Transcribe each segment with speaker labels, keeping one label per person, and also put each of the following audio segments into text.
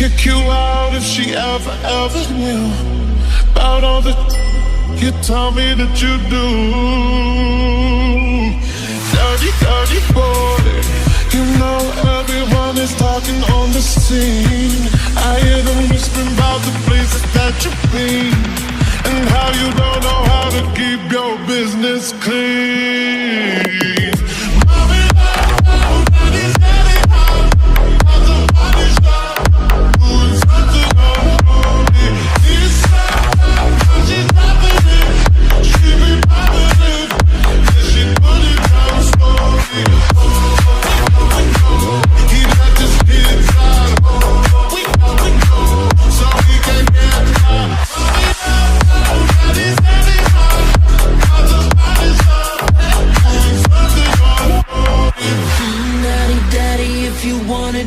Speaker 1: kick you out if she ever knew about all the you tell me that you do. Dirty, dirty boy. You know everyone is talking on the scene. I hear them whispering about the places that you've been and how you don't know how to keep your business clean.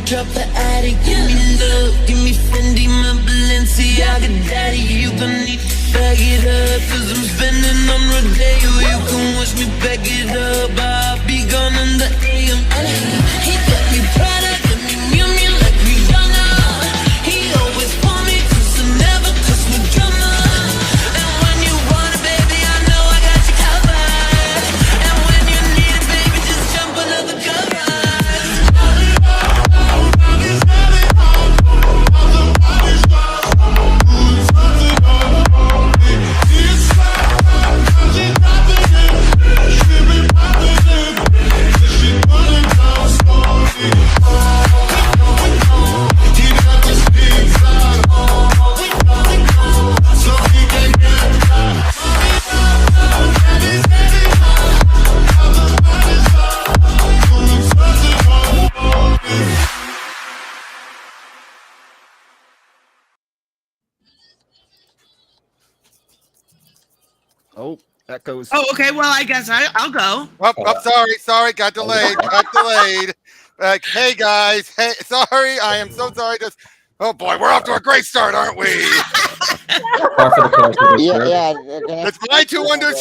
Speaker 2: Drop the attic, give me love, give me Fendi, my Balenciaga daddy. You gon' need to bag it up, cause I'm spending on Rodeo. You can wish me back it up, I'll be gone in the AM. He got me Prada, got me Miu Miu like Rihanna. He always want me cause I never touch my drama. And when you want it, baby, I know I got you covered. And when you need it, baby, just jump under the covers.
Speaker 3: Oh, that goes.
Speaker 4: Oh, okay. Well, I guess I'll go.
Speaker 5: Sorry, got delayed. Hey guys, sorry, I am so sorry. Oh boy, we're off to a great start, aren't we? It's my 200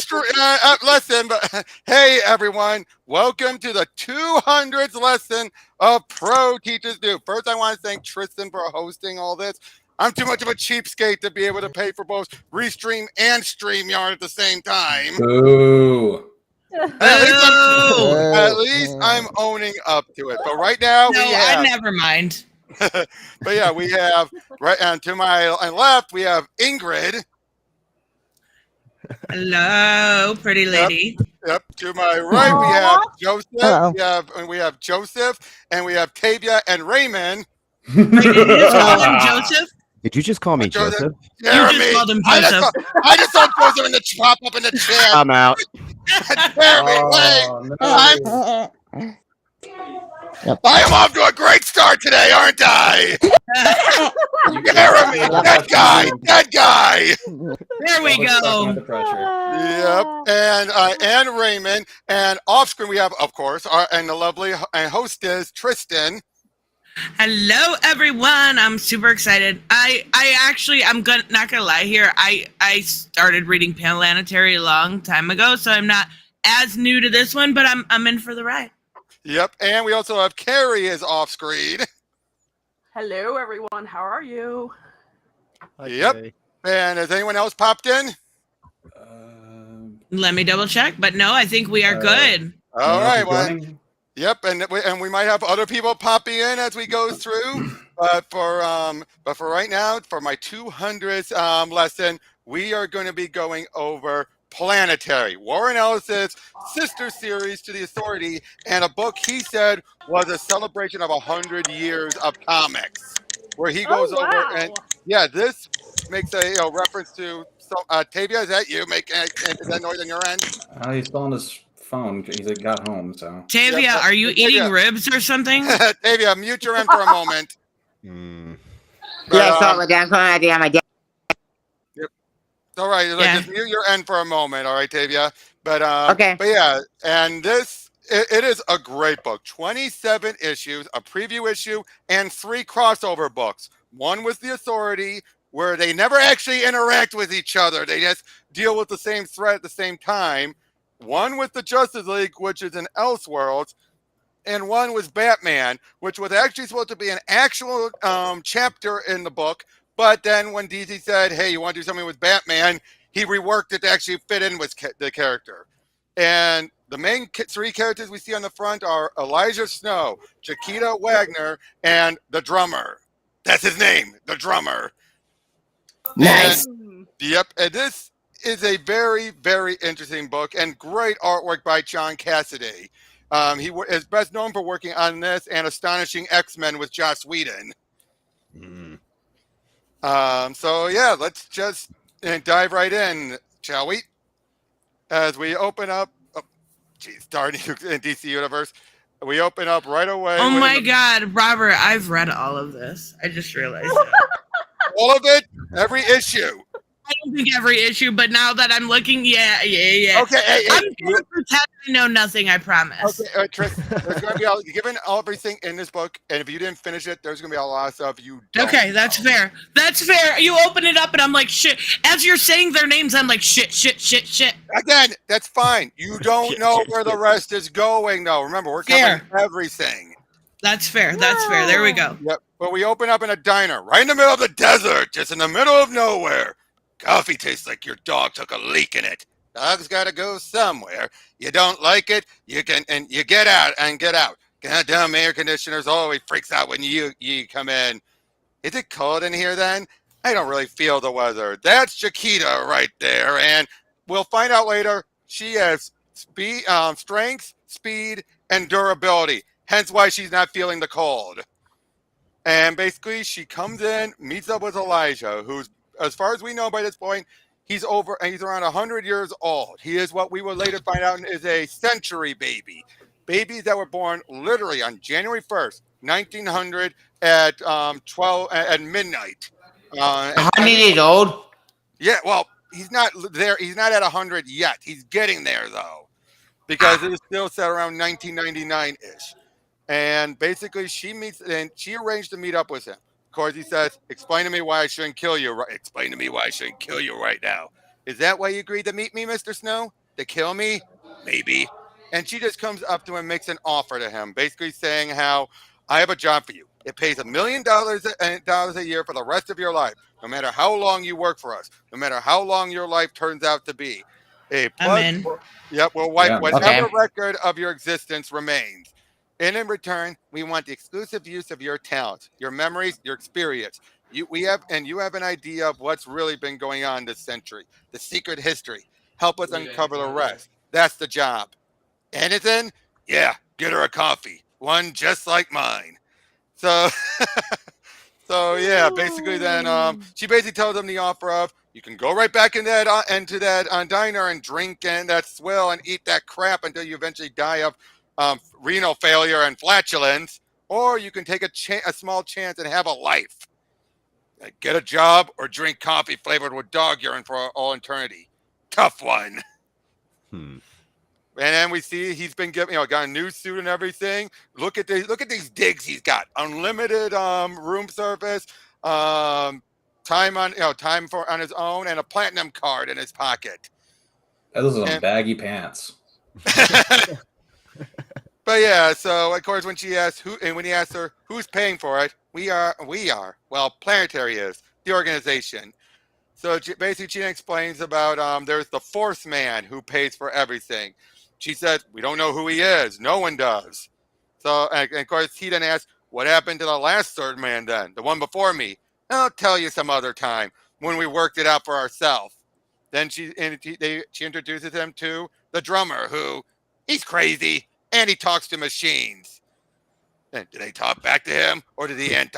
Speaker 5: lesson, but hey everyone, welcome to the 200th lesson of Pro Teachers Do. First, I want to thank Tristan for hosting all this. I'm too much of a cheapskate to be able to pay for both Restream and StreamYard at the same time.
Speaker 6: Ooh.
Speaker 5: At least I'm owning up to it. But right now,
Speaker 4: I never mind.
Speaker 5: But yeah, we have right and to my left, we have Ingrid.
Speaker 4: Hello, pretty lady.
Speaker 5: Yep. To my right, we have Joseph. We have Joseph, and we have Tavia and Raymond.
Speaker 4: Wait, did you just call him Joseph?
Speaker 3: Did you just call me Joseph?
Speaker 4: You just called him Joseph.
Speaker 5: I just saw Joseph in the pop up in the chair.
Speaker 3: I'm out.
Speaker 5: I am off to a great start today, aren't I? Jeremy, that guy.
Speaker 4: There we go.
Speaker 5: Yep, and Raymond, and off screen we have, of course, and the lovely hostess Tristan.
Speaker 4: Hello, everyone. I'm super excited. I'm not gonna lie here. I started reading Planetary a long time ago, so I'm not as new to this one, but I'm in for the ride.
Speaker 5: Yep, and we also have Carrie is off screen.
Speaker 7: Hello, everyone. How are you?
Speaker 5: Yep. And has anyone else popped in?
Speaker 4: Let me double check, but no, I think we are good.
Speaker 5: All right. Well, yep, and we might have other people popping in as we go through. But for right now, for my 200th lesson, we are going to be going over Planetary, Warren Ellis's sister series to the Authority, and a book he said was a celebration of 100 years of comics, where he goes over and this makes a reference to. So, Tavia, is that you? Is that noise on your end?
Speaker 6: He's still on his phone. He got home, so.
Speaker 4: Tavia, are you eating ribs or something?
Speaker 5: Tavia, mute your end for a moment. All right, just mute your end for a moment. All right, Tavia. But okay. But yeah, and it is a great book. 27 issues, a preview issue, and 3 crossover books. One with the Authority, where they never actually interact with each other. They just deal with the same threat at the same time. One with the Justice League, which is in Elseworlds, and one was Batman, which was actually supposed to be an actual chapter in the book. But then when DC said, hey, you want to do something with Batman, he reworked it to actually fit in with the character. And the main three characters we see on the front are Elijah Snow, Jakita Wagner, and the drummer. That's his name, the drummer.
Speaker 3: Nice.
Speaker 5: Yep, and this is a very, very interesting book and great artwork by John Cassaday. He is best known for working on this and Astonishing X-Men with Joss Whedon. So yeah, let's just dive right in, shall we? As we open up, starting in DC Universe, we open up right away.
Speaker 4: Oh my God, Robert, I've read all of this. I just realized it.
Speaker 5: All of it? Every issue?
Speaker 4: I don't think every issue, but now that I'm looking, yeah.
Speaker 5: Okay,
Speaker 4: I'm going to pretend I know nothing, I promise.
Speaker 5: Okay, Tris, there's going to be given everything in this book, and if you didn't finish it, there's going to be a lot of stuff you don't
Speaker 4: Okay, that's fair. That's fair. You open it up, and I'm like, shit. As you're saying their names, I'm like, shit.
Speaker 5: Again, that's fine. You don't know where the rest is going, though. Remember, we're covering everything.
Speaker 4: That's fair. There we go.
Speaker 5: Yep. But we open up in a diner, right in the middle of the desert, just in the middle of nowhere. Coffee tastes like your dog took a leak in it. Dog's got to go somewhere. You don't like it, you get out. Goddamn air conditioners always freaks out when you come in. Is it cold in here then? I don't really feel the weather. That's Jakita right there, and we'll find out later. She has strength, speed, and durability. Hence why she's not feeling the cold. And basically, she comes in, meets up with Elijah, who's, as far as we know by this point, he's around 100 years old. He is what we will later find out is a century baby. Babies that were born literally on January 1st, 1900 at midnight.
Speaker 8: How many years old?
Speaker 5: Yeah, well, he's not there. He's not at 100 yet. He's getting there, though, because it is still set around 1999-ish. And basically, she arranged to meet up with him. Of course, he says, explain to me why I shouldn't kill you. Explain to me why I shouldn't kill you right now. Is that why you agreed to meet me, Mr. Snow? To kill me? Maybe. And she just comes up to him and makes an offer to him, basically saying how, I have a job for you. It pays $1 million a year for the rest of your life, no matter how long you work for us, no matter how long your life turns out to be.
Speaker 4: I'm in.
Speaker 5: Yep, we'll wipe whatever record of your existence remains. And in return, we want the exclusive use of your talent, your memories, your experience. You have an idea of what's really been going on this century, the secret history. Help us uncover the rest. That's the job. Anything? Yeah, get her a coffee, one just like mine. So, yeah, basically then she basically tells him the offer of, you can go right back into that diner and drink and that swill and eat that crap until you eventually die of renal failure and flatulence, or you can take a small chance and have a life. Like get a job or drink coffee flavored with dog urine for all eternity. Tough one. And then we see he's been got a new suit and everything. Look at these digs he's got. Unlimited room service, time on his own, and a platinum card in his pocket.
Speaker 6: Those are some baggy pants.
Speaker 5: But yeah, so of course when he asks her who's paying for it, we are. Well, Planetary is the organization. So basically, she explains about there's the fourth man who pays for everything. She said, we don't know who he is. No one does. So and of course he then asks, what happened to the last third man then, the one before me? I'll tell you some other time when we worked it out for ourselves. Then she introduces him to the drummer, who he's crazy. And he talks to machines. And do they talk back to him, or do the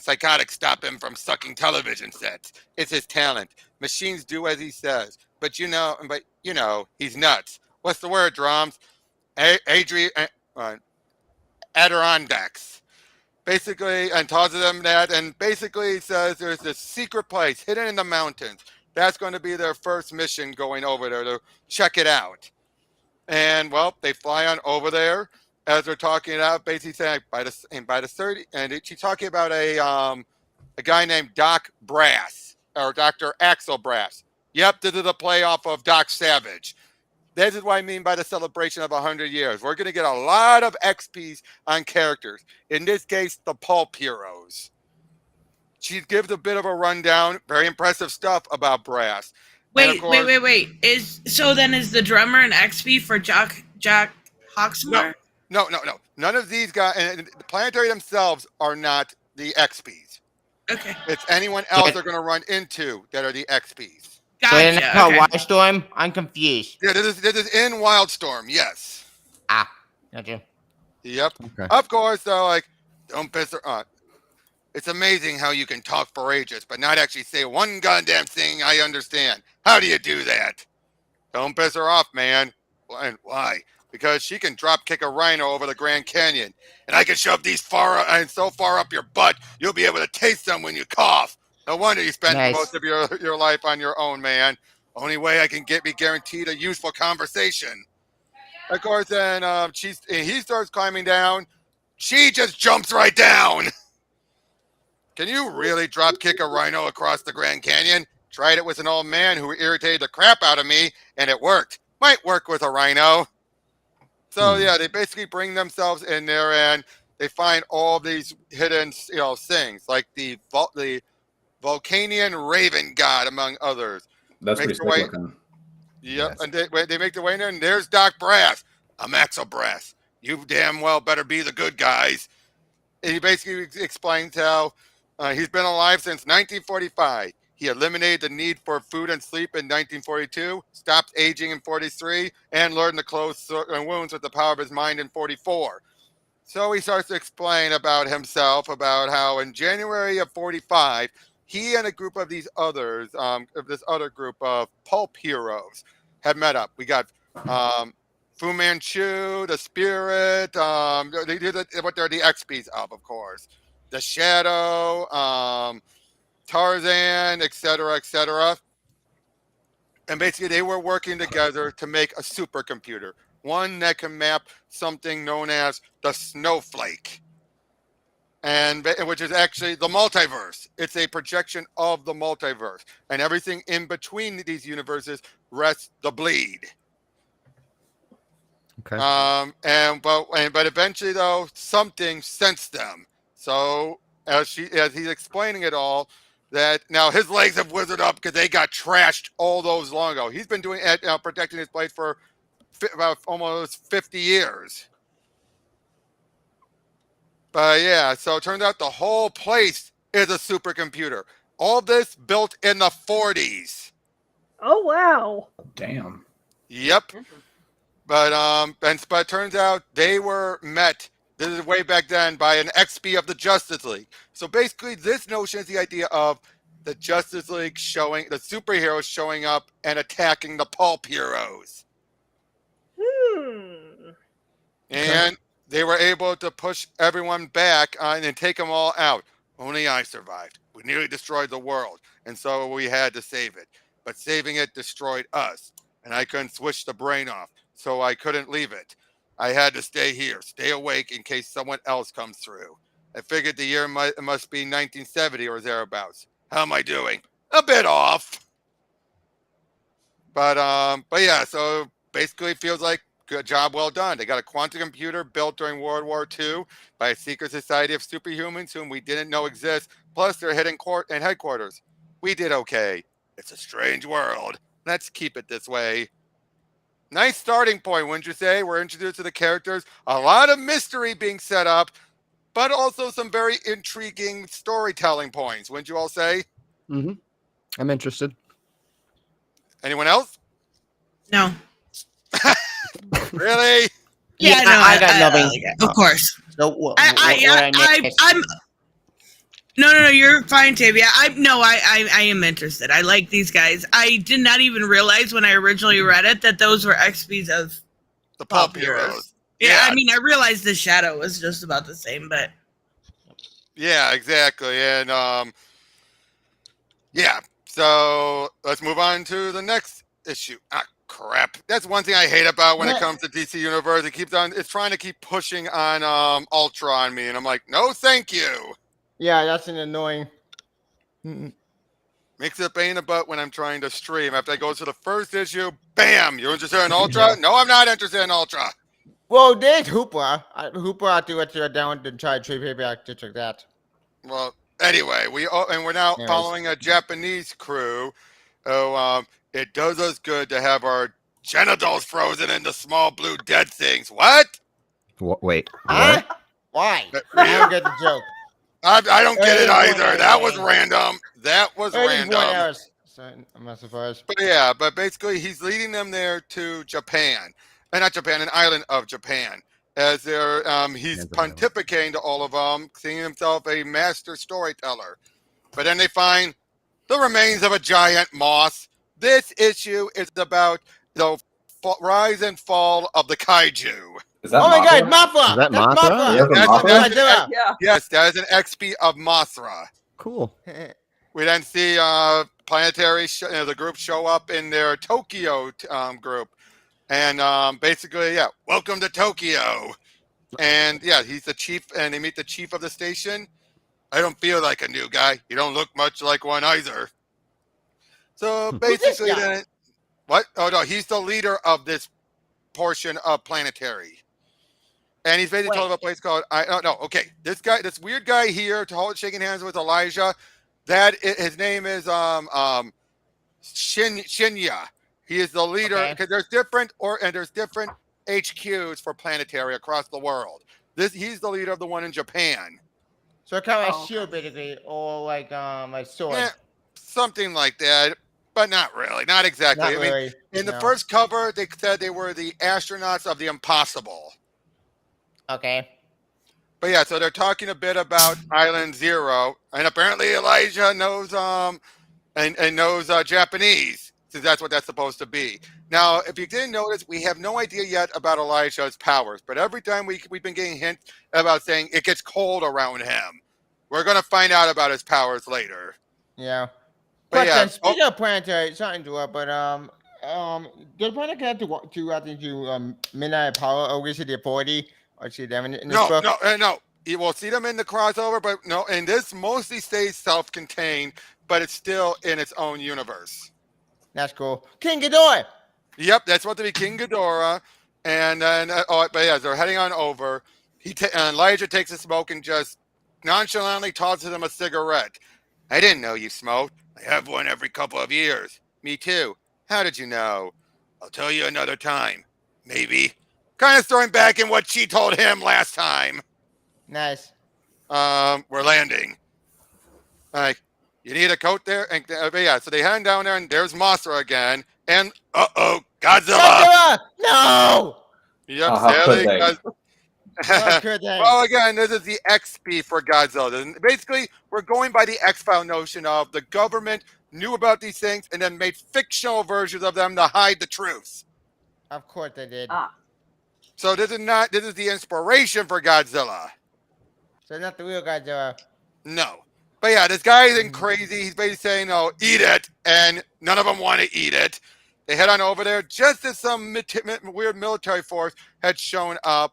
Speaker 5: psychotics stop him from sucking television sets? It's his talent. Machines do as he says, but you know, he's nuts. What's the word, drums? Adirondacks. Basically, and tells them that, and basically says there's this secret place hidden in the mountains. That's going to be their first mission going over there to check it out. And well, they fly on over there as they're talking about, basically saying by the 30, and she's talking about a guy named Doc Brass or Dr. Axel Brass. Yep, this is a play off of Doc Savage. This is what I mean by the celebration of 100 years. We're going to get a lot of XPs on characters. In this case, the pulp heroes. She gives a bit of a rundown, very impressive stuff about Brass.
Speaker 4: Wait. Is the drummer an XP for Jack Hawksmoor?
Speaker 5: No. None of these guys, and the Planetary themselves are not the XPs.
Speaker 4: Okay.
Speaker 5: It's anyone else they're going to run into that are the XPs.
Speaker 8: Gotcha. So okay. Wildstorm? I'm confused.
Speaker 5: Yeah, this is in Wildstorm, yes.
Speaker 8: Ah, gotcha.
Speaker 5: Yep. Okay. Of course, though, like, don't piss her off. It's amazing how you can talk for ages, but not actually say one goddamn thing I understand. How do you do that? Don't piss her off, man. And why? Because she can drop kick a rhino over the Grand Canyon, and I can shove these so far up your butt, you'll be able to taste them when you cough. No wonder you spend most of your life on your own, man. Only way I can be guaranteed a useful conversation. Of course, then he starts climbing down. She just jumps right down. Can you really drop kick a rhino across the Grand Canyon? Tried it with an old man who irritated the crap out of me, and it worked. Might work with a rhino. So yeah, they basically bring themselves in there, and they find all these hidden, things like the Vulcanian Raven God, among others.
Speaker 6: That's pretty slick looking.
Speaker 5: Yep, yes. And they make their way in there, and there's Doc Brass. I'm Axel Brass. You damn well better be the good guys. And he basically explains how he's been alive since 1945. He eliminated the need for food and sleep in 1942, stopped aging in 43, and learned to close wounds with the power of his mind in 44. So he starts to explain about himself, about how in January of 45, he and a group of these others, of this other group of pulp heroes, had met up. We got Fu Manchu, the Spirit, they did what they're the XPs of course. The Shadow, Tarzan, etc. And basically they were working together to make a supercomputer, one that can map something known as the snowflake, and which is actually the multiverse. It's a projection of the multiverse, and everything in between these universes rests the bleed. Okay. But eventually though, something sensed them. So as he's explaining it all, that now his legs have withered up because they got trashed all those long ago. He's been doing protecting his blade for about almost 50 years. But yeah, so it turns out the whole place is a supercomputer. All this built in the 40s.
Speaker 7: Oh wow!
Speaker 6: Damn.
Speaker 5: Yep. But it turns out they were met. This is way back then by an XP of the Justice League. So basically, this notion is the idea of the Justice League the superheroes showing up and attacking the pulp heroes. And they were able to push everyone back and take them all out. Only I survived. We nearly destroyed the world, and so we had to save it. But saving it destroyed us, and I couldn't switch the brain off, so I couldn't leave it. I had to stay here, stay awake in case someone else comes through. I figured the year must be 1970 or thereabouts. How am I doing? A bit off. But yeah, so basically it feels like good job well done. They got a quantum computer built during World War II by a secret society of superhumans whom we didn't know exist, plus their hidden headquarters. We did okay. It's a strange world. Let's keep it this way. Nice starting point, wouldn't you say? We're introduced to the characters. A lot of mystery being set up, but also some very intriguing storytelling points, wouldn't you all say?
Speaker 9: Mm-hmm. I'm interested.
Speaker 5: Anyone else?
Speaker 4: No.
Speaker 5: Really?
Speaker 4: Yeah, no,
Speaker 8: I got nothing.
Speaker 4: Of course.
Speaker 8: So
Speaker 4: I'm. No, you're fine, Tavia. I am interested. I like these guys. I did not even realize when I originally read it that those were XPs of
Speaker 5: the pulp heroes.
Speaker 4: Yeah, I mean, I realized the Shadow was just about the same, but
Speaker 5: yeah, exactly. And yeah. So let's move on to the next issue. Crap. That's one thing I hate about when it comes to DC Universe. It's trying to keep pushing on Ultra on me, and I'm like, no, thank you.
Speaker 9: Yeah, that's an annoying.
Speaker 5: Makes it a pain in the butt when I'm trying to stream. After I go to the first issue, bam! You're interested in Ultra? No, I'm not interested in Ultra.
Speaker 8: Well, there's Hooper. Hooper, I do what you're down to try to trade paperback just like that.
Speaker 5: Well, anyway, we're now following a Japanese crew. Oh, it does us good to have our genitals frozen into small blue dead things. What?
Speaker 9: Wait.
Speaker 8: Huh? Why? I don't get the joke.
Speaker 5: I don't get it either. That was random. That was random.
Speaker 8: So I'm not surprised.
Speaker 5: But basically, he's leading them there to Japan, not Japan, an island of Japan. As they're, he's pontificating to all of them, seeing himself a master storyteller. But then they find the remains of a giant moth. This issue is about the rise and fall of the kaiju.
Speaker 6: Is that
Speaker 8: Oh my God,
Speaker 6: Mothra?
Speaker 8: Mothra!
Speaker 9: Is that
Speaker 8: That's
Speaker 9: Mothra?
Speaker 8: Mothra.
Speaker 7: Yeah.
Speaker 5: Yes, that is an XP of Mothra.
Speaker 9: Cool.
Speaker 5: We then see Planetary, the group show up in their Tokyo group. And basically, welcome to Tokyo. And he's the chief, and they meet the chief of the station. I don't feel like a new guy. You don't look much like one either. So basically, then, what? Oh no, he's the leader of this portion of Planetary. And he's basically told of a place called okay. This weird guy here, shaking hands with Elijah. His name is Shinya. He is the leader because there's different HQs for Planetary across the world. He's the leader of the one in Japan.
Speaker 8: So kind of a shield, basically, or like a sword.
Speaker 5: Something like that, but not really, not exactly.
Speaker 8: Not really,
Speaker 5: in the first cover, they said they were the astronauts of the impossible.
Speaker 8: Okay.
Speaker 5: But so they're talking a bit about Island Zero, and apparently Elijah knows and knows Japanese, since that's what that's supposed to be. Now, if you didn't notice, we have no idea yet about Elijah's powers, but every time we've been getting hints about saying it gets cold around him. We're going to find out about his powers later.
Speaker 8: Yeah.
Speaker 5: But
Speaker 8: speaking of Planetary, sorry to interrupt, but does Planetary have to Midnight Apollo or is it the Authority? Or see them in this book?
Speaker 5: No. You will see them in the crossover, but no. And this mostly stays self-contained, but it's still in its own universe.
Speaker 8: That's cool. King Ghidorah.
Speaker 5: Yep, that's what to be King Ghidorah. And then, they're heading on over. Elijah takes a smoke and just nonchalantly tosses him a cigarette. I didn't know you smoked. I have one every couple of years. Me too. How did you know? I'll tell you another time. Maybe. Kind of throwing back in what she told him last time.
Speaker 8: Nice.
Speaker 5: We're landing. Like, you need a coat there? And so they head down there, and there's Mothra again. And Godzilla!
Speaker 8: Godzilla! No!
Speaker 5: Yep,
Speaker 6: How could they?
Speaker 8: How could they?
Speaker 5: Well, again, this is the XP for Godzilla. And basically, we're going by the X-File notion of the government knew about these things and then made fictional versions of them to hide the truth.
Speaker 8: Of course they did.
Speaker 5: So this is the inspiration for Godzilla.
Speaker 8: So not the real Godzilla.
Speaker 5: No. But this guy isn't crazy. He's basically saying, no, eat it. And none of them want to eat it. They head on over there just as some weird military force had shown up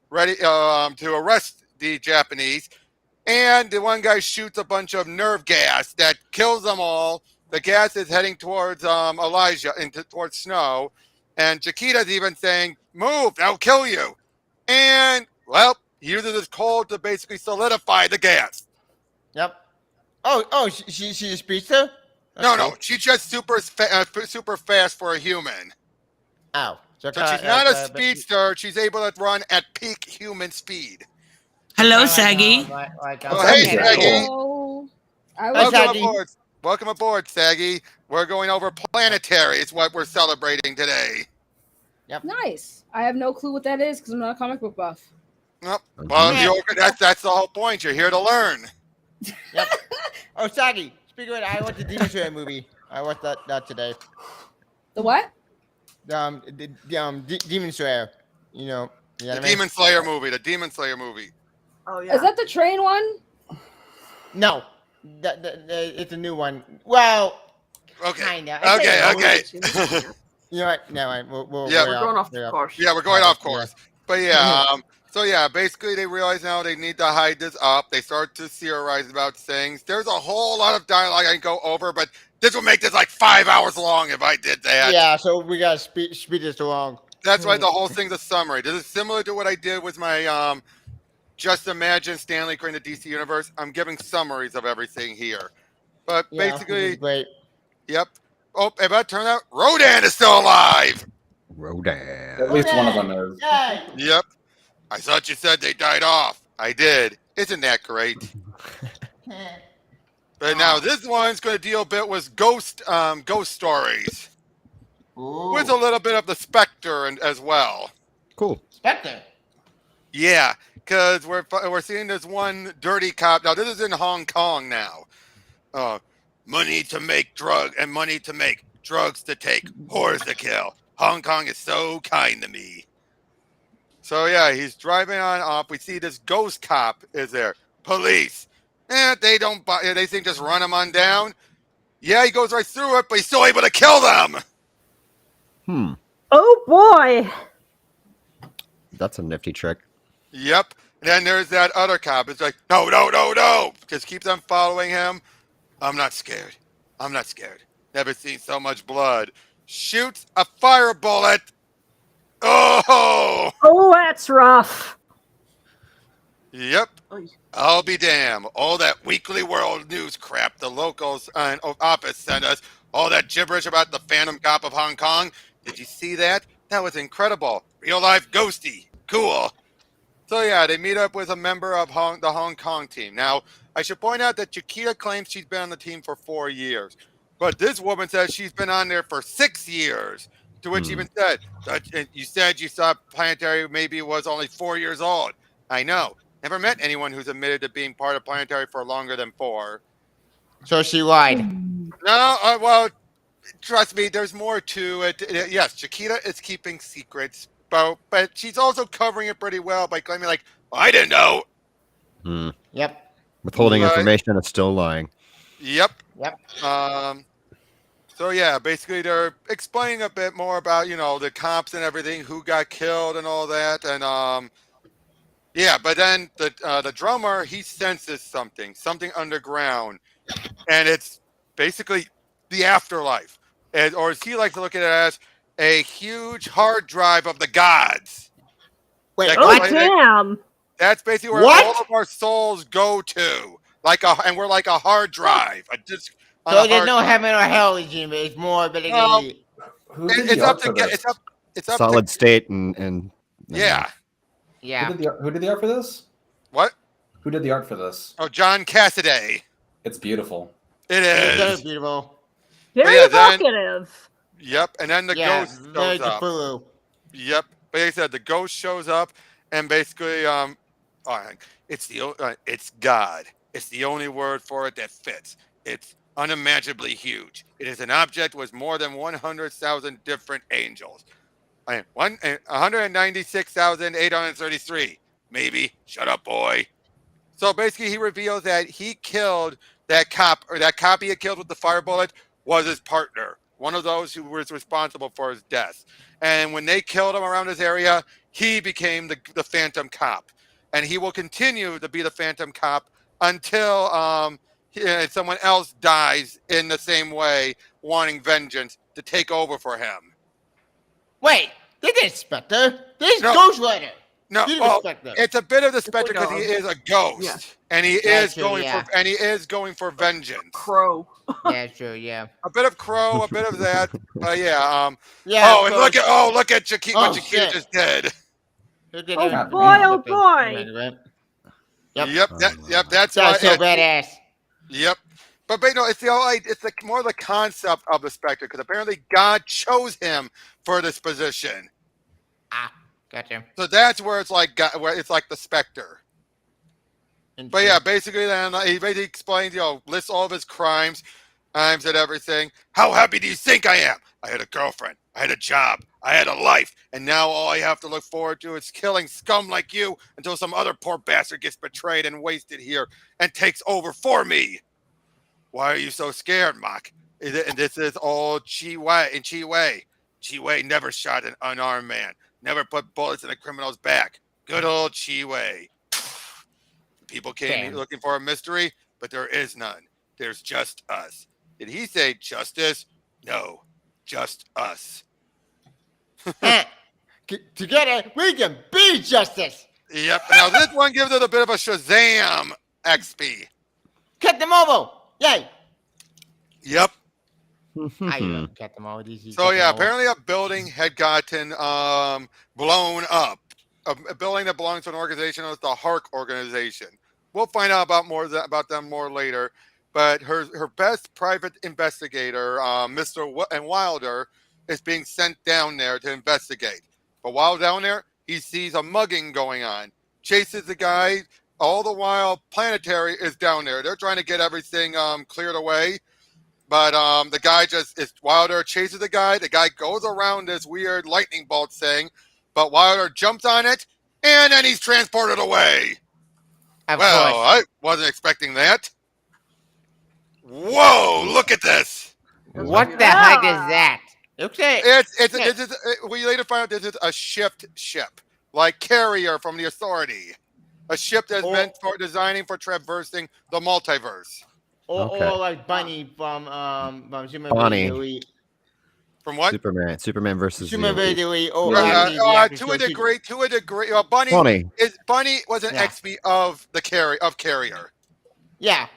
Speaker 5: ready to arrest the Japanese. And the one guy shoots a bunch of nerve gas that kills them all. The gas is heading towards Elijah, towards Snow. And Jakita's even saying, move, I'll kill you. And, well, he uses his cold to basically solidify the gas.
Speaker 8: Yep. Oh, she's a speedster?
Speaker 5: No, she's just super fast for a human.
Speaker 8: Oh.
Speaker 5: So she's not a speedster. She's able to run at peak human speed.
Speaker 4: Hello, Saggy.
Speaker 5: Hey, Saggy.
Speaker 7: Hello.
Speaker 5: Welcome aboard, Saggy. We're going over Planetary. It's what we're celebrating today.
Speaker 8: Yep.
Speaker 7: Nice. I have no clue what that is because I'm not a comic book buff.
Speaker 5: Nope. Well, that's the whole point. You're here to learn.
Speaker 8: Yep. Oh, Saggy. Speaking of it, I watched the Demon Slayer movie. I watched that today.
Speaker 7: The what?
Speaker 8: The Demon Slayer. You know what I mean?
Speaker 5: Demon Slayer movie. The Demon Slayer movie.
Speaker 7: Oh yeah. Is that the train one?
Speaker 8: No. It's a new one. Well,
Speaker 5: okay.
Speaker 8: Kinda.
Speaker 5: Okay.
Speaker 8: You know what? No, we're
Speaker 7: going off course.
Speaker 5: Yeah, we're going off course. But So yeah, basically they realize now they need to hide this up. They start to theorize about things. There's a whole lot of dialogue I can go over, but this would make this like 5 hours long if I did that.
Speaker 8: Yeah, so we gotta speed this along.
Speaker 5: That's why the whole thing's a summary. This is similar to what I did with my Just Imagine Stanley creating the DC Universe. I'm giving summaries of everything here. But
Speaker 8: Yeah,
Speaker 5: basically,
Speaker 8: great.
Speaker 5: Yep. Oh, if that turned out, Rodan is still alive.
Speaker 9: Rodan.
Speaker 6: At least one of them is.
Speaker 5: Yep. I thought you said they died off. I did. Isn't that great? But now this one's going to deal a bit with ghost stories.
Speaker 8: Ooh.
Speaker 5: With a little bit of the Spectre as well.
Speaker 9: Cool.
Speaker 8: Spectre.
Speaker 5: Yeah, because we're seeing this one dirty cop. Now, this is in Hong Kong now. Money to make drugs and money to make drugs to take, whores to kill. Hong Kong is so kind to me. So, yeah, he's driving on up. We see this ghost cop is there. Police. They don't buy. They think just run him on down. Yeah, he goes right through it, but he's still able to kill them.
Speaker 10: Oh, boy.
Speaker 9: That's a nifty trick.
Speaker 5: Yep. And then there's that other cop. It's like, no. Just keeps on following him. I'm not scared. Never seen so much blood. Shoots a fire bullet. Oh!
Speaker 10: Oh, that's rough.
Speaker 5: Yep. I'll be damned. All that Weekly World News crap the locals and office sent us. All that gibberish about the Phantom Cop of Hong Kong. Did you see that? That was incredible. Real life ghosty. Cool. So yeah, they meet up with a member of the Hong Kong team. Now, I should point out that Jakita claims she's been on the team for 4 years. But this woman says she's been on there for 6 years. To which she even said, you said you saw Planetary maybe was only 4 years old. I know. Never met anyone who's admitted to being part of Planetary for longer than 4.
Speaker 8: So she lied.
Speaker 5: No, well, trust me, there's more to it. Yes, Jakita is keeping secrets, but she's also covering it pretty well by claiming, like, well, I didn't know.
Speaker 8: Yep.
Speaker 9: Withholding information and still lying.
Speaker 5: Yep.
Speaker 8: Yep.
Speaker 5: So yeah, basically they're explaining a bit more about, the cops and everything, who got killed and all that, and yeah, but then the drummer, he senses something underground, and it's basically the afterlife, or as he likes to look at it as a huge hard drive of the gods.
Speaker 8: Wait,
Speaker 10: Oh, damn.
Speaker 5: That's basically where all of our souls go to, and we're like a hard drive, a disk.
Speaker 8: So there's no heaven or hell, Jimmy. It's more basically.
Speaker 6: It's up to
Speaker 5: it's up
Speaker 9: solid
Speaker 5: to,
Speaker 9: state and
Speaker 5: yeah.
Speaker 8: Yeah.
Speaker 6: Who did the art for this?
Speaker 5: What?
Speaker 6: Who did the art for this?
Speaker 5: Oh, John Cassaday.
Speaker 6: It's beautiful.
Speaker 5: It
Speaker 8: It's very
Speaker 5: is.
Speaker 8: beautiful.
Speaker 10: Very evocative.
Speaker 5: Yep, and then the ghost
Speaker 8: very
Speaker 5: shows up.
Speaker 8: Cthulhu.
Speaker 5: Yep, but like I said, the ghost shows up, and basically, it's God. It's the only word for it that fits. It's unimaginably huge. It is an object with more than 100,000 different angels. 196,833. Maybe. Shut up, boy. So basically, he reveals that he killed that cop, or that cop he had killed with the fire bullet was his partner, one of those who was responsible for his death. And when they killed him around his area, he became the Phantom Cop. And he will continue to be the Phantom Cop until someone else dies in the same way, wanting vengeance to take over for him.
Speaker 8: Wait, this is Spectre. This is Ghost Rider.
Speaker 5: No, it's a bit of the Spectre because he is a ghost, and he is going for vengeance.
Speaker 10: Crow.
Speaker 8: Yeah, true. Yeah.
Speaker 5: A bit of Crow, a bit of that.
Speaker 8: Yeah.
Speaker 5: Oh, and look at Jakita. What Jakita just did.
Speaker 10: Oh boy.
Speaker 8: Yep.
Speaker 5: That's
Speaker 8: so badass.
Speaker 5: Yep. But it's more the concept of the Spectre, because apparently God chose him for this position.
Speaker 8: Gotcha.
Speaker 5: So that's where it's like the Spectre. But yeah, basically then he basically explains, lists all of his crimes and everything. How happy do you think I am? I had a girlfriend, I had a job, I had a life, and now all I have to look forward to is killing scum like you until some other poor bastard gets betrayed and wasted here and takes over for me. Why are you so scared, Mock? And this is all Chi Wei. Chi Wei never shot an unarmed man, never put bullets in a criminal's back. Good old Chi-Wei. People came
Speaker 8: Damn.
Speaker 5: looking for a mystery, but there is none. There's just us. Did he say justice? No, just us.
Speaker 8: Together, we can be justice.
Speaker 5: Yep. Now this one gives it a bit of a Shazam XP.
Speaker 8: Captain Marvel. Yay.
Speaker 5: Yep.
Speaker 8: I love Captain Marvel.
Speaker 5: So yeah, apparently a building had gotten blown up. A building that belongs to an organization known as the Hark organization. We'll find out about them more later. But her best private investigator, Mr. Wilder, is being sent down there to investigate. But while down there, he sees a mugging going on. Chases the guy. All the while, Planetary is down there. They're trying to get everything cleared away. But the guy Wilder chases the guy. The guy goes around this weird lightning bolt thing. But Wilder jumps on it, and then he's transported away.
Speaker 8: Of course.
Speaker 5: I wasn't expecting that. Whoa, look at this.
Speaker 8: What the heck is that? Okay.
Speaker 5: We later find out this is a shift ship, like Carrier from the Authority. A ship that's meant for designing for traversing the multiverse.
Speaker 8: Or like Bunny from Superman.
Speaker 9: Bonnie.
Speaker 5: From what?
Speaker 9: Superman versus
Speaker 8: Superman.
Speaker 5: To a degree. Bunny was an XP of Carrier.
Speaker 8: Yeah.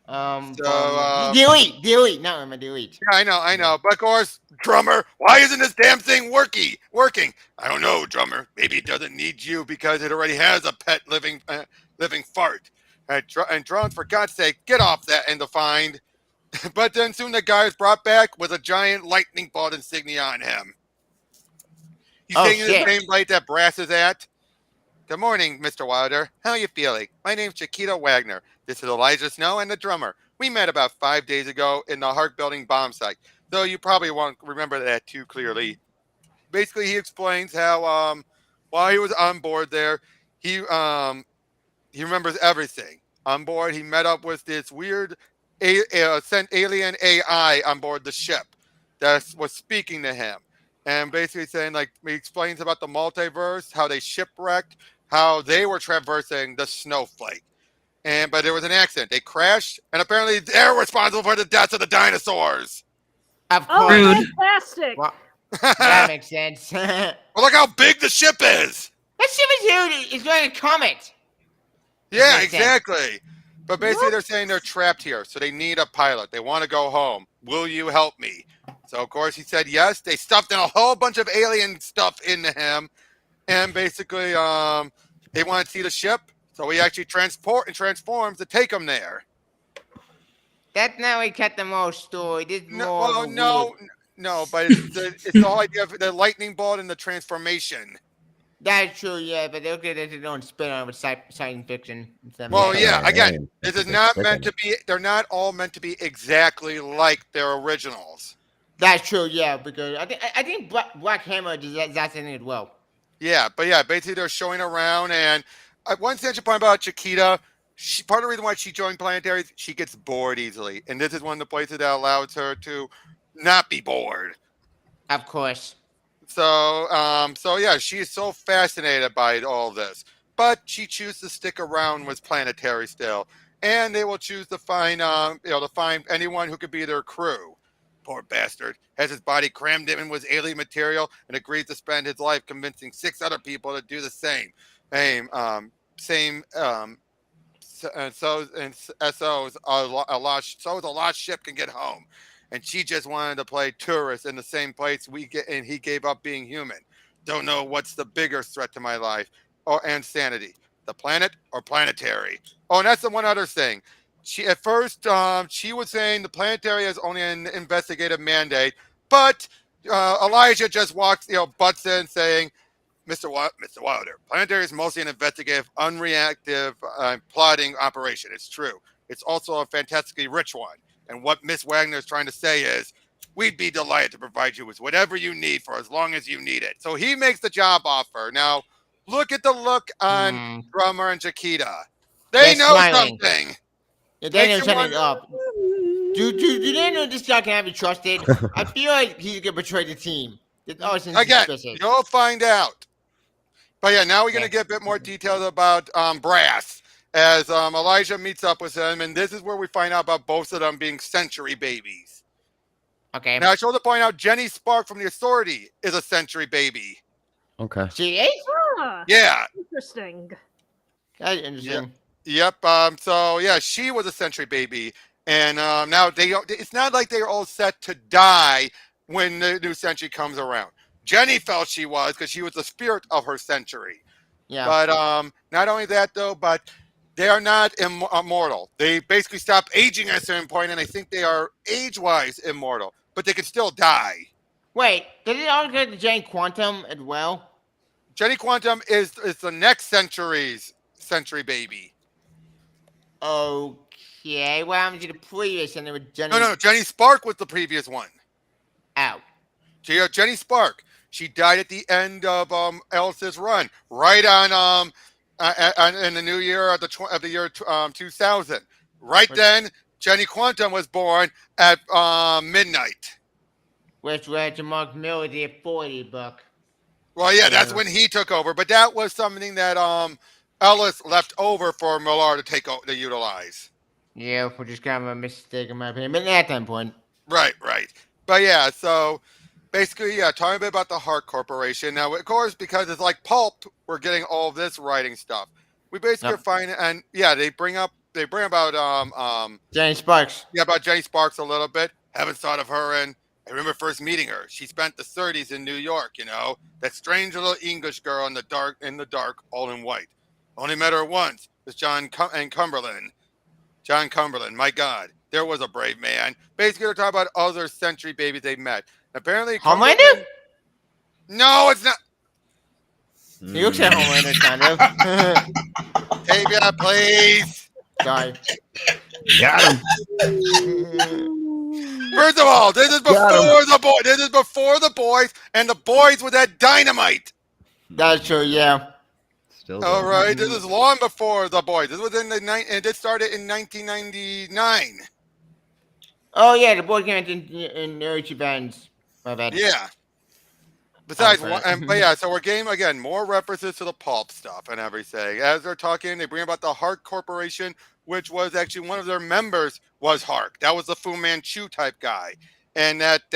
Speaker 8: Delete.
Speaker 5: Yeah, I know. But of course, Drummer, why isn't this damn thing working? I don't know, Drummer. Maybe it doesn't need you because it already has a pet living fart. And Drone, for God's sake, get off that and find. But then soon the guy is brought back with a giant lightning bolt insignia on him. He's taking the same light that Brass is at. Good morning, Mr. Wilder. How are you feeling? My name's Jakita Wagner. This is Elijah Snow and the drummer. We met about 5 days ago in the Hark Building bomb site, though you probably won't remember that too clearly. Basically, he explains how while he was on board there, he remembers everything. On board, he met up with this weird sent alien AI on board the ship that was speaking to him. And basically saying, like, he explains about the multiverse, how they shipwrecked, how they were traversing the snowflake. But there was an accident. They crashed, and apparently they're responsible for the deaths of the dinosaurs.
Speaker 8: Of course.
Speaker 10: Fantastic.
Speaker 8: Well, that makes sense.
Speaker 5: Well, look how big the ship is.
Speaker 8: That ship is huge. It's going to comet.
Speaker 5: Yeah, exactly. But basically they're saying they're trapped here, so they need a pilot. They want to go home. Will you help me? So, of course, he said yes. They stuffed in a whole bunch of alien stuff into him. And basically, they want to see the ship. So he actually transforms to take them there.
Speaker 8: That's not we cut the most story.
Speaker 5: No, but it's the whole idea of the lightning bolt and the transformation.
Speaker 8: That's true, yeah, but they'll get their own spin on with science fiction.
Speaker 5: Well, yeah, again, this is not meant to be, they're not all meant to be exactly like their originals.
Speaker 8: That's true, yeah, because I think Black Hammer does that thing as well.
Speaker 5: Yeah, but yeah, basically they're showing around, and one essential point about Jakita, part of the reason why she joined Planetary is she gets bored easily, and this is one of the places that allows her to not be bored.
Speaker 8: Of course.
Speaker 5: So yeah, she's so fascinated by all this, but she chooses to stick around with Planetary still, and they will choose to find anyone who could be their crew. Poor bastard has his body crammed in with alien material and agrees to spend his life convincing 6 other people to do the same. So a lost ship can get home. And she just wanted to play tourist in the same place and he gave up being human. Don't know what's the bigger threat to my life and sanity, the planet or Planetary. Oh, and that's the one other thing. At first, she was saying the Planetary has only an investigative mandate, but Elijah just butts in saying, Mr. Wilder, Planetary is mostly an investigative, unreactive, plotting operation. It's true. It's also a fantastically rich one. And what Miss Wagner is trying to say is, we'd be delighted to provide you with whatever you need for as long as you need it. So he makes the job offer. Now, look at the look on Drummer and Jakita. They're know smiling. Something.
Speaker 8: Yeah, they know something up. Do they know this guy can be trusted? I feel like he's going to betray the team.
Speaker 5: Again, you'll find out. But yeah, now we're going to get a bit more details about Brass as Elijah meets up with him, and this is where we find out about both of them being century babies.
Speaker 8: Okay.
Speaker 5: Now I should also point out Jenny Spark from the Authority is a century baby.
Speaker 9: Okay.
Speaker 8: She is?
Speaker 5: Yeah.
Speaker 10: Interesting.
Speaker 8: That's interesting.
Speaker 5: Yep. So yeah, she was a century baby, and now it's not like they're all set to die when the new century comes around. Jenny felt she was because she was the spirit of her century.
Speaker 8: Yeah.
Speaker 5: But not only that though, but they are not immortal. They basically stop aging at a certain point, and I think they are age-wise immortal, but they can still die.
Speaker 8: Wait, did it all go to Jenny Quantum as well?
Speaker 5: Jenny Quantum is the next century's century baby.
Speaker 8: Okay, what happened to the previous and it was Jenny?
Speaker 5: No, Jenny Spark was the previous one.
Speaker 8: Ow.
Speaker 5: Jenny Spark. She died at the end of Ellis's run, right on in the new year of the year 2000. Right then, Jenny Quantum was born at midnight.
Speaker 8: Which was to Mark Miller, the 40 book.
Speaker 5: Well, yeah, that's when he took over, but that was something that Ellis left over for Millar to utilize.
Speaker 8: Yeah, which is kind of a mistake in my opinion, but at that point.
Speaker 5: Right. But yeah, so basically, yeah, talking a bit about the Hart Corporation. Now, of course, because it's like pulp, we're getting all this writing stuff. We basically find, and yeah, they bring about
Speaker 8: Jenny Sparks.
Speaker 5: Yeah, about Jenny Sparks a little bit. Haven't thought of her, and I remember first meeting her. She spent the 30s in New York. You know, that strange little English girl in the dark, all in white. Only met her once. It was John Cumberland. John Cumberland. My God, there was a brave man. Basically, they're talking about other century babies they met. Apparently,
Speaker 8: Homelander?
Speaker 5: No, it's not.
Speaker 8: He looks at Homelander, kind of.
Speaker 5: Tavia, please.
Speaker 8: Sorry.
Speaker 9: Got him.
Speaker 5: First of all, this is before the boy. This is before the boys, and the boys with that dynamite.
Speaker 8: That's true. Yeah.
Speaker 9: Still.
Speaker 5: All right, this is long before the boys. This was and this started in 1999.
Speaker 8: Oh yeah, the boy came in Nerd Events. My bad.
Speaker 5: Yeah. Besides, but yeah, so we're getting again more references to the pulp stuff and everything. As they're talking, they bring about the Hart Corporation, which was actually one of their members was Hark. That was the Fu Manchu type guy, and that's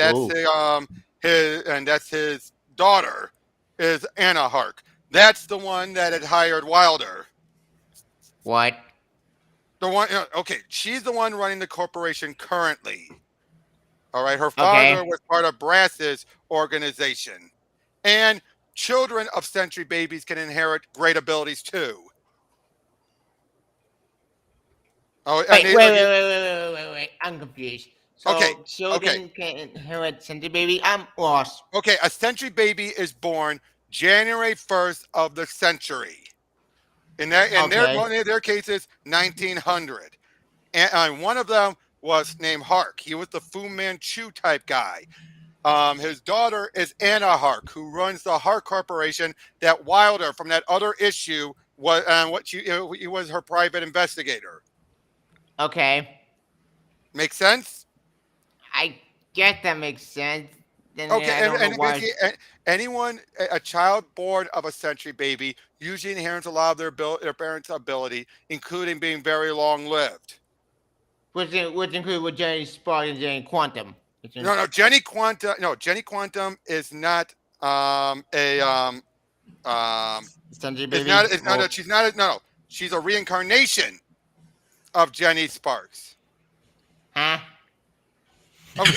Speaker 5: his daughter is Anna Hark. That's the one that had hired Wilder.
Speaker 8: What?
Speaker 5: The one, okay, she's the one running the corporation currently. All right, her father was part of Brass's organization. And children of century babies can inherit great abilities too. Oh,
Speaker 8: wait. I'm confused. So
Speaker 5: Okay,
Speaker 8: children can inherit century baby. I'm lost.
Speaker 5: Okay, a century baby is born January 1st of the century. In their cases, 1900. And one of them was named Hark. He was the Fu Manchu type guy. His daughter is Anna Hark, who runs the Hark Corporation that Wilder from that other issue was, he was her private investigator.
Speaker 8: Okay.
Speaker 5: Make sense?
Speaker 8: I get that makes sense. Then
Speaker 5: a child born of a century baby usually inherits a lot of their parents' ability, including being very long-lived.
Speaker 8: Which include with Jenny Spark and Jenny Quantum.
Speaker 5: No, Jenny Quantum is not
Speaker 8: century baby.
Speaker 5: She's a reincarnation of Jenny Sparks.
Speaker 8: Huh?
Speaker 5: Okay.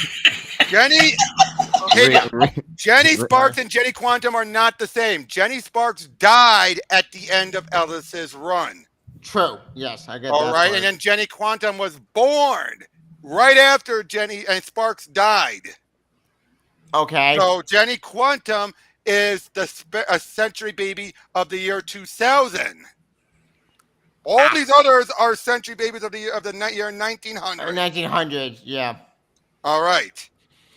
Speaker 5: Jenny Sparks and Jenny Quantum are not the same. Jenny Sparks died at the end of Ellis's run.
Speaker 8: True. Yes, I get that.
Speaker 5: All right, and then Jenny Quantum was born right after Jenny and Sparks died.
Speaker 8: Okay.
Speaker 5: So Jenny Quantum is a century baby of the year 2000. All these others are century babies of the year 1900.
Speaker 8: 1900, yeah.
Speaker 5: All right.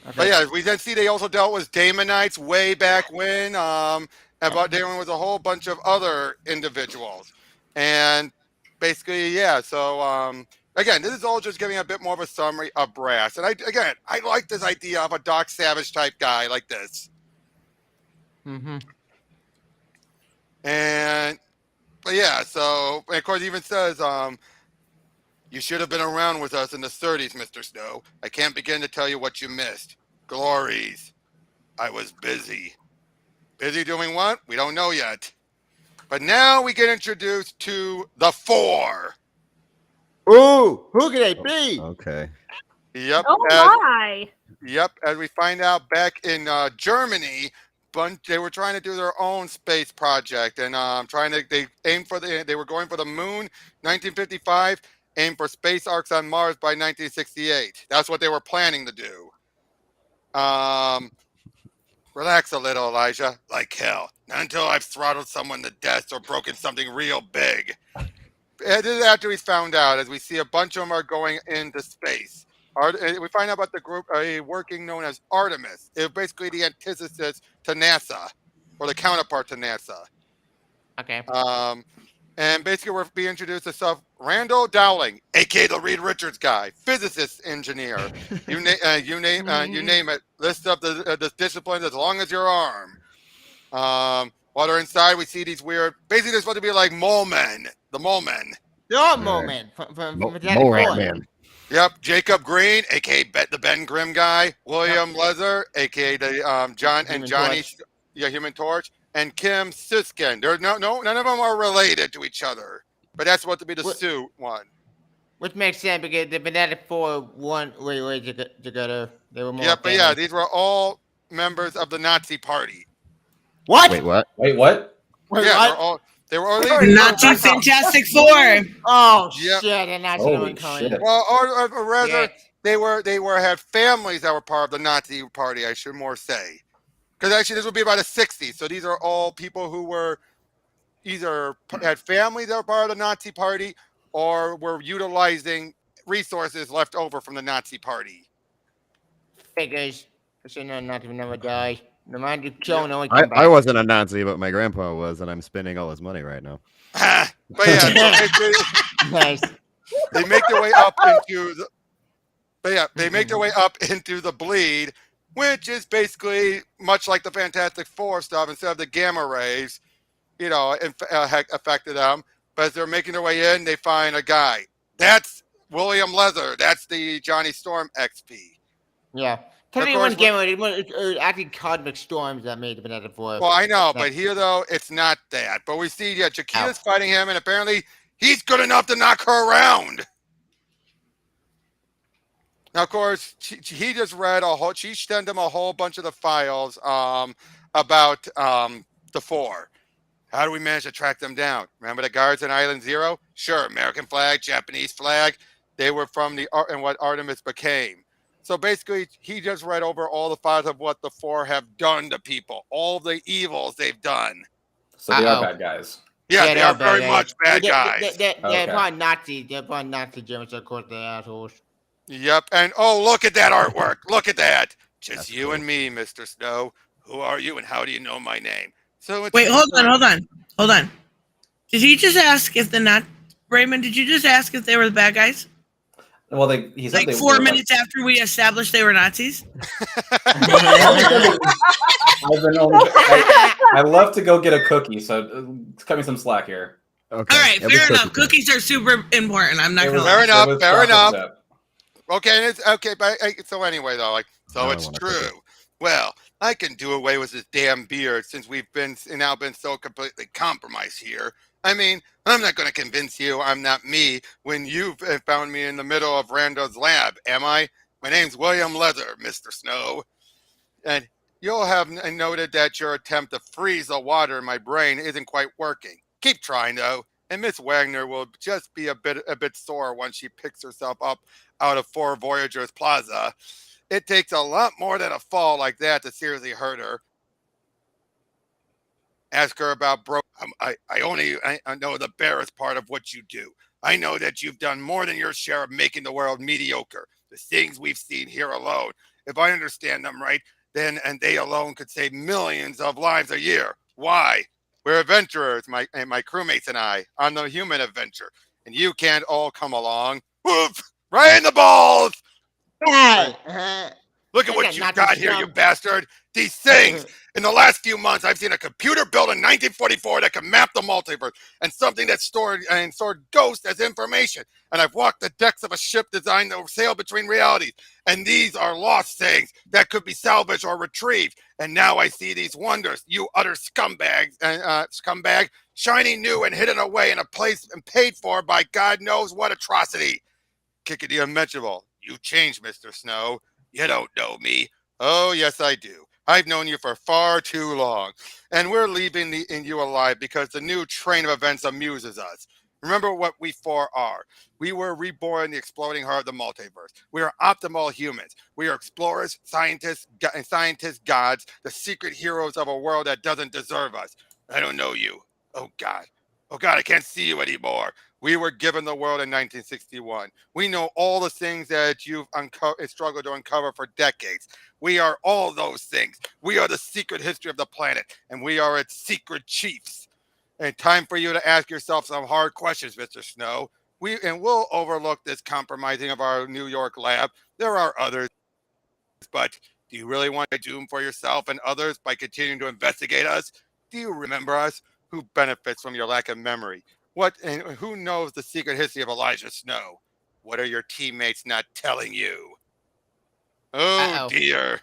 Speaker 8: Okay.
Speaker 5: But yeah, we then see they also dealt with Damonites way back when, about dealing with a whole bunch of other individuals. And basically, yeah, so again, this is all just giving a bit more of a summary of Brass. And I like this idea of a Doc Savage type guy like this.
Speaker 8: Mm-hmm.
Speaker 5: But yeah, so and of course, he even says, you should have been around with us in the 30s, Mr. Snow. I can't begin to tell you what you missed. Glories. I was busy. Busy doing what? We don't know yet. But now we get introduced to the Four.
Speaker 8: Ooh, who could they be?
Speaker 9: Okay.
Speaker 5: Yep.
Speaker 10: Oh my!
Speaker 5: Yep. As we find out, back in Germany, they were trying to do their own space project, and they were going for the moon, 1955. Aimed for space arcs on Mars by 1968. That's what they were planning to do. Relax a little, Elijah. Like hell. Not until I've throttled someone to death or broken something real big. This is after he's found out, as we see a bunch of them are going into space. We find out about the group working known as Artemis. It's basically the antithesis to NASA, or the counterpart to NASA.
Speaker 8: Okay.
Speaker 5: And basically, we're being introduced to Randall Dowling, aka the Reed Richards guy, physicist, engineer. You name it. List up the disciplines as long as your arm. While they're inside, we see these weird. Basically, they're supposed to be like mole men. The mole men.
Speaker 8: They're all mole men from
Speaker 9: Man.
Speaker 5: Yep. Jacob Green, aka the Ben Grimm guy. William Leather, aka the Johnny, Human Torch. And Kim Siskin. There's none of them are related to each other. But that's supposed to be the suit one.
Speaker 8: Which makes sense because the Fanatic Four way together. They were more.
Speaker 5: Yeah, but yeah, these were all members of the Nazi Party.
Speaker 8: What?
Speaker 9: Wait, what?
Speaker 6: Wait, what?
Speaker 8: Wait,
Speaker 5: yeah,
Speaker 8: what?
Speaker 5: they were all
Speaker 4: Nazi Fantastic Four.
Speaker 8: Oh
Speaker 5: yep.
Speaker 8: shit! And that's
Speaker 6: Holy shit.
Speaker 5: Well, or rather, they had families that were part of the Nazi Party. I should more say. Because actually, this would be about the 60s. So these are all people who were either had families that were part of the Nazi Party or were utilizing resources left over from the Nazi Party.
Speaker 8: Figures. So not even never die. No matter killing, only come back.
Speaker 9: I wasn't a Nazi, but my grandpa was, and I'm spending all his money right now.
Speaker 5: But yeah,
Speaker 8: Nice.
Speaker 5: they make their way up into the. But yeah, they make their way up into the bleed. Which is basically much like the Fantastic Four stuff. Instead of the gamma rays, affected them. But as they're making their way in, they find a guy. That's William Leather. That's the Johnny Storm XP.
Speaker 8: Yeah. Tell me one gamma ray. It was actually cosmic storms that made the Fanatic Four.
Speaker 5: Well, I know, but here though, it's not that. But we see, Jakita's fighting him, and apparently he's good enough to knock her around. Now, of course, he just read she sent him a whole bunch of the files about the Four. How do we manage to track them down? Remember the guards in Island Zero? Sure, American flag, Japanese flag. They were from and what Artemis became. So basically, he just read over all the files of what the Four have done to people, all the evils they've done.
Speaker 6: So they are bad guys.
Speaker 5: Yeah, they are very much bad guys.
Speaker 8: They're probably Nazi. They're probably Nazi Germans, of course, they're assholes.
Speaker 5: Yep, and look at that artwork. Look at that. Just you and me, Mr. Snow. Who are you and how do you know my name? So
Speaker 4: wait, hold on. Did he just ask if Raymond, did you just ask if they were the bad guys?
Speaker 6: Well, he said
Speaker 4: like 4 minutes after we established they were Nazis?
Speaker 6: I love to go get a cookie, so cut me some slack here.
Speaker 9: Okay.
Speaker 4: All right, fair enough. Cookies are super important. I'm not going to
Speaker 5: lie. Fair enough. Okay, and it's okay, but so anyway though, it's true. Well, I can do away with this damn beard since we've now been so completely compromised here. I mean, I'm not going to convince you I'm not me when you've found me in the middle of Randall's lab, am I? My name's William Leather, Mr. Snow. And you'll have noted that your attempt to freeze the water in my brain isn't quite working. Keep trying, though, and Miss Wagner will just be a bit sore once she picks herself up out of Four Voyagers Plaza. It takes a lot more than a fall like that to seriously hurt her. Ask her about I know the barest part of what you do. I know that you've done more than your share of making the world mediocre. The things we've seen here alone, if I understand them right, then and they alone could save millions of lives a year. Why? We're adventurers, my crewmates and I, on the human adventure. And you can't all come along. Woof! Right in the balls!
Speaker 8: Hey!
Speaker 5: Look at what you got here, you bastard. These things. In the last few months, I've seen a computer built in 1944 that can map the multiverse, and something that stored ghosts as information. And I've walked the decks of a ship designed to sail between realities. And these are lost things that could be salvaged or retrieved. And now I see these wonders, you utter scumbag, shining new and hidden away in a place and paid for by God knows what atrocity. Kick it the unmentionable. You changed, Mr. Snow. You don't know me. Oh, yes, I do. I've known you for far too long. And we're leaving you alive because the new train of events amuses us. Remember what we four are. We were reborn in the exploding heart of the multiverse. We are optimal humans. We are explorers, scientists, gods, the secret heroes of a world that doesn't deserve us. I don't know you. Oh, God. Oh, God, I can't see you anymore. We were given the world in 1961. We know all the things that you've struggled to uncover for decades. We are all those things. We are the secret history of the planet, and we are its secret chiefs. And time for you to ask yourself some hard questions, Mr. Snow. We'll overlook this compromising of our New York lab. There are others, but do you really want to doom for yourself and others by continuing to investigate us? Do you remember us? Who benefits from your lack of memory? And who knows the secret history of Elijah Snow? What are your teammates not telling you? Oh, dear.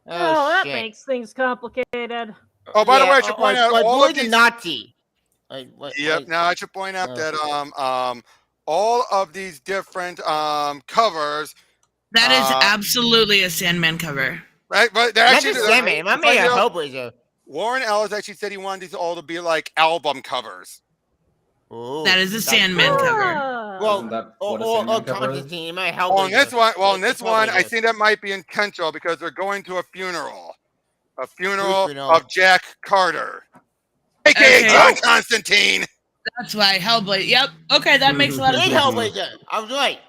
Speaker 10: Oh, that makes things complicated.
Speaker 5: Oh, by the way, I should point out all of these
Speaker 8: Nazi.
Speaker 5: Now I should point out that all of these different covers.
Speaker 4: That is absolutely a Sandman cover.
Speaker 5: Right, but they're actually
Speaker 8: Sandman. I made a Hellblazer.
Speaker 5: Warren Ellis actually said he wanted these all to be like album covers.
Speaker 8: Ooh,
Speaker 4: that is a Sandman cover.
Speaker 8: Well, Constantine, my Hellblazer.
Speaker 5: On this one, I think that might be intentional because they're going to a funeral of Jack Carter, aka John Constantine.
Speaker 4: That's why Hellblazer. Yep. Okay, that makes a lot of sense.
Speaker 8: Hellblazer. I was right.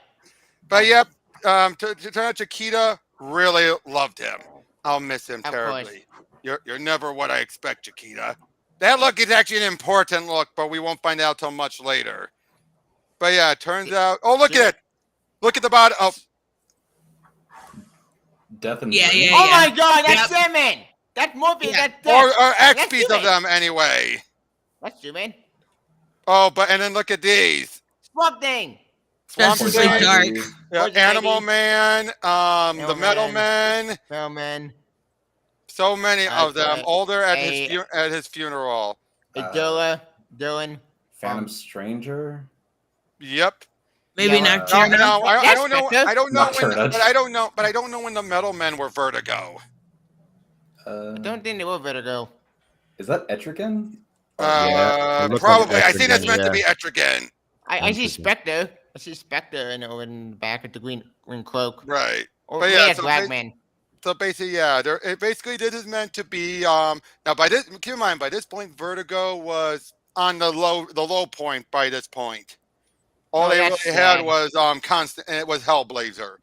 Speaker 5: But yep, to turn out, Jakita really loved him. I'll miss him terribly. You're never what I expect, Jakita. That look is actually an important look, but we won't find out till much later. But yeah, it turns out. Oh, look at it! Look at the bottom. Oh,
Speaker 6: Death and
Speaker 4: yeah.
Speaker 8: Oh my God, that's Sandman. That's Morpheus.
Speaker 5: Yeah.
Speaker 8: That's
Speaker 5: or X-Beats of them anyway.
Speaker 8: That's Superman.
Speaker 5: Oh, and then look at these.
Speaker 8: Swamp Thing.
Speaker 4: Justice League Dark.
Speaker 5: Yeah, Animal Man. The Metal Man. So many of them. Older at his funeral.
Speaker 8: Dylan.
Speaker 6: Phantom Stranger.
Speaker 5: Yep.
Speaker 4: Maybe Nocturna.
Speaker 5: No, I don't know. I don't know when, but I don't know when the Metal Men were Vertigo.
Speaker 8: I don't think they were Vertigo.
Speaker 6: Is that Etrigan?
Speaker 5: Probably. I think that's meant to be Etrigan.
Speaker 8: I see Spectre. I see Spectre in the back of the green cloak.
Speaker 5: Right.
Speaker 8: But yeah, Black Man.
Speaker 5: So basically, this is meant to be. Now, keep in mind, by this point, Vertigo was on the low point. By this point, all they really had was constant, and it was Hellblazer.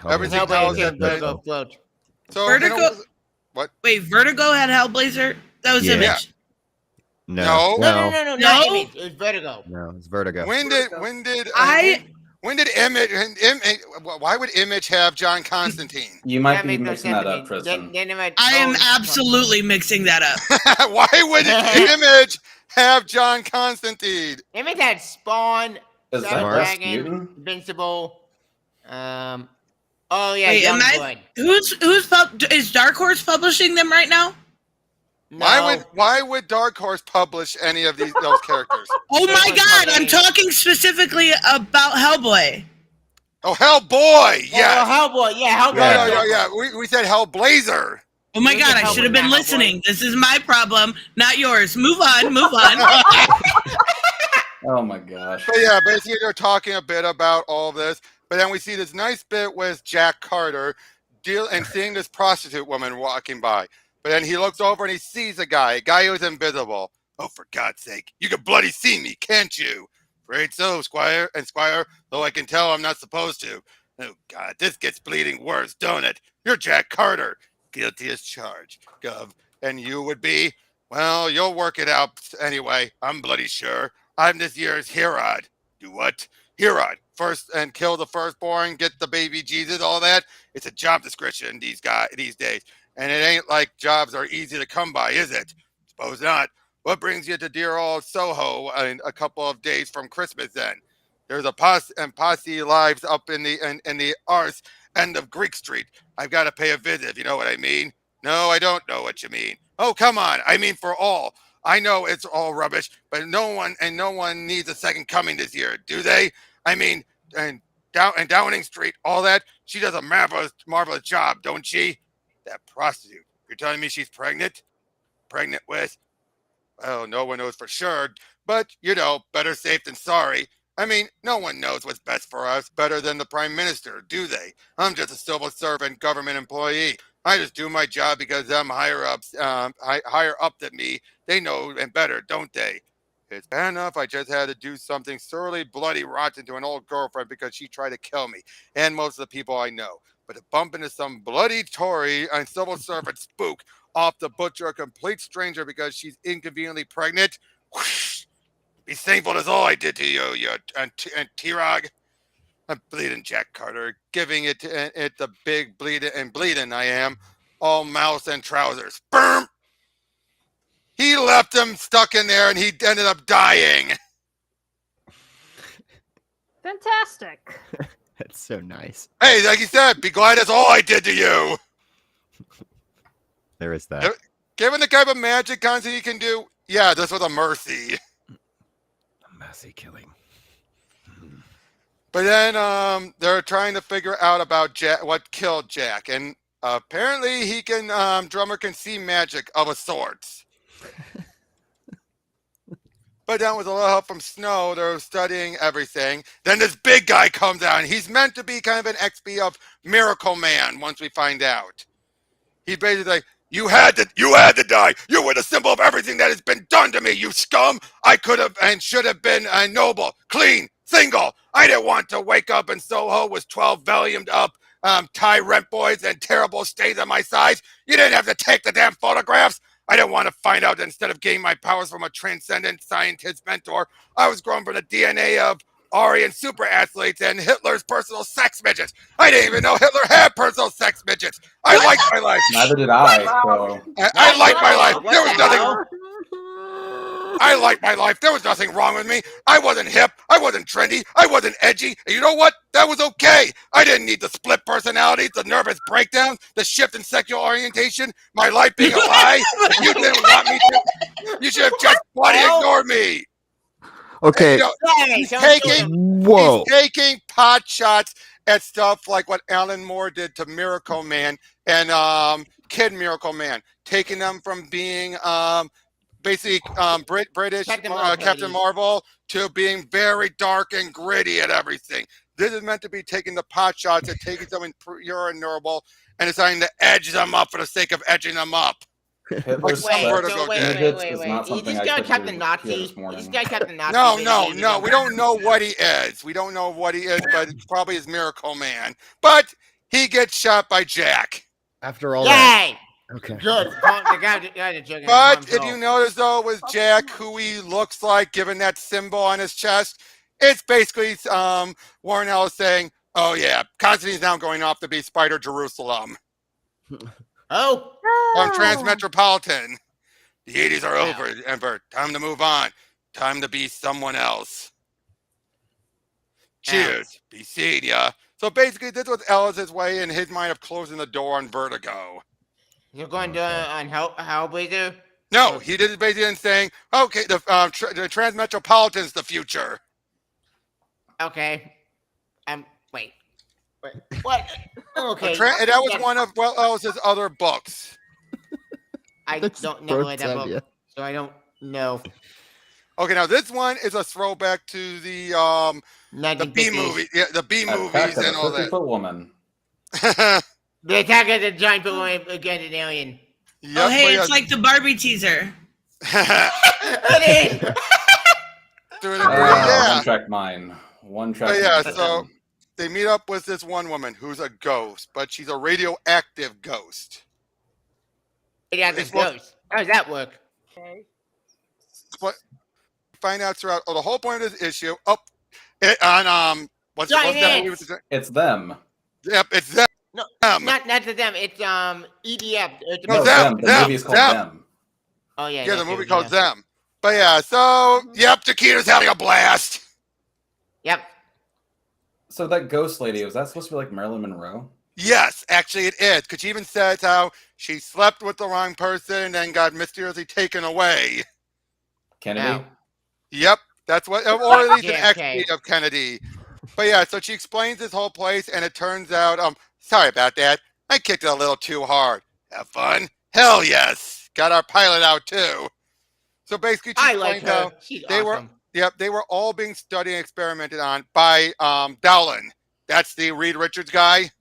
Speaker 5: Everything else had been. So
Speaker 4: Vertigo.
Speaker 5: What?
Speaker 4: Wait, Vertigo had Hellblazer. That was Image.
Speaker 5: Yeah.
Speaker 8: No, not Image. It was Vertigo.
Speaker 9: No, it's Vertigo.
Speaker 5: When did Image? Why would Image have John Constantine?
Speaker 6: You might be mixing that up, Tristan.
Speaker 4: I am absolutely mixing that up.
Speaker 5: Why would Image have John Constantine?
Speaker 8: Image had Spawn,
Speaker 6: Is that
Speaker 8: Dragon, Invincible. Oh yeah,
Speaker 4: wait, is Dark Horse publishing them right now?
Speaker 8: No.
Speaker 5: Why would Dark Horse publish any of those characters?
Speaker 4: Oh my God! I'm talking specifically about Hellboy.
Speaker 5: Oh, Hellboy! Yes.
Speaker 8: Oh, Hellboy! Yeah, Hellboy.
Speaker 5: Yeah. We said Hellblazer.
Speaker 4: Oh my God! I should have been listening. This is my problem, not yours. Move on.
Speaker 6: Oh my gosh.
Speaker 5: But yeah, basically they're talking a bit about all this, but then we see this nice bit with Jack Carter seeing this prostitute woman walking by. But then he looks over and he sees a guy who's invisible. Oh, for God's sake, you can bloody see me, can't you? Afraid so, Squire. And Squire, though I can tell I'm not supposed to. Oh, God, this gets bleeding worse, don't it? You're Jack Carter. Guilty as charged, Gov. And you would be? Well, you'll work it out anyway. I'm bloody sure. I'm this year's Herod. Do what? Herod. First and kill the firstborn, get the baby Jesus, all that. It's a job description these days. And it ain't like jobs are easy to come by, is it? Suppose not. What brings you to dear old Soho in a couple of days from Christmas then? There's a posse lives up in the arse end of Greek Street. I've got to pay a visit, if you know what I mean. No, I don't know what you mean. Oh, come on. I mean for all. I know it's all rubbish, but no one needs a second coming this year, do they? I mean, and Downing Street, all that. She does a marvelous job, don't she? That prostitute. You're telling me she's pregnant? Pregnant with? Well, no one knows for sure, but, you know, better safe than sorry. I mean, no one knows what's best for us better than the Prime Minister, do they? I'm just a civil servant government employee. I just do my job because them higher up than me, they know and better, don't they? It's bad enough I just had to do something thoroughly bloody rotten to an old girlfriend because she tried to kill me and most of the people I know. But to bump into some bloody Tory and civil servant spook off the butcher a complete stranger because she's inconveniently pregnant, whoosh, be thankful that's all I did to you, and T-Rog. I'm bleeding Jack Carter, giving it the big bleeding I am, all mouth and trousers. Boom! He left him stuck in there and he ended up dying.
Speaker 10: Fantastic.
Speaker 9: That's so nice.
Speaker 5: Hey, like you said, be glad that's all I did to you.
Speaker 9: There is that.
Speaker 5: Given the type of magic concept he can do, yeah, this was a mercy.
Speaker 9: A mercy killing.
Speaker 5: But then they're trying to figure out about Jack, what killed Jack, and apparently he can, drummer can see magic of a sort. But then with a little help from Snow, they're studying everything. Then this big guy comes out, and he's meant to be kind of an XP of Miracle Man once we find out. He's basically like, you had to die. You were the symbol of everything that has been done to me, you scum. I could have and should have been noble, clean, single. I didn't want to wake up in Soho with 12 volumed up Thai rent boys and terrible stains on my sides. You didn't have to take the damn photographs. I didn't want to find out that instead of getting my powers from a transcendent scientist mentor, I was grown from the DNA of Aryan super athletes and Hitler's personal sex midgets. I didn't even know Hitler had personal sex midgets. I liked my life.
Speaker 6: Neither did I. So.
Speaker 5: I liked my life. There was nothing. I liked my life. There was nothing wrong with me. I wasn't hip. I wasn't trendy. I wasn't edgy. And you know what? That was okay. I didn't need the split personalities, the nervous breakdowns, the shift in sexual orientation, my life being a lie. If you didn't want me to, you should have just bloody ignored me.
Speaker 9: Okay.
Speaker 5: And, you know, he's taking pot shots at stuff like what Alan Moore did to Miracle Man and Kid Miracle Man, taking them from being basically British Captain Marvel to being very dark and gritty at everything. This is meant to be taking the pot shots and taking something pure and noble and deciding to edge them up for the sake of edging them up.
Speaker 6: Wait.
Speaker 8: He's just got Captain Nazi. He's got Captain Nazi.
Speaker 5: No. We don't know what he is. We don't know what he is, but it's probably his Miracle Man. But he gets shot by Jack.
Speaker 9: After all that. Okay.
Speaker 8: Good.
Speaker 5: But if you notice, though, with Jack, who he looks like, given that symbol on his chest, it's basically Warren Ellis saying, oh, yeah, Constantine's now going off to be Spider Jerusalem.
Speaker 8: Oh.
Speaker 5: From Transmetropolitan. The 80s are over, Ember. Time to move on. Time to be someone else. Cheers. Be seeing ya. So basically, this was Ellis's way in his mind of closing the door on Vertigo.
Speaker 8: You're going to on Hellblazer?
Speaker 5: No, he did it basically in saying, okay, the Transmetropolitan's the future.
Speaker 8: Okay. Wait. What? Okay.
Speaker 5: And that was one of Ellis's other books.
Speaker 8: I don't know that book, so I don't know.
Speaker 5: Okay, now this one is a throwback to the B movie, the B movies and all that.
Speaker 6: Woman.
Speaker 8: The Attack of the Giant Woman against an alien.
Speaker 5: Yep,
Speaker 4: oh, hey, it's like the Barbie teaser.
Speaker 8: It is.
Speaker 6: One track mind. One track.
Speaker 5: Yeah, so they meet up with this one woman who's a ghost, but she's a radioactive ghost.
Speaker 8: Radioactive ghost. How does that work?
Speaker 10: Okay.
Speaker 5: What find out throughout the whole point of this issue. What's
Speaker 8: that?
Speaker 6: It's them.
Speaker 5: Yep, it's them.
Speaker 8: not to them. It's EDF. It's
Speaker 6: No, them. The movie is called Them.
Speaker 8: Oh yeah.
Speaker 5: Yeah, the movie called Them. But yeah, so yep, Jakita's having a blast.
Speaker 8: Yep.
Speaker 6: So that ghost lady, was that supposed to be like Marilyn Monroe?
Speaker 5: Yes, actually it is. Because she even says how she slept with the wrong person and then got mysteriously taken away.
Speaker 6: Kennedy?
Speaker 5: Yep, that's what, or at least an ex of Kennedy. But yeah, so she explains this whole place, and it turns out, sorry about that. I kicked it a little too hard. Have fun? Hell yes. Got our pilot out too. So basically, she explains how they were. Yep, they were all being studied and experimented on by Dowling. That's the Reed Richards guy.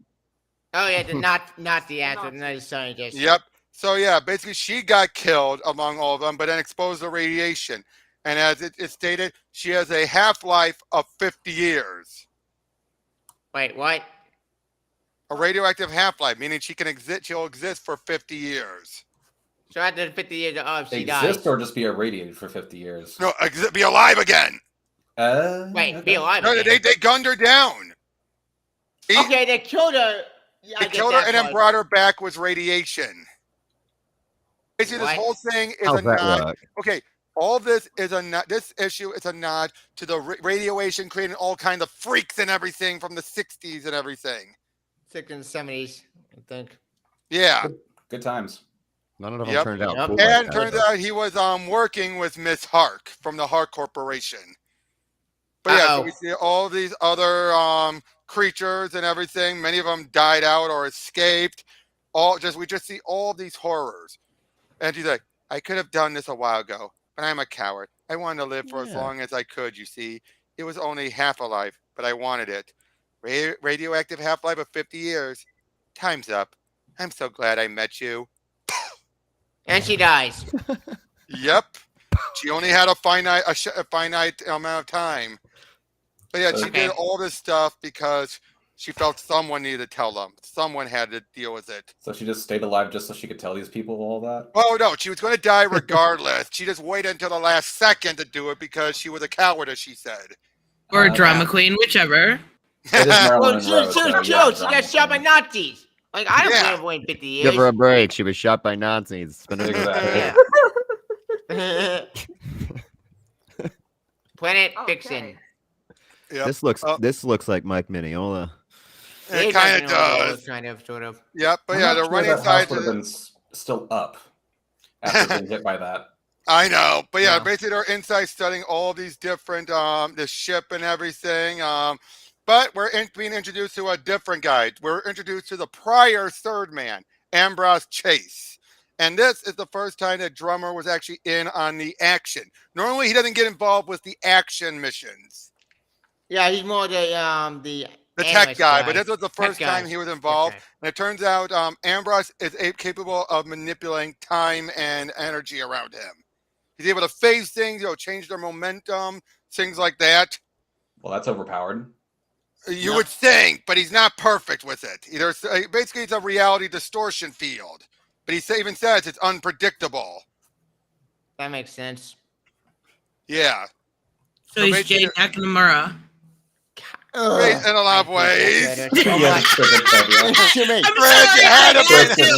Speaker 8: Oh yeah, not the actor, not the scientist.
Speaker 5: Yep. So yeah, basically she got killed among all of them, but then exposed to radiation. And as it is stated, she has a half-life of 50 years.
Speaker 8: Wait, what?
Speaker 5: A radioactive half-life, meaning she can exist. She'll exist for 50 years.
Speaker 8: So after 50 years, she
Speaker 6: exist
Speaker 8: dies.
Speaker 6: or just be irradiated for 50 years?
Speaker 5: No, be alive again.
Speaker 8: Wait, be alive
Speaker 5: no,
Speaker 8: again.
Speaker 5: They gunned her down.
Speaker 8: Okay, they killed her. Yeah,
Speaker 5: they killed her and then brought her back with radiation. Basically, this whole thing is a nod. Okay, all this is a nod. This issue is a nod to the radiation creating all kinds of freaks and everything from the 60s and everything.
Speaker 8: 60s and 70s, I think.
Speaker 5: Yeah.
Speaker 6: Good times.
Speaker 9: None of them turned out cool.
Speaker 5: And it turns out he was working with Miss Hark from the Hark Corporation. But yeah, so we see all these other creatures and everything. Many of them died out or escaped. We just see all these horrors. And she's like, I could have done this a while ago, but I'm a coward. I wanted to live for as long as I could, you see. It was only half a life, but I wanted it. Radioactive half-life of 50 years. Time's up. I'm so glad I met you.
Speaker 8: And she dies.
Speaker 5: Yep. She only had a finite amount of time. But yeah, she did all this stuff because she felt someone needed to tell them. Someone had to deal with it.
Speaker 6: So she just stayed alive just so she could tell these people all that?
Speaker 5: Oh, no. She was going to die regardless. She just waited until the last second to do it because she was a coward, as she said.
Speaker 4: Or a drama queen, whichever.
Speaker 6: It is Marilyn Monroe,
Speaker 8: she was killed. She got shot by Nazis. Like, I don't plan to wait 50 years.
Speaker 9: Give her a break. She was shot by Nazis.
Speaker 8: Planet Fiction.
Speaker 5: Yep.
Speaker 9: This looks like Mike Mignola.
Speaker 5: It kind of does.
Speaker 8: Kind of, sort of.
Speaker 5: Yep, but yeah, the running side
Speaker 6: would have been still up after being hit by that.
Speaker 5: I know, but yeah, basically they're inside studying all these different, the ship and everything. But we're being introduced to a different guy. We're introduced to the prior third man, Ambrose Chase. And this is the first time that Drummer was actually in on the action. Normally, he doesn't get involved with the action missions.
Speaker 8: Yeah, he's more the
Speaker 5: tech guy, but this was the first time he was involved. And it turns out Ambrose is capable of manipulating time and energy around him. He's able to phase things, change their momentum, things like that.
Speaker 6: Well, that's overpowered.
Speaker 5: You would think, but he's not perfect with it. Basically, it's a reality distortion field. But he even says it's unpredictable.
Speaker 8: That makes sense.
Speaker 5: Yeah.
Speaker 4: So he's Jay Nakamura.
Speaker 5: In a lot of ways.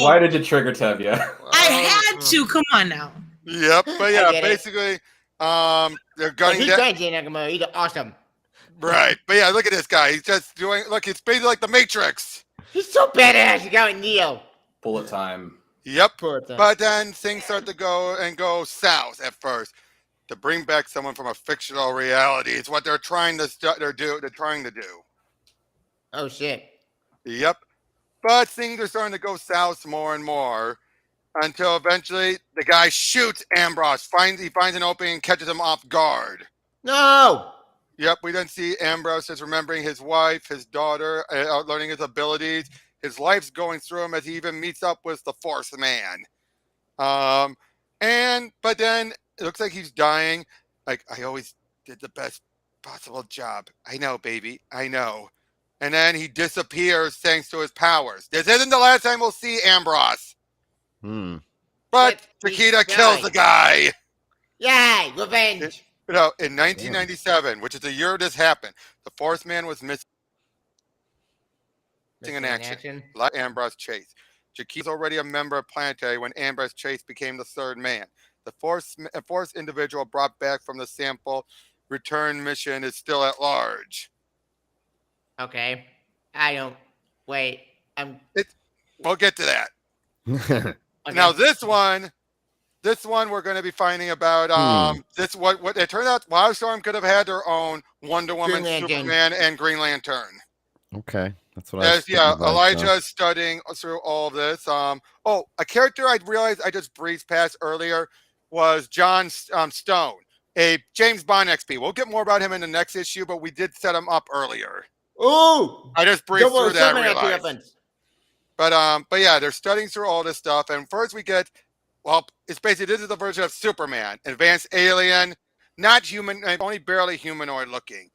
Speaker 6: Why did you trigger Tevya?
Speaker 4: I had to. Come on now.
Speaker 5: Yep. But yeah, basically, they're gunning
Speaker 8: he's down. Jay Nakamura. He's awesome.
Speaker 5: Right. But yeah, look at this guy. He's just doing, it's basically like the Matrix.
Speaker 8: He's so badass. He's going Neo.
Speaker 6: Bullet time.
Speaker 5: Yep. But then things start to go south at first. To bring back someone from a fictional reality. It's what they're trying to do.
Speaker 8: Oh shit.
Speaker 5: Yep. But things are starting to go south more and more until eventually the guy shoots Ambrose. He finds an opening and catches him off guard.
Speaker 8: No.
Speaker 5: Yep. We then see Ambrose is remembering his wife, his daughter, learning his abilities. His life's going through him as he even meets up with the fourth man. But then it looks like he's dying. Like, I always did the best possible job. I know, baby. I know. And then he disappears thanks to his powers. This isn't the last time we'll see Ambrose. But Jakita kills the guy.
Speaker 8: Yay, revenge.
Speaker 5: In 1997, which is the year this happened, the fourth man was missing. in action. Like Ambrose Chase. Jakita's already a member of Planetary when Ambrose Chase became the third man. The fourth individual brought back from the sample return mission is still at large.
Speaker 8: Okay. I don't. Wait.
Speaker 5: We'll get to that.
Speaker 8: Okay.
Speaker 5: Now this one we're going to be finding about. This what it turned out. Wildstorm could have had their own Wonder Woman, Superman, and Green Lantern.
Speaker 9: Okay, that's what I was
Speaker 5: Elijah is studying through all of this. A character I realized I just breezed past earlier was John Stone, a James Bond XP. We'll get more about him in the next issue, but we did set him up earlier.
Speaker 8: Oh,
Speaker 5: I just breezed through that. But yeah, they're studying through all this stuff, and first we get, it's basically this is the version of Superman, advanced alien, not human, only barely humanoid looking,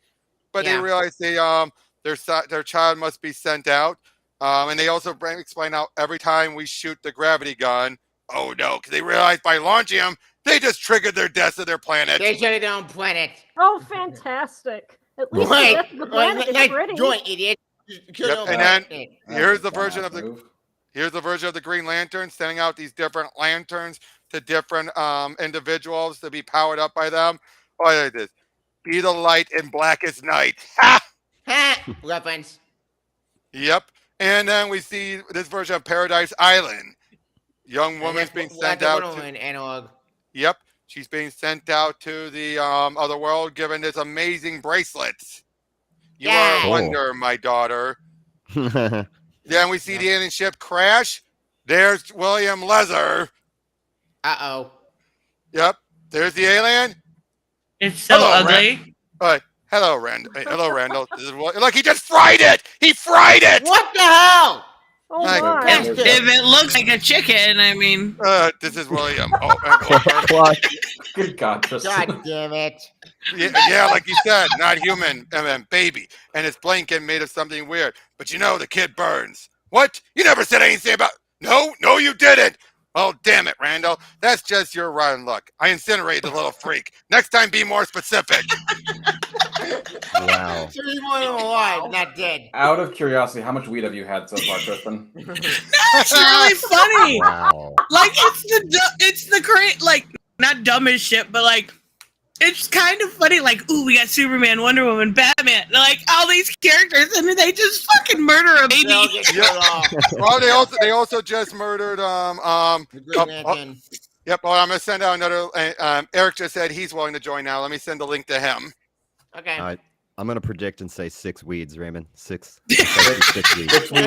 Speaker 5: but they realize their child must be sent out, and they also explain how every time we shoot the gravity gun, oh no, because they realize by launching them, they just triggered their deaths of their planet.
Speaker 8: They shut it down planet.
Speaker 10: Oh, fantastic! At least the planet is pretty.
Speaker 8: Join, idiot.
Speaker 5: Yep. And then here's the version of the Green Lantern, sending out these different lanterns to different individuals to be powered up by them. Oh, like this. Be the light in blackest night. Ha!
Speaker 8: Weapons.
Speaker 5: Yep. And then we see this version of Paradise Island. Young woman's being sent out.
Speaker 8: Analog.
Speaker 5: Yep. She's being sent out to the other world, given this amazing bracelets. You are a wonder, my daughter. Then we see the alien ship crash. There's William Leather.
Speaker 8: Uh-oh.
Speaker 5: Yep. There's the alien.
Speaker 4: It's so ugly.
Speaker 5: Hello, Randall. Hello, Randall. This is look, he just fried it. He fried it.
Speaker 8: What the hell?
Speaker 10: Oh my!
Speaker 4: If it looks like a chicken, I mean.
Speaker 5: This is William.
Speaker 6: Good God, Tristan.
Speaker 8: God damn it.
Speaker 5: Yeah, like you said, not human, baby. And it's blanket made of something weird. But you know, the kid burns. What? You never said anything about. No, you didn't. Oh, damn it, Randall. That's just your rotten luck. I incinerated the little freak. Next time, be more specific.
Speaker 9: Wow.
Speaker 8: Not dead.
Speaker 6: Out of curiosity, how much weed have you had so far, Tristan?
Speaker 4: That's really funny.
Speaker 9: Wow.
Speaker 4: Like it's the great, like, not dumb as shit, but like it's kind of funny. Like, ooh, we got Superman, Wonder Woman, Batman, like all these characters, and then they just fucking murder a baby.
Speaker 5: Well, they also just murdered Yep. Well, I'm gonna send out another. Eric just said he's willing to join now. Let me send the link to him.
Speaker 8: Okay.
Speaker 9: All right. I'm gonna predict and say 6 weeds, Raymond. 6. 6 weeds.
Speaker 6: 6 weeds.
Speaker 4: Because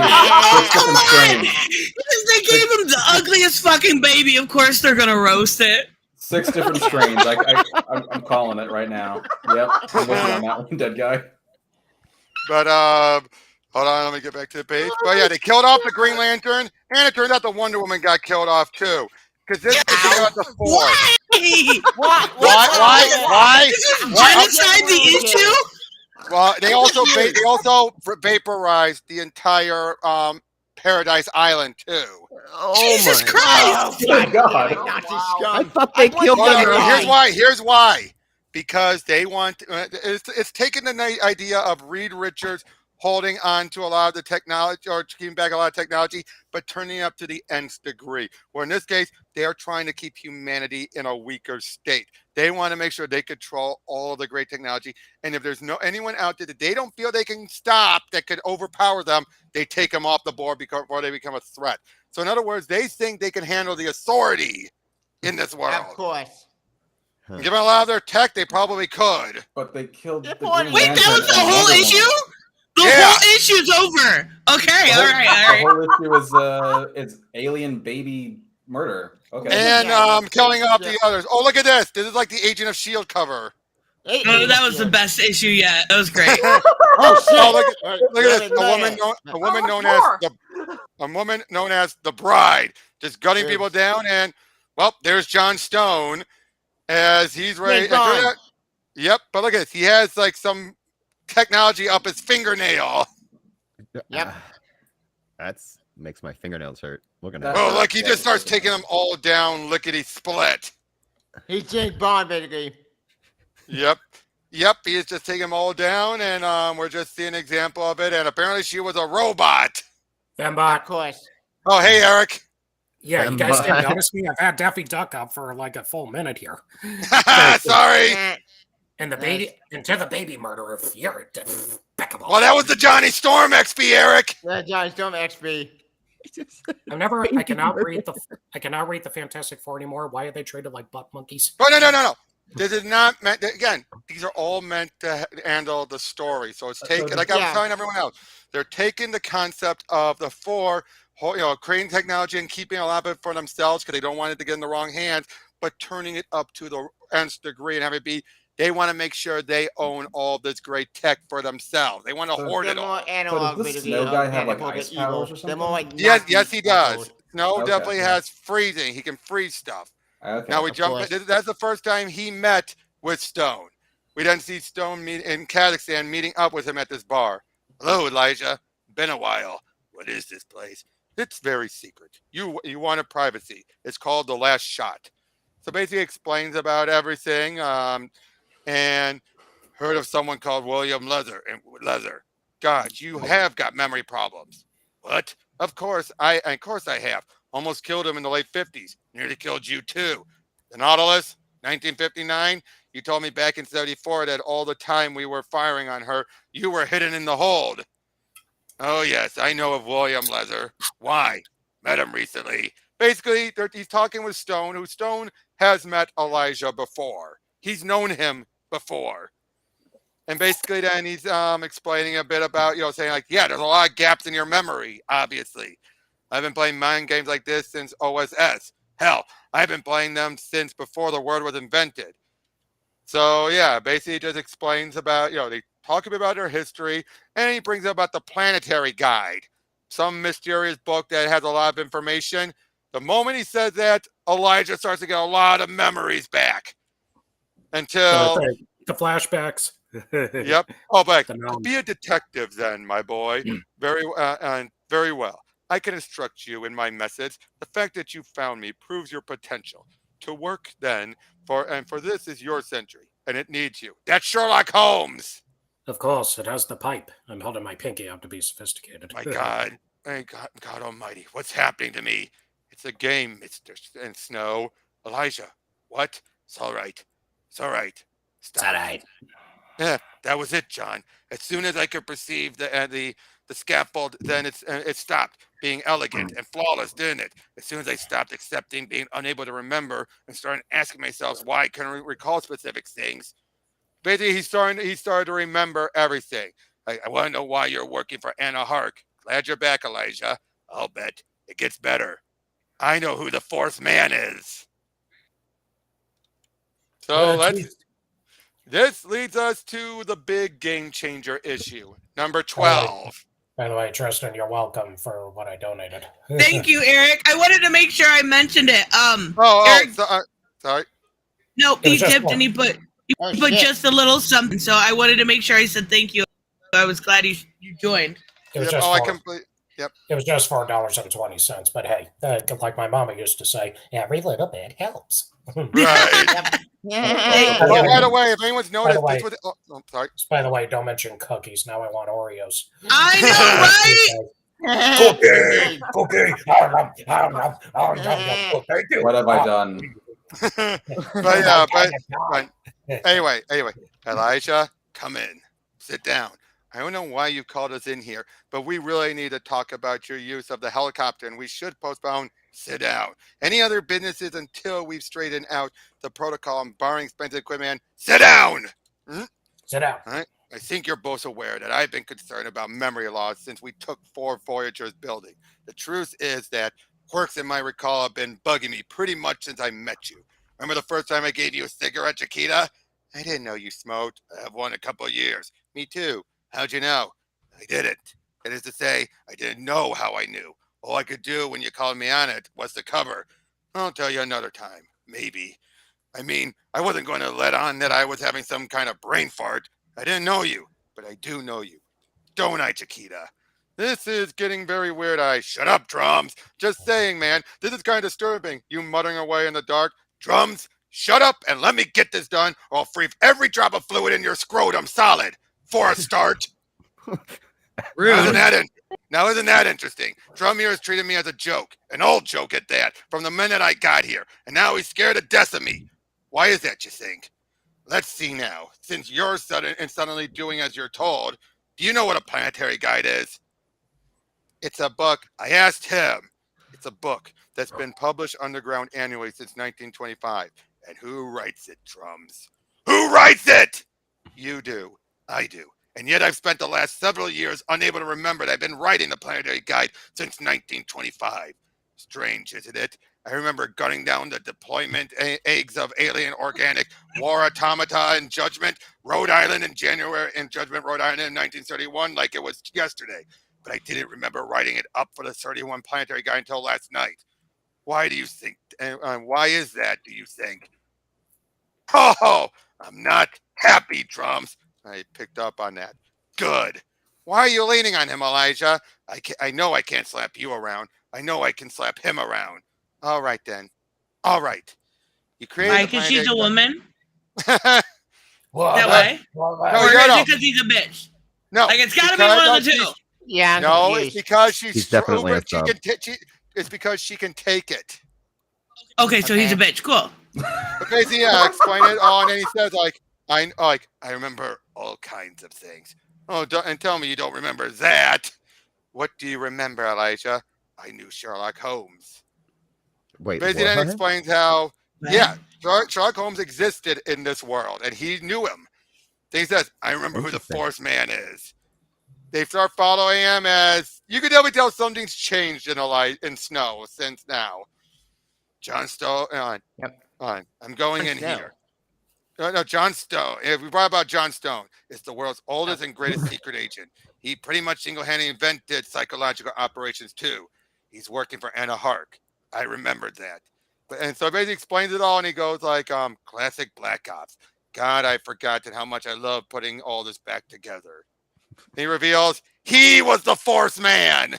Speaker 4: they gave him the ugliest fucking baby. Of course, they're gonna roast it.
Speaker 6: 6 different strains. I'm calling it right now. Yep. I'm with you on that one, dead guy.
Speaker 5: But hold on, let me get back to the page. But yeah, they killed off the Green Lantern, and it turned out the Wonder Woman got killed off too. Because this is the fourth. Why?
Speaker 4: Is this genocide the issue?
Speaker 5: Well, they also vaporized the entire Paradise Island too.
Speaker 4: Jesus Christ!
Speaker 6: Oh my God!
Speaker 9: I thought they killed them.
Speaker 5: Here's why. Because they want. It's taken the idea of Reed Richards holding on to a lot of the technology or keeping back a lot of technology, but turning it up to the nth degree. Where in this case, they are trying to keep humanity in a weaker state. They want to make sure they control all of the great technology. And if there's anyone out there that they don't feel they can stop, that could overpower them, they take them off the board before they become a threat. So in other words, they think they can handle the authority in this world.
Speaker 8: Of course.
Speaker 5: Given a lot of their tech, they probably could.
Speaker 6: But they killed the
Speaker 4: Wait, that was the whole issue? The whole issue's over. Okay, all right.
Speaker 6: The whole issue is alien baby murder. Okay.
Speaker 5: And killing off the others. Oh, look at this. This is like the Agent of S.H.I.E.L.D. cover.
Speaker 4: Oh, that was the best issue yet. That was great.
Speaker 8: Oh, shit.
Speaker 5: Oh, look at this. A woman known as the Bride, just gutting people down. And, well, there's John Stone as he's ready. Yep, but look at this. He has like some technology up his fingernail.
Speaker 8: Yep.
Speaker 9: That's makes my fingernails hurt. Look at
Speaker 5: that. Oh, like he just starts taking them all down, lickety split.
Speaker 8: He's James Bond, basically.
Speaker 5: Yep. He is just taking them all down, and we're just seeing an example of it. And apparently, she was a robot.
Speaker 8: Of course.
Speaker 5: Oh, hey, Eric.
Speaker 11: Yeah, you guys didn't notice me? I've had Daffy Duck up for like a full minute here.
Speaker 5: Sorry.
Speaker 11: And to the baby murderer, you're despicable.
Speaker 5: Well, that was the Johnny Storm XP, Eric.
Speaker 8: Yeah, Johnny Storm XP.
Speaker 11: I cannot read the Fantastic Four anymore. Why are they treated like butt monkeys?
Speaker 5: Oh, no. This is not meant. Again, these are all meant to handle the story. So it's taken, like I was telling everyone else, they're taking the concept of the four, creating technology and keeping a lot of it for themselves because they don't want it to get in the wrong hands, but turning it up to the nth degree and have it be. They want to make sure they own all this great tech for themselves. They want to hoard it all.
Speaker 6: So does this Snow guy have like ice powers or something?
Speaker 5: Yes, he does. Snow definitely has freezing. He can freeze stuff.
Speaker 6: Okay.
Speaker 5: Now we jump. That's the first time he met with Stone. We then see Stone in Kazakhstan meeting up with him at this bar. Hello, Elijah. Been a while. What is this place? It's very secret. You wanted privacy. It's called The Last Shot. So basically explains about everything. And heard of someone called William Leather. God, you have got memory problems. What? Of course I have. Almost killed him in the late 50s. Nearly killed you too. The Nautilus, 1959. You told me back in 74 that all the time we were firing on her, you were hidden in the hold. Oh yes, I know of William Leather. Why? Met him recently. Basically, he's talking with Stone, who Stone has met Elijah before. He's known him before. And basically then he's explaining a bit about, saying like, yeah, there's a lot of gaps in your memory, obviously. I've been playing mind games like this since OSS. Hell, I've been playing them since before the word was invented. So yeah, basically just explains about, they talk a bit about their history, and he brings up about the Planetary Guide, some mysterious book that has a lot of information. The moment he says that, Elijah starts to get a lot of memories back. Until
Speaker 11: the flashbacks.
Speaker 5: Yep. Oh, but be a detective then, my boy. Very well. I can instruct you in my methods. The fact that you found me proves your potential to work then for this is your century, and it needs you. That's Sherlock Holmes.
Speaker 11: Of course, it has the pipe. I'm holding my pinky out to be sophisticated.
Speaker 5: My God. God Almighty, what's happening to me? It's a game, Mr. Snow. Elijah, what? It's all right. It's all right. Stop.
Speaker 11: It's all right.
Speaker 5: Yeah, that was it, John. As soon as I could perceive the scaffold, then it stopped being elegant and flawless, didn't it? As soon as I stopped accepting being unable to remember and started asking myself why I couldn't recall specific things. Basically, he started to remember everything. I want to know why you're working for Anna Hark. Glad you're back, Elijah. I'll bet it gets better. I know who the fourth man is. So this leads us to the big game changer issue, number 12.
Speaker 11: By the way, Tristan, you're welcome for what I donated.
Speaker 4: Thank you, Eric. I wanted to make sure I mentioned it. Eric,
Speaker 5: sorry.
Speaker 4: Nope, he tipped and he put just a little something. So I wanted to make sure I said thank you. I was glad you joined.
Speaker 11: It was It was just $4.20, but hey, like my mama used to say, every little bit helps.
Speaker 5: Right. Oh, by the way, if anyone's noticed, sorry.
Speaker 11: By the way, don't mention cookies. Now I want Oreos.
Speaker 4: I know, right?
Speaker 11: Cookie.
Speaker 6: What have I done?
Speaker 5: but anyway, Elijah, come in, sit down. I don't know why you called us in here, but we really need to talk about your use of the helicopter, and we should postpone. Sit down. Any other businesses until we've straightened out the protocol on borrowing expensive equipment? Sit down.
Speaker 11: Sit down.
Speaker 5: All right. I think you're both aware that I've been concerned about memory loss since we took 4 Voyagers building. The truth is that quirks in my recall have been bugging me pretty much since I met you. Remember the first time I gave you a cigarette, Jakita? I didn't know you smoked. I've won a couple of years. Me too. How'd you know? I didn't. That is to say, I didn't know how I knew. All I could do when you called me on it was to cover. I'll tell you another time. Maybe. I mean, I wasn't going to let on that I was having some kind of brain fart. I didn't know you, but I do know you. Don't I, Jakita? This is getting very weird. Shut up, Drums. Just saying, man. This is kind of disturbing. You muttering away in the dark. Drums, shut up and let me get this done, or I'll freeze every drop of fluid in your scrotum solid. For a start.
Speaker 4: Rude.
Speaker 5: Now, isn't that interesting? Drum here has treated me as a joke, an old joke at that, from the minute I got here, and now he's scared to death of me. Why is that, you think? Let's see now. Since you're suddenly doing as you're told, do you know what a planetary guide is? It's a book. I asked him. It's a book that's been published underground annually since 1925. And who writes it, Drums? Who writes it? You do. I do. And yet I've spent the last several years unable to remember that I've been writing the planetary guide since 1925. Strange, isn't it? I remember gunning down the deployment eggs of alien organic war automata in Judgment, Rhode Island in Judgment, Rhode Island in 1931 like it was yesterday. But I didn't remember writing it up for the 31 planetary guide until last night. Why do you think? Why is that, do you think? Oh, I'm not happy, Drums. I picked up on that. Good. Why are you leaning on him, Elijah? I know I can't slap you around. I know I can slap him around. All right, then. All right. You created.
Speaker 4: Why? Because she's a woman?
Speaker 5: That
Speaker 4: way? Or is it because he's a bitch?
Speaker 5: No.
Speaker 4: Like, it's got to be one of the two.
Speaker 8: Yeah.
Speaker 5: No, it's because she's
Speaker 9: definitely a
Speaker 5: she it's because she can take it.
Speaker 4: Okay, so he's a bitch. Cool.
Speaker 5: Basically, yeah, explain it all, and then he says, I remember all kinds of things. Oh, and tell me you don't remember that. What do you remember, Elijah? I knew Sherlock Holmes.
Speaker 9: Wait,
Speaker 5: Basically, then explains how, Sherlock Holmes existed in this world, and he knew him. Then he says, I remember who the fourth man is. They start following him as, you can definitely tell something's changed in Snow since now. John Stowe, I'm going in here. No, John Stone. If we brought about John Stone, it's the world's oldest and greatest secret agent. He pretty much single-handedly invented psychological operations too. He's working for Anna Hark. I remembered that. And so basically explains it all, and he goes like, classic Black Ops. God, I forgot how much I love putting all this back together. He reveals he was the fourth man.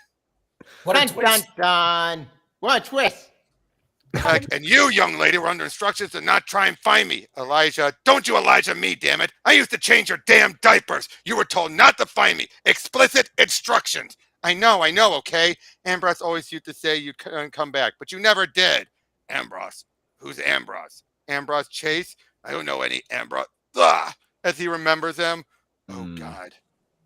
Speaker 8: What a twist. Dun. What a twist.
Speaker 5: And you, young lady, were under instructions to not try and find me. Elijah, don't you Elijah me, damn it. I used to change your damn diapers. You were told not to find me. Explicit instructions. I know, okay? Ambrose always used to say you couldn't come back, but you never did. Ambrose. Who's Ambrose? Ambrose Chase? I don't know any Ambrose. Ugh, as he remembers him. Oh, God.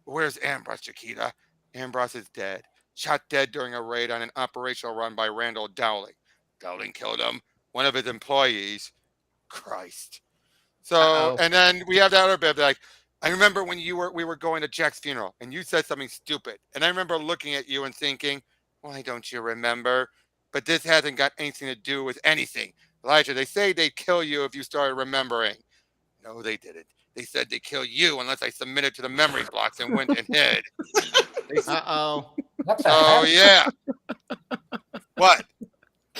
Speaker 5: Where's Ambrose, Jakita? Ambrose is dead. Shot dead during a raid on an operational run by Randall Dowling. Dowling killed him. One of his employees. Christ. So, and then we have that other bit like, I remember when we were going to Jack's funeral and you said something stupid. And I remember looking at you and thinking, why don't you remember? But this hasn't got anything to do with anything. Elijah, they say they'd kill you if you started remembering. No, they didn't. They said they'd kill you unless I submitted to the memory blocks and went and hid.
Speaker 8: Uh-oh.
Speaker 5: Oh, yeah. What?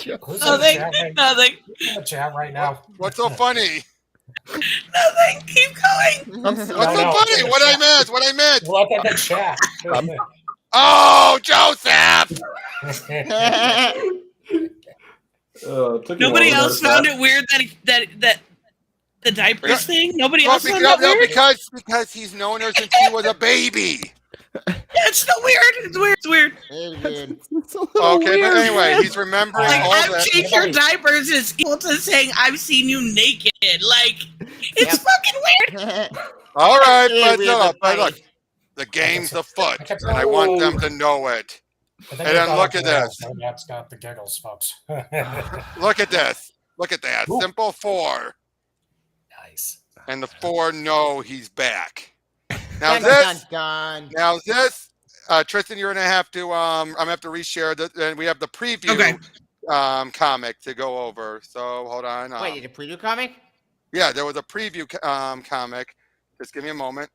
Speaker 4: Nothing.
Speaker 11: In the chat right now.
Speaker 5: What's so funny?
Speaker 4: Nothing. Keep going.
Speaker 5: What's so funny? What I missed?
Speaker 11: Look at the chat.
Speaker 5: Oh, Joseph!
Speaker 4: Nobody else found it weird that the diapers thing? Nobody else found that weird?
Speaker 5: Because he's known her since he was a baby.
Speaker 4: It's so weird. It's weird.
Speaker 5: Okay, but anyway, he's remembering
Speaker 4: like,
Speaker 5: all
Speaker 4: I've
Speaker 5: that.
Speaker 4: changed your diapers is equal to saying I've seen you naked. Like, it's fucking weird.
Speaker 5: All right, but look, the game's afoot, and I want them to know it. And then look at this.
Speaker 11: That's got the giggles, folks.
Speaker 5: Look at this. Look at that.
Speaker 11: Ooh.
Speaker 5: Simple 4.
Speaker 11: Nice.
Speaker 5: And the 4 know he's back. Now this, Tristan, you're gonna have to I'm gonna have to reshare and we have the preview comic to go over. So hold on.
Speaker 8: Wait, the preview comic?
Speaker 5: Yeah, there was a preview comic. Just give me a moment.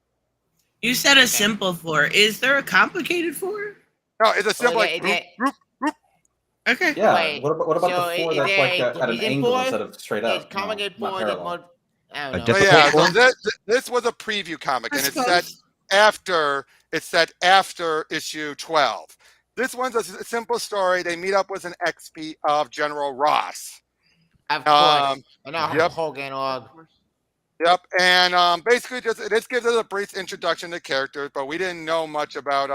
Speaker 4: You said a simple 4. Is there a complicated 4?
Speaker 5: No, it's a simple
Speaker 4: Okay.
Speaker 6: Yeah.
Speaker 8: Wait,
Speaker 6: what about the 4 that's like at an angle instead of straight up?
Speaker 8: It's complicated 4. I don't know.
Speaker 5: But yeah, so this was a preview comic, and it's set after issue 12. This one's a simple story. They meet up with an XP of General Ross.
Speaker 8: Of course. Hogan org.
Speaker 5: Yep, and basically this gives us a brief introduction to characters, but we didn't know much about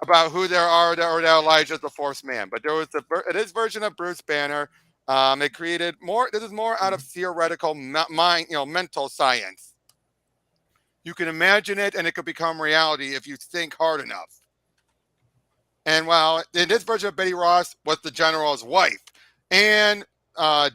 Speaker 5: about who there are or that Elijah's the fourth man. But there was this version of Bruce Banner. It created more. This is more out of theoretical mind, mental science. You can imagine it, and it could become reality if you think hard enough. And while in this version of Betty Ross was the general's wife, and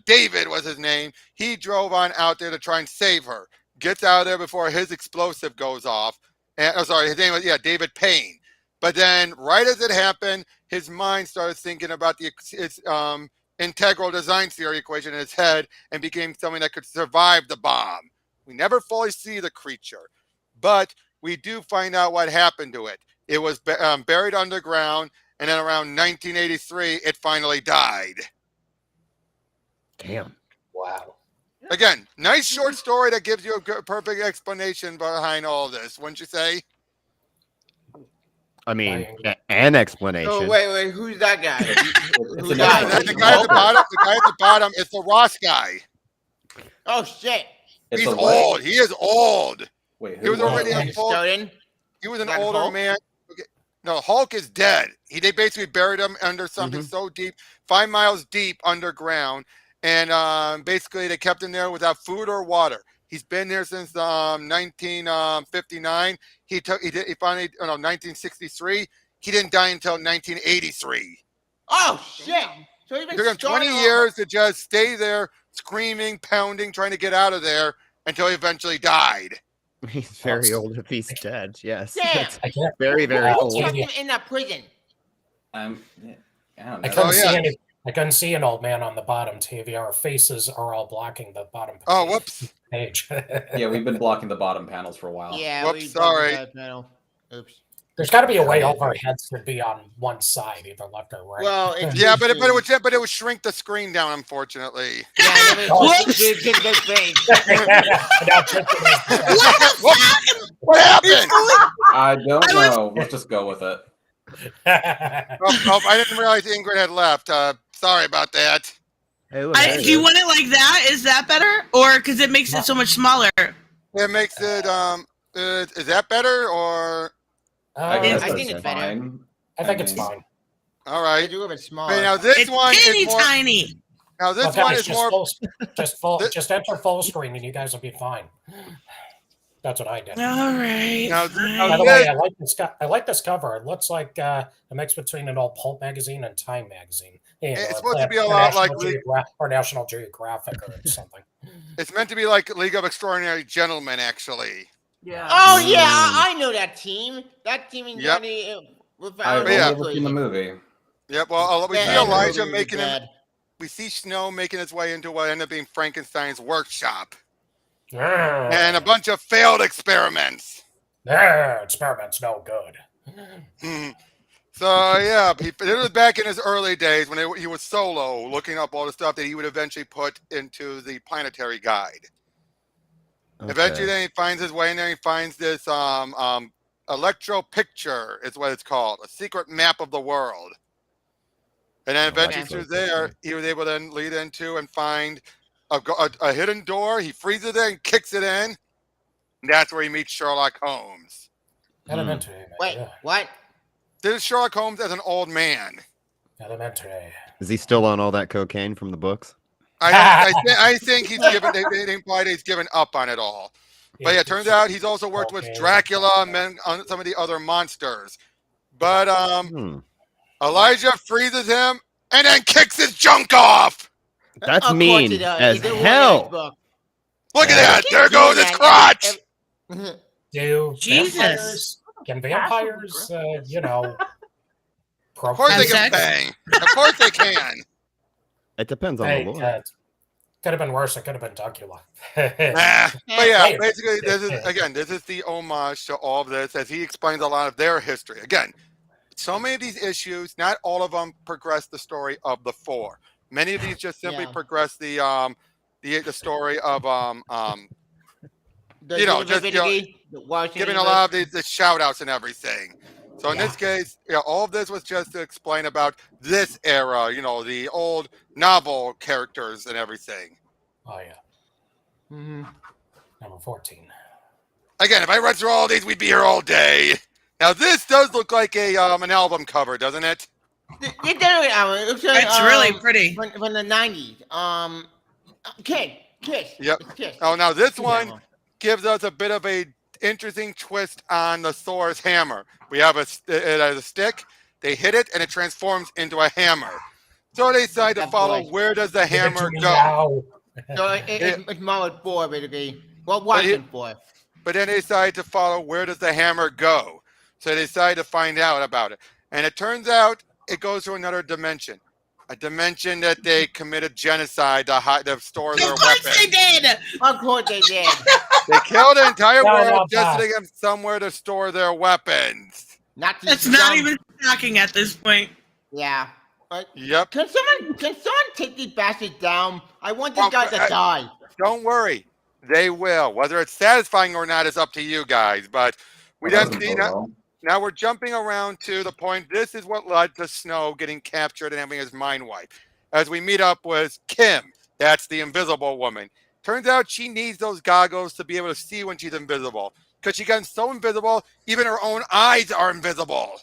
Speaker 5: David was his name, he drove on out there to try and save her. Gets out of there before his explosive goes off. And his name was David Payne. But then, right as it happened, his mind started thinking about its integral design theory equation in his head and became something that could survive the bomb. We never fully see the creature, but we do find out what happened to it. It was buried underground, and then around 1983, it finally died.
Speaker 9: Damn.
Speaker 11: Wow.
Speaker 5: Again, nice short story that gives you a perfect explanation behind all this, wouldn't you say?
Speaker 9: I mean, an explanation.
Speaker 8: Oh, wait, who's that guy?
Speaker 5: The guy at the bottom is the Ross guy.
Speaker 8: Oh, shit.
Speaker 5: He's old. He is old.
Speaker 6: Wait,
Speaker 5: he was already old. He was an older man. Okay. No, Hulk is dead. They basically buried him under something so deep, 5 miles deep underground. And basically they kept him there without food or water. He's been there since 1959. He finally, 1963. He didn't die until 1983.
Speaker 8: Oh, shit. So he's been
Speaker 5: took him 20 years to just stay there, screaming, pounding, trying to get out of there until he eventually died.
Speaker 9: He's very old if he's dead. Yes.
Speaker 8: Damn.
Speaker 9: Very, very old.
Speaker 8: Kept him in that prison.
Speaker 6: I don't know.
Speaker 11: I couldn't see an old man on the bottom TV. Our faces are all blocking the bottom.
Speaker 5: Oh, whoops.
Speaker 11: Page.
Speaker 6: Yeah, we've been blocking the bottom panels for a while.
Speaker 8: Yeah,
Speaker 5: whoops, sorry.
Speaker 8: Oops.
Speaker 11: There's got to be a way all our heads could be on one side, either left or right.
Speaker 8: Well,
Speaker 5: yeah, but it would shrink the screen down, unfortunately.
Speaker 8: Yeah,
Speaker 5: what happened?
Speaker 6: I don't know. Let's just go with it.
Speaker 5: I didn't realize Ingrid had left. Sorry about that.
Speaker 4: Do you want it like that? Is that better? Or because it makes it so much smaller?
Speaker 5: It makes it, is that better or?
Speaker 8: I think it's better.
Speaker 6: Fine.
Speaker 11: I think it's fine.
Speaker 5: All right.
Speaker 8: It's a little bit small.
Speaker 5: Now this one is more
Speaker 4: tiny.
Speaker 5: Now this one is more.
Speaker 11: Just enter full screen and you guys will be fine. That's what I did.
Speaker 4: All right.
Speaker 11: By the way, I like this cover. It looks like a mix between an old pulp magazine and Time magazine.
Speaker 5: It's supposed to be a lot like
Speaker 11: or National Geographic or something.
Speaker 5: It's meant to be like League of Extraordinary Gentlemen, actually.
Speaker 8: Yeah. Oh yeah, I know that team. That team in Johnny.
Speaker 6: I've never seen the movie.
Speaker 5: Yep. Well, we see Elijah making him. We see Snow making his way into what ended up being Frankenstein's workshop. And a bunch of failed experiments.
Speaker 11: Experiments no good.
Speaker 5: So yeah, it was back in his early days when he was solo, looking up all the stuff that he would eventually put into the Planetary guide. Okay. Eventually, then he finds his way in there. He finds this electro picture, is what it's called, a secret map of the world. And then eventually through there, he was able to then lead into and find a hidden door. He freezes it and kicks it in. And that's where he meets Sherlock Holmes.
Speaker 11: Elementary.
Speaker 8: Wait, what?
Speaker 5: This is Sherlock Holmes as an old man.
Speaker 11: Elementary.
Speaker 9: Is he still on all that cocaine from the books?
Speaker 5: I think he's given. They implied he's given up on it all. But yeah, it turns out he's also worked with Dracula and some of the other monsters. But Elijah freezes him and then kicks his junk off.
Speaker 9: That's mean as hell.
Speaker 5: Look at that! There goes his crotch.
Speaker 11: Jesus. Can vampires,
Speaker 5: Of course they can bang. Of course they can.
Speaker 9: It depends on the Lord.
Speaker 11: Could have been worse. It could have been Dracula.
Speaker 5: But yeah, basically, this is the homage to all of this as he explains a lot of their history. Again, so many of these issues, not all of them progress the story of the four. Many of these just simply progress the story of giving a lot of the shout outs and everything. So in this case, all of this was just to explain about this era, the old novel characters and everything.
Speaker 11: Oh yeah. Number 14.
Speaker 5: Again, if I read through all these, we'd be here all day. Now this does look like a an album cover, doesn't it?
Speaker 4: It's really pretty.
Speaker 8: From the 90s. Kiss.
Speaker 5: Yep.
Speaker 8: Kiss.
Speaker 5: Oh, now this one gives us a bit of a interesting twist on the Thor's hammer. We have it as a stick. They hit it, and it transforms into a hammer. So they decide to follow. Where does the hammer go?
Speaker 8: So it's Model 4, basically. Well, Watson 4.
Speaker 5: But then they decide to follow. Where does the hammer go? So they decide to find out about it. And it turns out it goes to another dimension. A dimension that they committed genocide to store their weapons.
Speaker 4: Of course they did!
Speaker 8: Of course they did.
Speaker 5: They killed the entire world just to get somewhere to store their weapons.
Speaker 4: That's not even shocking at this point.
Speaker 8: Yeah.
Speaker 5: Yep.
Speaker 8: Can someone take these bastards down? I want these guys to die.
Speaker 5: Don't worry. They will. Whether it's satisfying or not is up to you guys. But we don't see that. Now we're jumping around to the point. This is what led to Snow getting captured and having his mind wiped. As we meet up with Kim, that's the invisible woman. Turns out she needs those goggles to be able to see when she's invisible. Because she got so invisible, even her own eyes are invisible.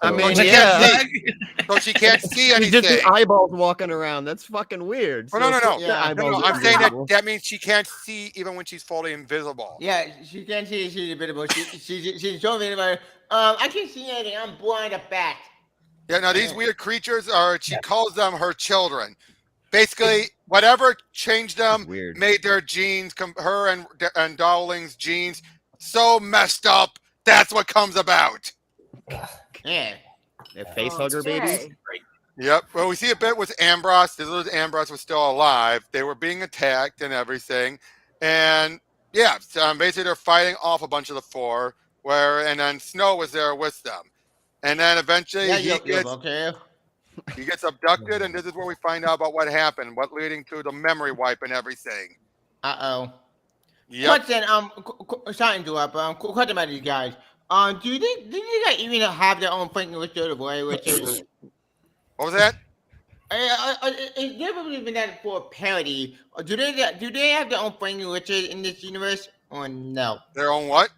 Speaker 9: I mean,
Speaker 5: So she can't see anything.
Speaker 9: Just the eyeballs walking around. That's fucking weird.
Speaker 5: Oh, no.
Speaker 9: No,
Speaker 5: I'm saying that means she can't see even when she's fully invisible.
Speaker 8: Yeah, she can't see. She's invisible. She's so invisible. I can't see anything. I'm blind at bat.
Speaker 5: Yeah, now these weird creatures she calls them her children. Basically, whatever changed them made their genes, her and Dowling's genes, so messed up. That's what comes about.
Speaker 8: Yeah.
Speaker 9: They're face hugger babies.
Speaker 5: Yep. Well, we see a bit with Ambrose. This was Ambrose was still alive. They were being attacked and everything. And yeah, so basically they're fighting off a bunch of the four. And then Snow was there with them. And then eventually he gets abducted, and this is where we find out about what happened, what leading to the memory wipe and everything.
Speaker 8: Yep. Question, sorry to interrupt. Question about these guys. Do you guys even have their own fucking wizard way? Which is
Speaker 5: what was that?
Speaker 8: Is there even that for parody? Or do they have their own fucking wizard in this universe, or no?
Speaker 5: Their own what?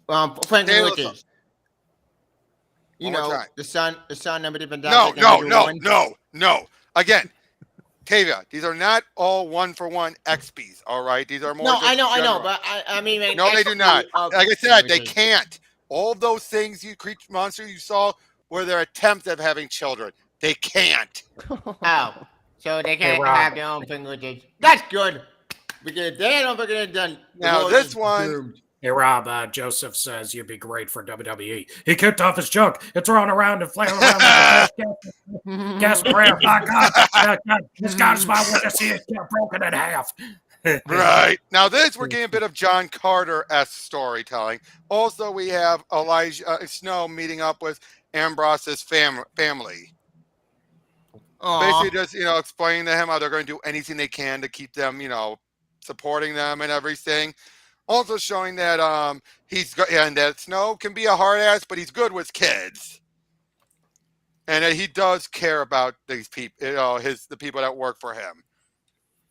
Speaker 8: Fucking wizards. You know, the sun never different.
Speaker 5: No. Again, Tavia, these are not all 1-for-1 XPs. All right, these are more.
Speaker 8: No, I know, but I mean,
Speaker 5: no, they do not. Like I said, they can't. All of those things monsters you saw were their attempts at having children. They can't.
Speaker 8: Oh, so they can't have their own fingertips. That's good because they don't forget it done.
Speaker 5: Now this one.
Speaker 11: Hey Rob, Joseph says you'd be great for WWE. He kicked off his junk. It's rolling around and flailing around. Guess prayer. My God, this God is my witness. He is broken in half.
Speaker 5: Right. Now this, we're getting a bit of John Carter-esque storytelling. Also, we have Snow meeting up with Ambrose's family. Basically just, explaining to him how they're going to do anything they can to keep them, supporting them and everything. Also showing that that Snow can be a hard ass, but he's good with kids, and that he does care about these people, the people that work for him.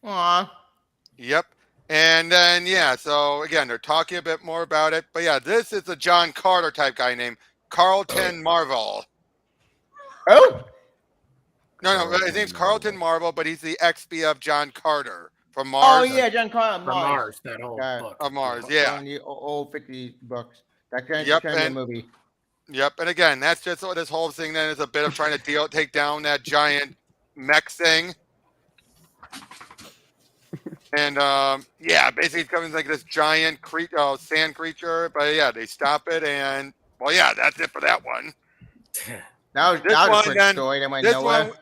Speaker 8: Aww.
Speaker 5: Yep. And then so again they're talking a bit more about it, but this is a John Carter type guy named Carlton Marvel.
Speaker 8: Oh.
Speaker 5: No, his name's Carlton Marvel, but he's the XP of John Carter. From Mars.
Speaker 8: Oh yeah, John Carter.
Speaker 11: From Mars, that old book.
Speaker 5: Of Mars, yeah.
Speaker 8: The old 50 books. That kind of movie.
Speaker 5: Yep, and again, that's just what this whole thing then is a bit of trying to take down that giant mech thing. And basically it comes like this giant sand creature, but they stop it, and that's it for that one.
Speaker 8: That was a quick story that went nowhere.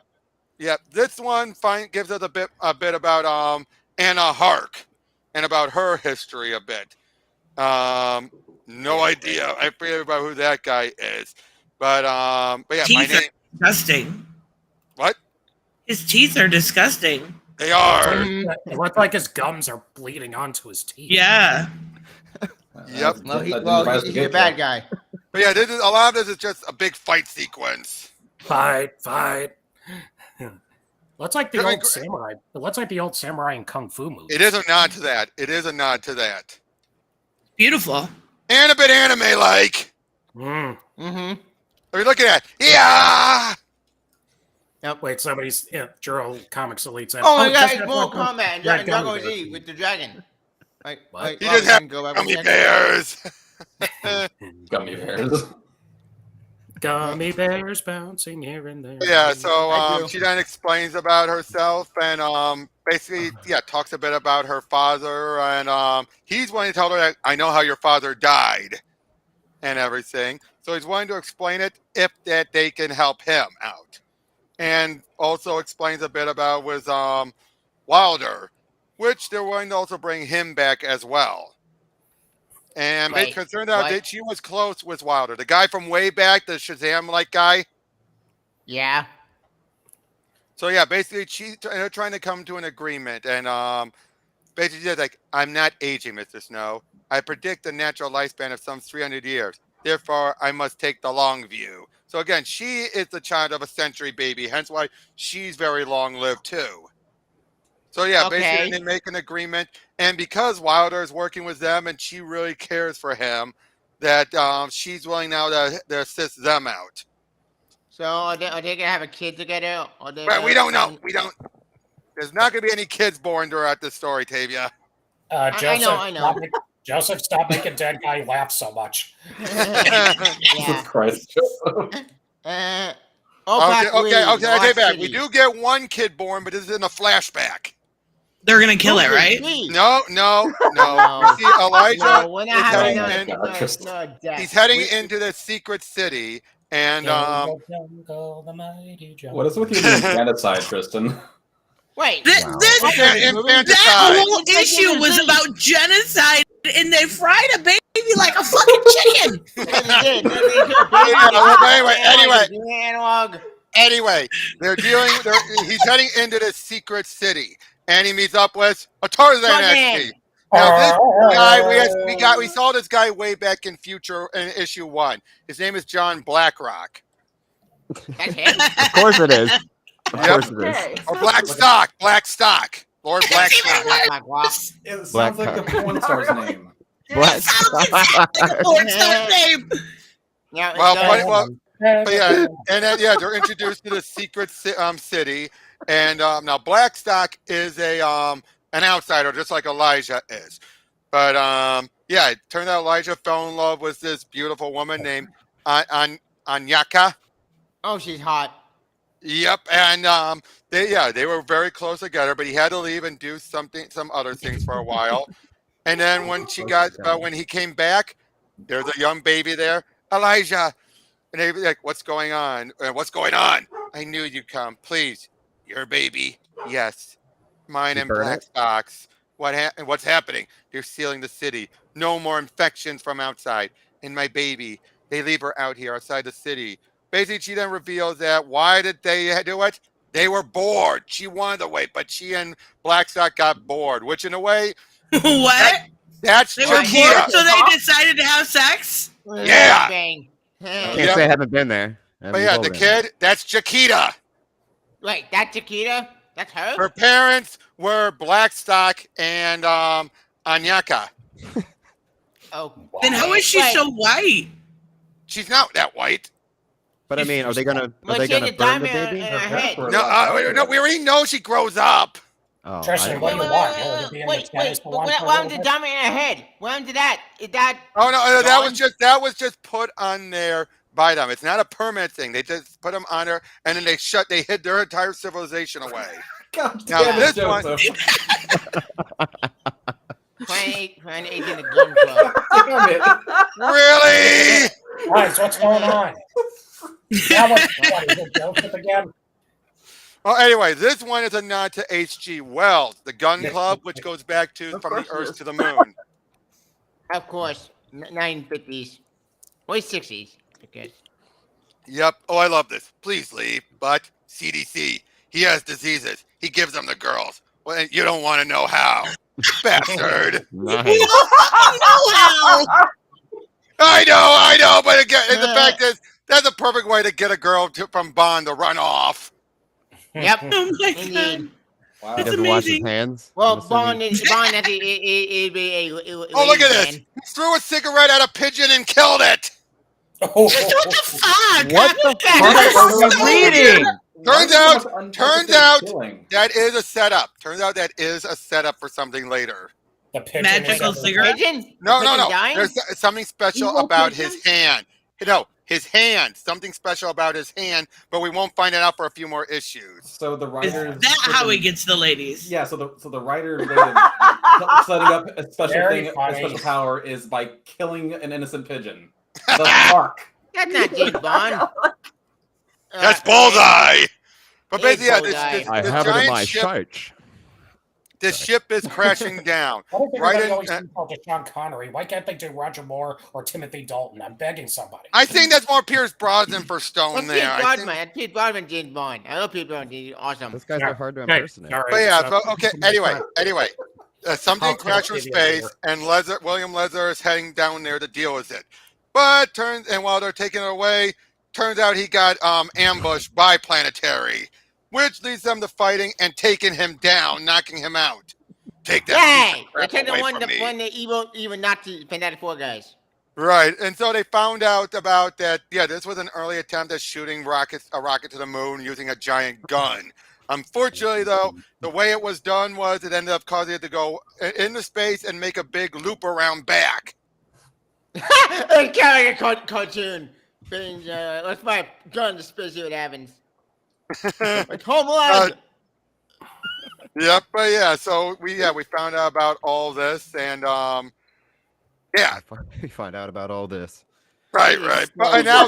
Speaker 5: This one gives us a bit about Anna Hark and about her history a bit. No idea. I forget about who that guy is. But
Speaker 4: teeth my name are disgusting.
Speaker 5: What?
Speaker 4: His teeth are disgusting.
Speaker 5: They are.
Speaker 11: It looked like his gums are bleeding onto his teeth.
Speaker 4: Yeah.
Speaker 5: Yep.
Speaker 8: He's a bad guy.
Speaker 5: But a lot of this is just a big fight sequence.
Speaker 11: Fight. Looks like the old samurai. It looks like the old samurai and kung fu movie.
Speaker 5: It is a nod to that.
Speaker 4: Beautiful.
Speaker 5: and a bit anime-like.
Speaker 8: Mm-hmm.
Speaker 5: Are you looking at? Yeah.
Speaker 8: Yep.
Speaker 11: Wait, somebody's Juro Comics Elite's.
Speaker 8: Oh my God!
Speaker 11: just
Speaker 8: It's
Speaker 11: that
Speaker 8: Mortal
Speaker 11: one
Speaker 8: Kombat.
Speaker 11: Red
Speaker 8: Dragon
Speaker 11: Gummy
Speaker 8: Z
Speaker 11: Bear.
Speaker 8: with the dragon. Like,
Speaker 5: He just had gummy bears.
Speaker 6: Gummy bears.
Speaker 11: Gummy bears bouncing here and there.
Speaker 5: Yeah, so she then explains about herself and basically, talks a bit about her father, and he's wanting to tell her that I know how your father died and everything. So he's wanting to explain it if that they can help him out. And also explains a bit about with Wilder, which they're wanting to also bring him back as well. And it turned out that she was close with Wilder, the guy from way back, the Shazam-like guy.
Speaker 8: Yeah.
Speaker 5: So yeah, basically they're trying to come to an agreement, and basically she's like, I'm not aging, Mr. Snow. I predict a natural lifespan of some 300 years. Therefore, I must take the long view. So again, she is the child of a century baby, hence why she's very long-lived too. So yeah, basically they make an agreement, and because Wilder is working with them and she really cares for him, that she's willing now to assist them out.
Speaker 8: So are they gonna have a kid together?
Speaker 5: Right, we don't know. We don't. There's not gonna be any kids born throughout this story, Tavia.
Speaker 11: Joseph,
Speaker 8: I know.
Speaker 11: Joseph, stop making dead guy laugh so much.
Speaker 6: Jesus Christ.
Speaker 5: Okay, I take it back. We do get one kid born, but this is in a flashback.
Speaker 4: They're gonna kill it, right?
Speaker 5: No. You see, Elijah he's heading into the secret city, and
Speaker 6: What is with you doing genocide, Tristan?
Speaker 8: Wait,
Speaker 4: that whole issue was about genocide, and they fried a baby like a fucking chicken.
Speaker 5: Anyway, he's heading into the secret city, and he meets up with a Tarzan XP. Now this guy, we saw this guy way back in issue 1. His name is John Blackrock.
Speaker 8: That's him?
Speaker 9: Of course it is. Of course it is.
Speaker 5: Or Blackstock. Lord Blackstock.
Speaker 6: It sounds like the porn star's name.
Speaker 9: Black
Speaker 4: Porn star's name.
Speaker 5: But yeah, and then, they're introduced to the secret city, and now Blackstock is an outsider, just like Elijah is. But it turned out Elijah fell in love with this beautiful woman named Anyaka.
Speaker 8: Oh, she's hot.
Speaker 5: Yep, and they were very close together, but he had to leave and do some other things for a while. And then when he came back, there's a young baby there, Elijah, and they were like, "What's going on? What's going on? I knew you'd come. Please, your baby, yes, mine and Blackstock's. What's happening? They're sealing the city. No more infections from outside. And my baby, they leave her out here outside the city." Basically, she then reveals that why did they do it? They were bored. She wanted to wait, but she and Blackstock got bored, which in a way...
Speaker 4: What?
Speaker 5: That's
Speaker 4: they were bored, so they decided to have sex?
Speaker 5: Yeah.
Speaker 9: I can't say I haven't been there.
Speaker 5: But yeah, the kid, that's Jakita.
Speaker 8: Wait, that's Jakita? That's her?
Speaker 5: Her parents were Blackstock and Anyaka.
Speaker 4: Then how is she so white?
Speaker 5: She's not that white.
Speaker 9: But I mean, are they gonna burn the baby?
Speaker 5: No, we already know she grows up.
Speaker 9: Oh,
Speaker 11: Tristan, what do you want?
Speaker 8: What happened to diamond in her head? What happened to that? Is that?
Speaker 5: Oh no, that was just put on there by them. It's not a permanent thing. They just put them on there, and then they hid their entire civilization away.
Speaker 6: God
Speaker 5: now
Speaker 6: damn
Speaker 5: this
Speaker 6: it,
Speaker 5: one.
Speaker 8: Planet in the gun club.
Speaker 6: Damn it.
Speaker 5: Really?
Speaker 11: Guys, what's going on? Now what's Joseph again?
Speaker 5: Well, anyway, this one is a nod to H.G. Wells, the gun club, which goes back to from the Earth to the Moon.
Speaker 8: Of course, 1950s, or 60s, I guess.
Speaker 5: Yep. Oh, I love this. Please leave, but CDC. He has diseases. He gives them to girls. Well, you don't want to know how, bastard.
Speaker 9: Nice.
Speaker 5: I know, but again, the fact is, that's a perfect way to get a girl from Bond to run off.
Speaker 8: Yep.
Speaker 4: Oh my God.
Speaker 6: Wow.
Speaker 9: He
Speaker 4: It's
Speaker 9: doesn't wash his
Speaker 4: amazing.
Speaker 9: hands.
Speaker 8: Well,
Speaker 9: I'm assuming.
Speaker 8: Bond, it'd be a.
Speaker 5: Oh, look at this! He threw a cigarette at a pigeon and killed it.
Speaker 4: What the fuck?
Speaker 9: What the
Speaker 4: That's
Speaker 9: fuck are we
Speaker 4: so
Speaker 9: reading?
Speaker 5: Turns out that is a setup. Turns out that is a setup for something later.
Speaker 11: The pigeon
Speaker 4: Magical
Speaker 11: is
Speaker 4: cigarette?
Speaker 8: Pigeon?
Speaker 5: No.
Speaker 8: Dying?
Speaker 5: There's something special
Speaker 7: Evil
Speaker 5: about
Speaker 7: pigeon?
Speaker 5: his hand. No, his hand. Something special about his hand, but we won't find it out for a few more issues.
Speaker 6: So the
Speaker 4: Is
Speaker 6: writers.
Speaker 4: that how he gets the ladies?
Speaker 6: Yeah. So the writer setting up a special
Speaker 11: Very
Speaker 6: thing, a
Speaker 11: funny.
Speaker 6: special power is by killing an innocent pigeon. The spark.
Speaker 8: That's not James Bond.
Speaker 5: That's Bullseye. But
Speaker 8: Hey,
Speaker 5: basically, yeah,
Speaker 8: Bullseye.
Speaker 9: I
Speaker 5: this
Speaker 9: have it in
Speaker 5: giant
Speaker 9: my
Speaker 5: ship.
Speaker 9: shirt.
Speaker 5: This ship is crashing down.
Speaker 11: Why does
Speaker 5: Right
Speaker 11: everybody
Speaker 5: in-
Speaker 11: always default to Sean Connery? Why can't they do Roger Moore or Timothy Dalton? I'm begging somebody.
Speaker 5: I think that's more Pierce Brosnan for Stone
Speaker 8: That's
Speaker 5: there.
Speaker 8: Pete
Speaker 5: I
Speaker 8: Broadman.
Speaker 5: think-
Speaker 8: That's Pete Broadman, James Bond. I love Pete Broadman. He's awesome.
Speaker 9: Those guys are hard to
Speaker 11: Okay,
Speaker 9: impersonate.
Speaker 11: all right,
Speaker 5: But yeah,
Speaker 11: so-
Speaker 5: okay. Anyway, something
Speaker 11: I'll
Speaker 5: crashed from
Speaker 11: give you a
Speaker 5: space,
Speaker 11: beer.
Speaker 5: and William Lesnar is heading down there to deal with it. But while they're taking it away, turns out he got ambushed by Planetary, which leads them to fighting and taking him down, knocking him out. Take that.
Speaker 8: Yay!
Speaker 5: piece of
Speaker 8: They
Speaker 5: crap
Speaker 8: took the
Speaker 5: away
Speaker 8: one,
Speaker 5: from me.
Speaker 8: the evil Nazi Fantastic Four guys.
Speaker 5: Right, and so they found out about that. Yeah, this was an early attempt at shooting a rocket to the moon using a giant gun. Unfortunately, though, the way it was done was it ended up causing it to go into space and make a big loop around back.
Speaker 8: It's kind of like a cartoon. Things, let's buy a gun to space, see what happens. Like Home Alone.
Speaker 5: Yep, but yeah, so we found out about all this, and yeah,
Speaker 9: We find out about all this.
Speaker 5: right. But now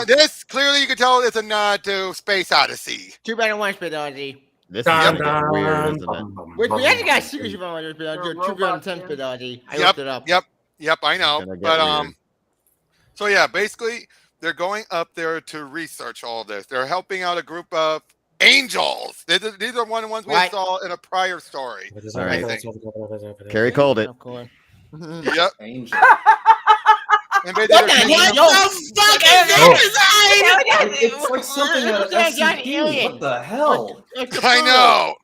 Speaker 5: this clearly you can tell it's a nod to Space Odyssey.
Speaker 8: 2 better one, Space Odyssey.
Speaker 9: This is
Speaker 11: Dun,
Speaker 9: getting
Speaker 11: dun,
Speaker 9: weird, isn't it?
Speaker 11: dun,
Speaker 8: Which we
Speaker 11: dun,
Speaker 8: actually got a
Speaker 11: dun,
Speaker 8: series
Speaker 11: dun.
Speaker 8: of on Space Odyssey. 2 better than 10 Space Odyssey. I
Speaker 5: Yep,
Speaker 8: looked it up.
Speaker 5: Yep, I know.
Speaker 9: It's gonna get
Speaker 5: But
Speaker 9: weird.
Speaker 5: so yeah, basically they're going up there to research all this. They're helping out a group of angels. These are one of the ones we
Speaker 8: Right.
Speaker 5: saw in a prior story.
Speaker 9: All right.
Speaker 5: I think.
Speaker 9: Carrie called it.
Speaker 8: Of course.
Speaker 5: Yep.
Speaker 6: Angel.
Speaker 5: And basically they're taking
Speaker 4: What
Speaker 5: them-
Speaker 4: the fuck is that design?
Speaker 6: It's like something out of
Speaker 8: Yeah, Johnny
Speaker 6: SCP.
Speaker 8: Alien.
Speaker 6: What the hell?
Speaker 8: It's a
Speaker 5: I
Speaker 8: fool.
Speaker 5: know.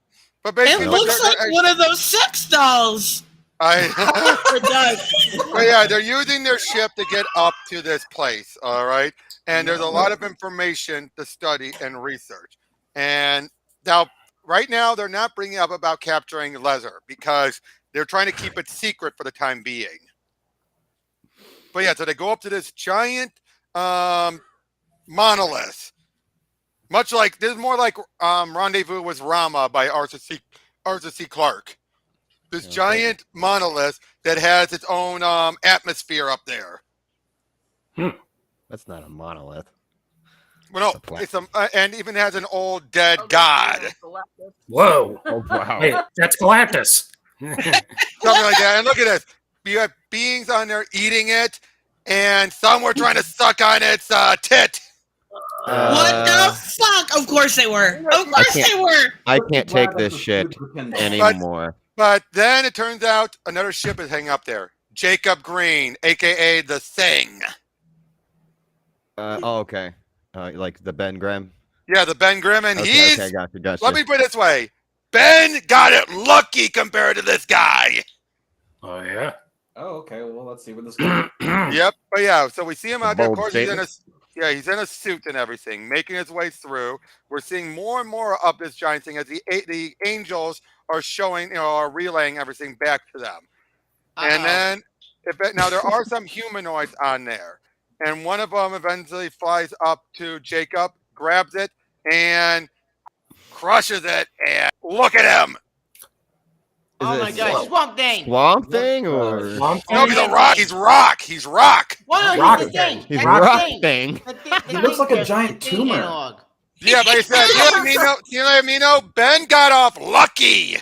Speaker 5: But basically,
Speaker 4: It
Speaker 5: what
Speaker 4: looks
Speaker 5: they're-
Speaker 4: like one of those sex dolls.
Speaker 8: It does.
Speaker 5: But yeah, they're using their ship to get up to this place. All right, and there's a lot of information to study and research. And now, right now, they're not bringing up about capturing Lesnar because they're trying to keep it secret for the time being. But yeah, so they go up to this giant monolith, much like this is more like Rendezvous with Rama by Arthur C. Clarke. This
Speaker 9: Okay.
Speaker 5: giant monolith that has its own atmosphere up there.
Speaker 9: That's not a monolith.
Speaker 5: Well,
Speaker 9: It's a
Speaker 5: no, it's and even has an old dead god,
Speaker 11: Whoa.
Speaker 9: Oh wow.
Speaker 11: Hey, that's Galactus.
Speaker 5: something like that. And look at this: you have beings on there eating it, and some were trying to suck on its tit.
Speaker 4: What the fuck? Of course they were. Of course
Speaker 9: can't-
Speaker 4: they were.
Speaker 9: I can't take this shit anymore.
Speaker 5: But then it turns out another ship is hanging up there. Jacob Green, aka the Thing.
Speaker 9: Oh, okay. Like the Ben Grimm.
Speaker 5: Yeah, the Ben Grimm, and he's.
Speaker 9: Okay, gotcha.
Speaker 5: Let me put it this way: Ben got it lucky compared to this guy.
Speaker 11: Oh, yeah.
Speaker 6: Oh, okay. Well, let's see what this goes.
Speaker 5: Yep, but yeah, so we see him out there. Of
Speaker 9: Bold
Speaker 5: course, he's in a suit and everything, making his way through. We're seeing more and more of this giant thing as the angels are showing, are relaying everything back to them. And then, now there are some humanoids on there, and one of them eventually flies up to Jacob, grabs it, and crushes it. And look at him!
Speaker 8: Oh my God, Swamp Thing.
Speaker 9: Swamp Thing or
Speaker 11: Swamp
Speaker 5: No, he's a rock. He's rock. He's rock.
Speaker 8: Well,
Speaker 11: Rock
Speaker 8: he's the
Speaker 11: Thing.
Speaker 8: thing.
Speaker 9: he's
Speaker 8: That's the
Speaker 9: rock
Speaker 8: thing.
Speaker 9: thing.
Speaker 6: He looks like a giant tumor.
Speaker 8: Analog.
Speaker 5: Yeah, but I said, you know what I mean? Ben got off lucky.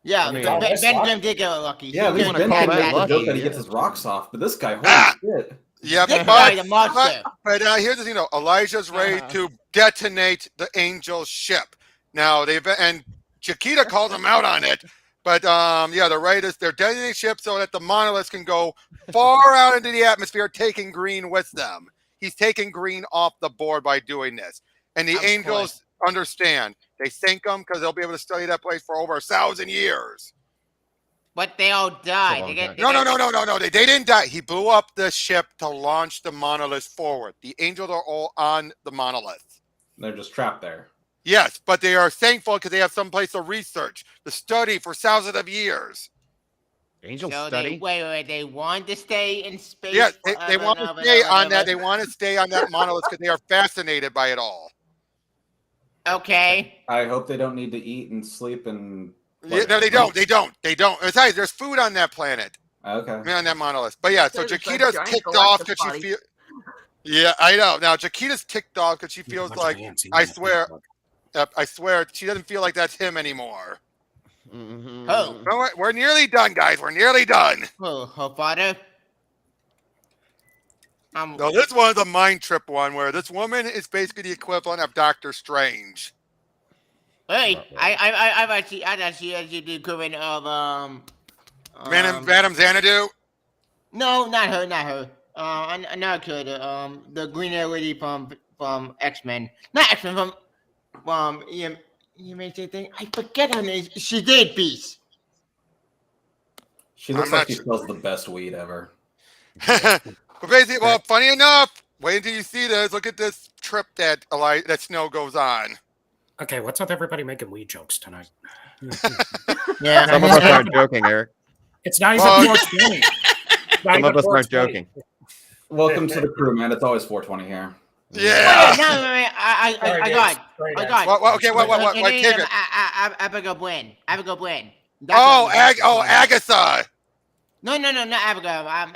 Speaker 8: Yeah,
Speaker 9: I mean,
Speaker 8: Ben Grimm did get lucky.
Speaker 6: Yeah,
Speaker 8: He's
Speaker 6: we
Speaker 8: doing
Speaker 6: Ben
Speaker 8: a
Speaker 9: call
Speaker 6: can
Speaker 9: that
Speaker 6: make the
Speaker 9: lucky,
Speaker 6: joke that he
Speaker 9: yeah.
Speaker 6: gets his rocks off, but this guy, holy shit.
Speaker 5: Yep,
Speaker 8: This guy, the monster.
Speaker 5: but here's the thing, Elijah's ready to detonate the Angel's ship. Now and Jakita called him out on it, but they're ready to, they're detonating ship so that the monoliths can go far out into the atmosphere, taking Green with them. He's taking Green off the board by doing this, and the
Speaker 8: Of
Speaker 5: Angels understand They sink them because they'll be able to study that place for over 1,000 years.
Speaker 8: But they all died.
Speaker 5: No. They didn't die. He blew up the ship to launch the monolith forward. The angels are all on the monolith.
Speaker 6: They're just trapped there.
Speaker 5: Yes, but they are thankful because they have some place to research, to study for thousands of years.
Speaker 9: Angel
Speaker 8: So
Speaker 9: study?
Speaker 8: they want to stay in space.
Speaker 5: Yes, they want to stay on that. They want to stay on that monolith because they are fascinated by it all.
Speaker 8: Okay.
Speaker 6: I hope they don't need to eat and sleep and.
Speaker 5: Yeah, no, they don't. They don't. Besides, there's food on that planet.
Speaker 6: Okay.
Speaker 5: On that monolith. But yeah, so Jakita's ticked off because she feels. Yeah, I know. Now Jakita's ticked off because she feels like I swear, she doesn't feel like that's him anymore.
Speaker 9: Mm-hmm.
Speaker 8: Oh,
Speaker 5: No, we're nearly done, guys. We're nearly done.
Speaker 8: oh, her father.
Speaker 5: No, this one is a mind trip one where this woman is basically the equivalent of Doctor Strange.
Speaker 8: Hey, I've actually the equivalent of
Speaker 5: Madam Xanadu.
Speaker 8: No, not her. Another character. The green lady from X-Men. Not X-Men, from you may say thing. I forget her name. She did Beast.
Speaker 6: She looks like she smells the best weed ever.
Speaker 5: But basically, well, funny enough, wait until you see this. Look at this trip that Snow goes on.
Speaker 11: Okay, what's up, everybody making weed jokes tonight?
Speaker 8: Yeah,
Speaker 9: Some of us aren't joking, Eric.
Speaker 11: It's not even 420.
Speaker 9: Some of us aren't joking.
Speaker 6: Welcome to the crew, man. It's always 420 here.
Speaker 5: Yeah.
Speaker 8: No, I got.
Speaker 5: What?
Speaker 8: Abigail Bland.
Speaker 5: Agatha.
Speaker 8: No, not Abigail. I'm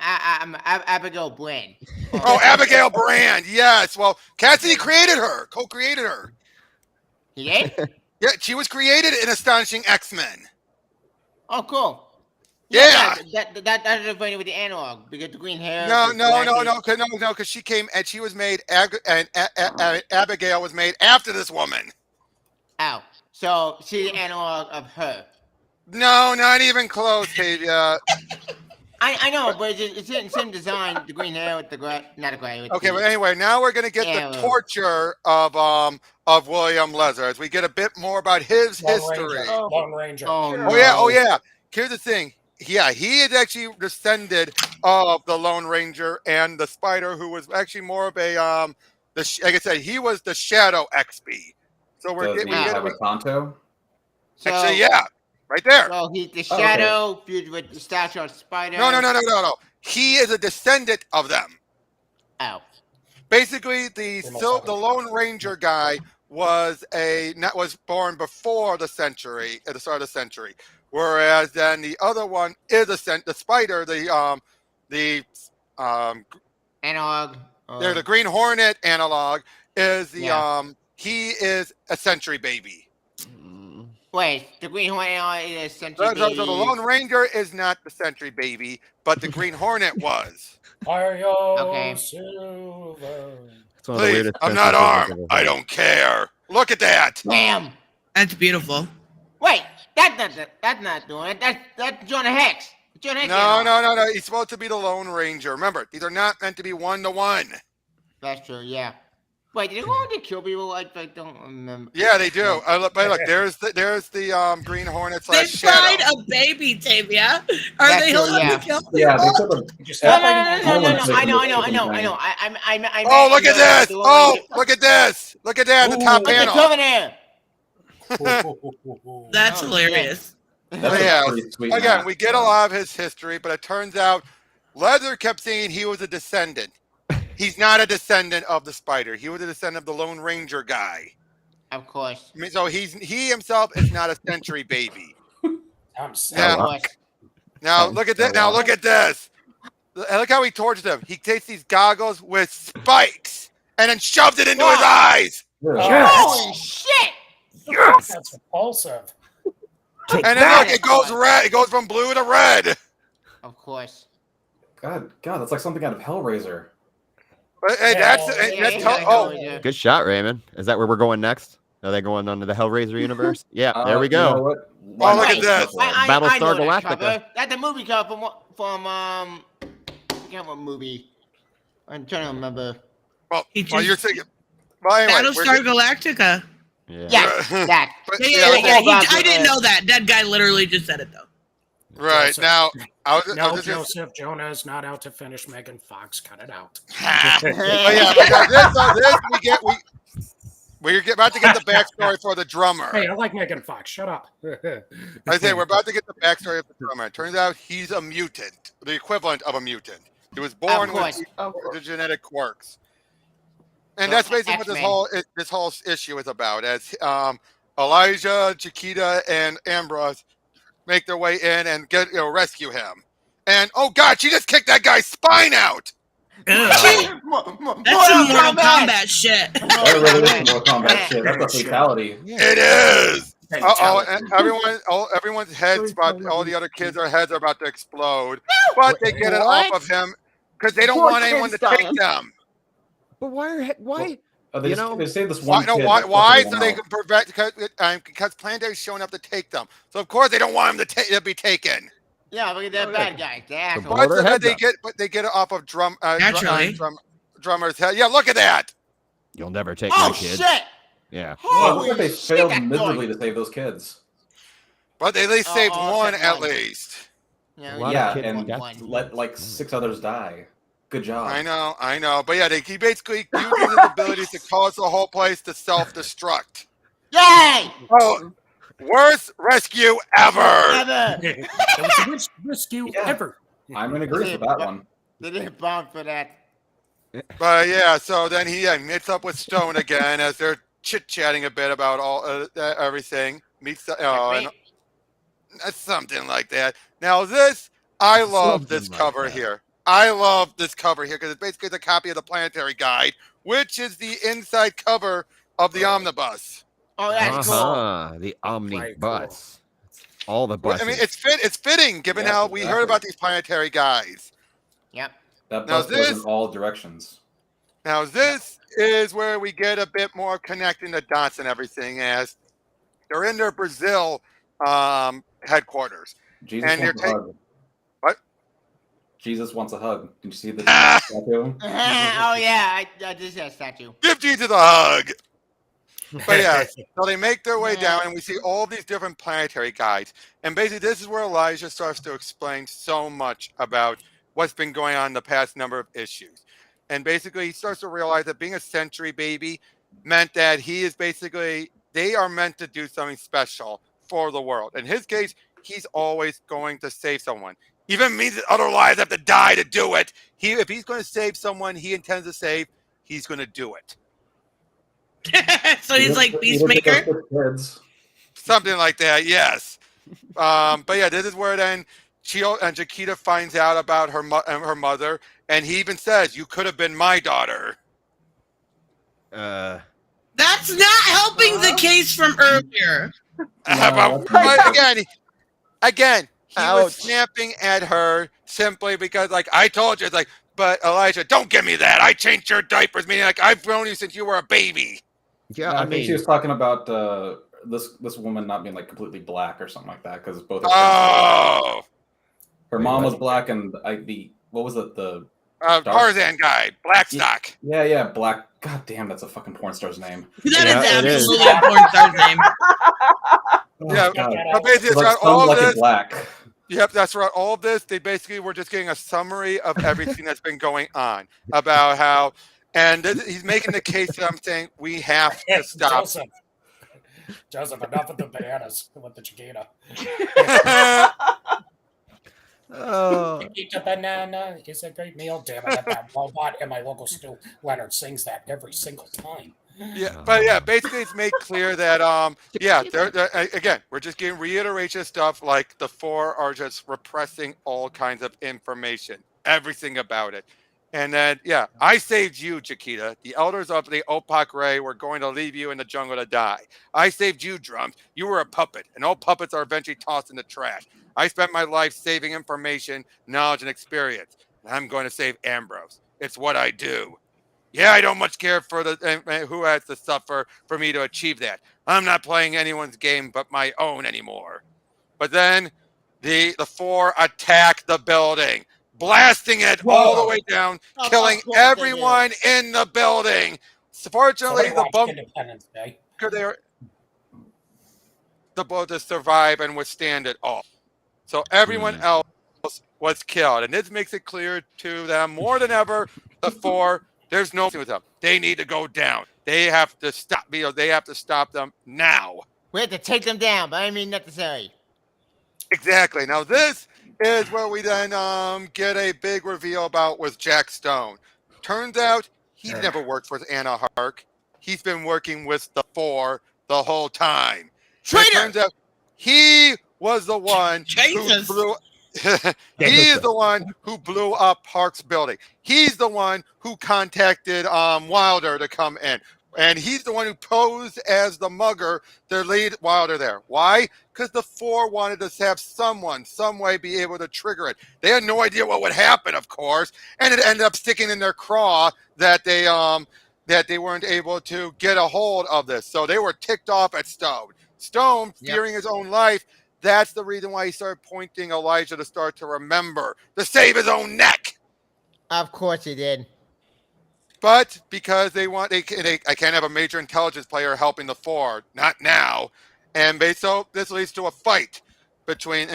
Speaker 8: Abigail Bland.
Speaker 5: Oh, Abigail Brand. Yes. Well, Cassaday created her. Co-created her.
Speaker 8: He did?
Speaker 5: Yeah, she was created in Astonishing X-Men.
Speaker 8: Oh, cool.
Speaker 5: Yeah.
Speaker 8: That is funny with the analog because the green hair.
Speaker 5: No, because she came and she was made, and Abigail was made after this woman.
Speaker 8: Oh, so she's the analog of her.
Speaker 5: No, not even close, Tavia.
Speaker 8: I know, but it's in same design. The green hair with the gray, not the gray.
Speaker 5: Okay, but anyway, now we're gonna get the torture of William Lesser as we get a bit more about his history.
Speaker 11: Lone Ranger.
Speaker 5: Oh yeah. Here's the thing. Yeah, he is actually descended of the Lone Ranger and the Spider, who was actually more of a like I said, he was the Shadow XP. So we're getting
Speaker 6: a Tonto.
Speaker 5: Actually, yeah. Right there.
Speaker 8: So he's the Shadow fused with the Stature Spider.
Speaker 5: No. He is a descendant of them.
Speaker 8: Oh.
Speaker 5: Basically, the Lone Ranger guy was born before the century, at the start of the century, whereas then the other one is the Spider, the
Speaker 8: analog.
Speaker 5: The Green Hornet analog is the he is a century baby.
Speaker 8: Wait, the Green Hornet is a century baby.
Speaker 5: So the Lone Ranger is not the century baby, but the Green Hornet was.
Speaker 8: Okay.
Speaker 5: Please, I'm not armed. I don't care. Look at that.
Speaker 8: Damn.
Speaker 4: That's beautiful.
Speaker 8: Wait, that's not doing it. That's John Hex.
Speaker 5: No. He's supposed to be the Lone Ranger. Remember, these are not meant to be 1-to-1.
Speaker 8: That's true. Yeah. Wait, did they go on to kill people? I don't remember.
Speaker 5: Yeah, they do. Look, there's the Green Hornet /
Speaker 4: They
Speaker 5: Shadow.
Speaker 4: fried a baby, Tavia. Are they allowed to kill people?
Speaker 6: Yeah, they took
Speaker 8: No. I know.
Speaker 5: Oh, look at this! Oh, look at this! Look at that! The top panel.
Speaker 4: That's hilarious.
Speaker 5: Yeah. Again, we get a lot of his history, but it turns out Leather kept saying he was a descendant. He's not a descendant of the Spider. He was a descendant of the Lone Ranger guy.
Speaker 8: Of course.
Speaker 5: I mean, so he himself is not a century baby. Now look at this. Now look at this. Look how he tortures him. He takes these goggles with spikes and then shoves it into his eyes.
Speaker 8: Holy shit!
Speaker 11: Yes. That's repulsive.
Speaker 5: And then look, it goes red. It goes from blue to red.
Speaker 8: Of course.
Speaker 6: God, that's like something out of Hellraiser.
Speaker 5: Hey,
Speaker 9: Good shot, Raymond. Is that where we're going next? Are they going on to the Hellraiser universe? Yeah, there we go.
Speaker 6: You know what?
Speaker 5: Oh, look at this.
Speaker 9: Battlestar Galactica.
Speaker 8: That's the movie cover from I forget what movie. I'm trying to remember.
Speaker 5: Well, you're thinking. Well, anyway,
Speaker 4: Battlestar Galactica.
Speaker 9: Yeah.
Speaker 8: Yes, that.
Speaker 4: I didn't know that. That guy literally just said it though.
Speaker 5: Right
Speaker 11: Joseph.
Speaker 5: now,
Speaker 11: Joseph, Jonah is not out to finish Megan Fox. Cut it out.
Speaker 5: But yeah, because we're about to get the backstory for the drummer.
Speaker 11: Hey, I like Megan Fox. Shut up.
Speaker 5: I say we're about to get the backstory of the drummer. It turns out he's a mutant, the equivalent of a mutant. He was born with the genetic quirks, and that's basically what this whole issue is about. As Elijah, Jakita, and Ambrose make their way in and rescue him. And oh god, she just kicked that guy's spine out.
Speaker 4: That's some Mortal Kombat shit.
Speaker 6: That really is Mortal Kombat shit. That's a fatality.
Speaker 5: It is. Everyone's heads, all the other kids' heads are about to explode. But they get it off of him because they don't want anyone to take them.
Speaker 9: But why?
Speaker 6: They say this one.
Speaker 5: Why? So they can prevent because Planetary is showing up to take them. So of course they don't want him to be taken.
Speaker 8: Yeah, look at that bad guy.
Speaker 5: They get it off of drummer's head. Yeah, look at that.
Speaker 9: You'll never take my kid.
Speaker 8: Oh shit!
Speaker 9: Yeah.
Speaker 6: Well, it looks like they failed miserably to save those kids.
Speaker 5: But they at least saved one at least.
Speaker 6: Yeah, and let like 6 others die. Good job.
Speaker 5: I know. But yeah, he basically uses his abilities to cause the whole place to self-destruct.
Speaker 8: Yay!
Speaker 5: Oh, worst rescue ever.
Speaker 11: It was the worst rescue ever.
Speaker 6: I'm in agreement with that one.
Speaker 8: They didn't bound for that.
Speaker 5: But yeah, so then he meets up with Stone again as they're chit-chatting a bit about everything. Something like that. Now I love this cover here. I love this cover here because it's basically the copy of the Planetary Guide, which is the inside cover of the omnibus.
Speaker 8: Oh, that's cool.
Speaker 9: The omnibus. All the buses.
Speaker 5: I mean, it's fitting given how we heard about these Planetary Guides.
Speaker 8: Yep.
Speaker 6: That bus goes in all directions.
Speaker 5: Now this is where we get a bit more connecting the dots and everything, as they're in their Brazil headquarters.
Speaker 6: Jesus wants a hug.
Speaker 5: What?
Speaker 6: Jesus wants a hug. Did you see the statue?
Speaker 8: Oh yeah, I did see that statue.
Speaker 5: Give Jesus a hug. But yeah, so they make their way down, and we see all these different Planetary Guides. And basically, this is where Elijah starts to explain so much about what's been going on in the past number of issues. And basically, he starts to realize that being a Century baby meant that they are meant to do something special for the world. In his case, he's always going to save someone. Even means that other lives have to die to do it. If he's going to save someone he intends to save, he's going to do it.
Speaker 4: So he's like Peacemaker?
Speaker 5: Something like that, yes. But yeah, this is where then Chio and Jakita finds out about her mother, and he even says, "You could have been my daughter."
Speaker 4: That's not helping the case from earlier.
Speaker 5: But again, he was snapping at her simply because, like, I told you, it's like, but Elijah, don't give me that. I changed your diapers, meaning like I've known you since you were a baby.
Speaker 6: Yeah, I think she was talking about this woman not being like completely black or something like that, because both. Her mom was black, and what was it? The
Speaker 5: Tarzan guy, Blackstock.
Speaker 6: Yeah, Black. God damn, that's a fucking porn star's name.
Speaker 4: That is absolutely a porn star's name.
Speaker 5: But basically, throughout all of this,
Speaker 6: black.
Speaker 5: Yep, that's right. All of this, they basically were just getting a summary of everything that's been going on about how, and he's making the case that I'm saying we have to stop.
Speaker 11: Joseph, enough of the bananas with the Jakita. Eat a banana is a great meal. Damn it, that robot in my local stew. Leonard sings that every single time.
Speaker 5: Yeah, but yeah, basically it's made clear that again, we're just getting reiteration stuff like the four are just repressing all kinds of information, everything about it. And then I saved you, Jakita. The elders of the Opak Ray were going to leave you in the jungle to die. I saved you, Drums. You were a puppet, and all puppets are eventually tossed in the trash. I spent my life saving information, knowledge, and experience. And I'm going to save Ambrose. It's what I do. Yeah, I don't much care for who has to suffer for me to achieve that. I'm not playing anyone's game but my own anymore. But then the four attack the building, blasting it all the way down, killing everyone in the building. Fortunately, the bunker able to survive and withstand it all. So everyone else was killed. And this makes it clear to them more than ever before, there's no with them. They need to go down. They have to stop. They have to stop them now.
Speaker 8: We have to take them down, but I mean necessary.
Speaker 5: Exactly. Now this is where we then get a big reveal about with Jack Stone. Turns out he never worked for Anna Hark. He's been working with the Four the whole time. Traitor! It turns out he was the one who blew. He is the one who blew up Hark's building. He's the one who contacted Wilder to come in. And he's the one who posed as the mugger to lead Wilder there. Why? Because the Four wanted to have some way be able to trigger it. They had no idea what would happen, of course, and it ended up sticking in their craw that they weren't able to get a hold of this. So they were ticked off at Stone. Stone, fearing his own life, that's the reason why he started pointing Elijah to start to remember to save his own neck.
Speaker 8: Of course he did.
Speaker 5: But because I can't have a major intelligence player helping the Four, not now. And so this leads to a fight between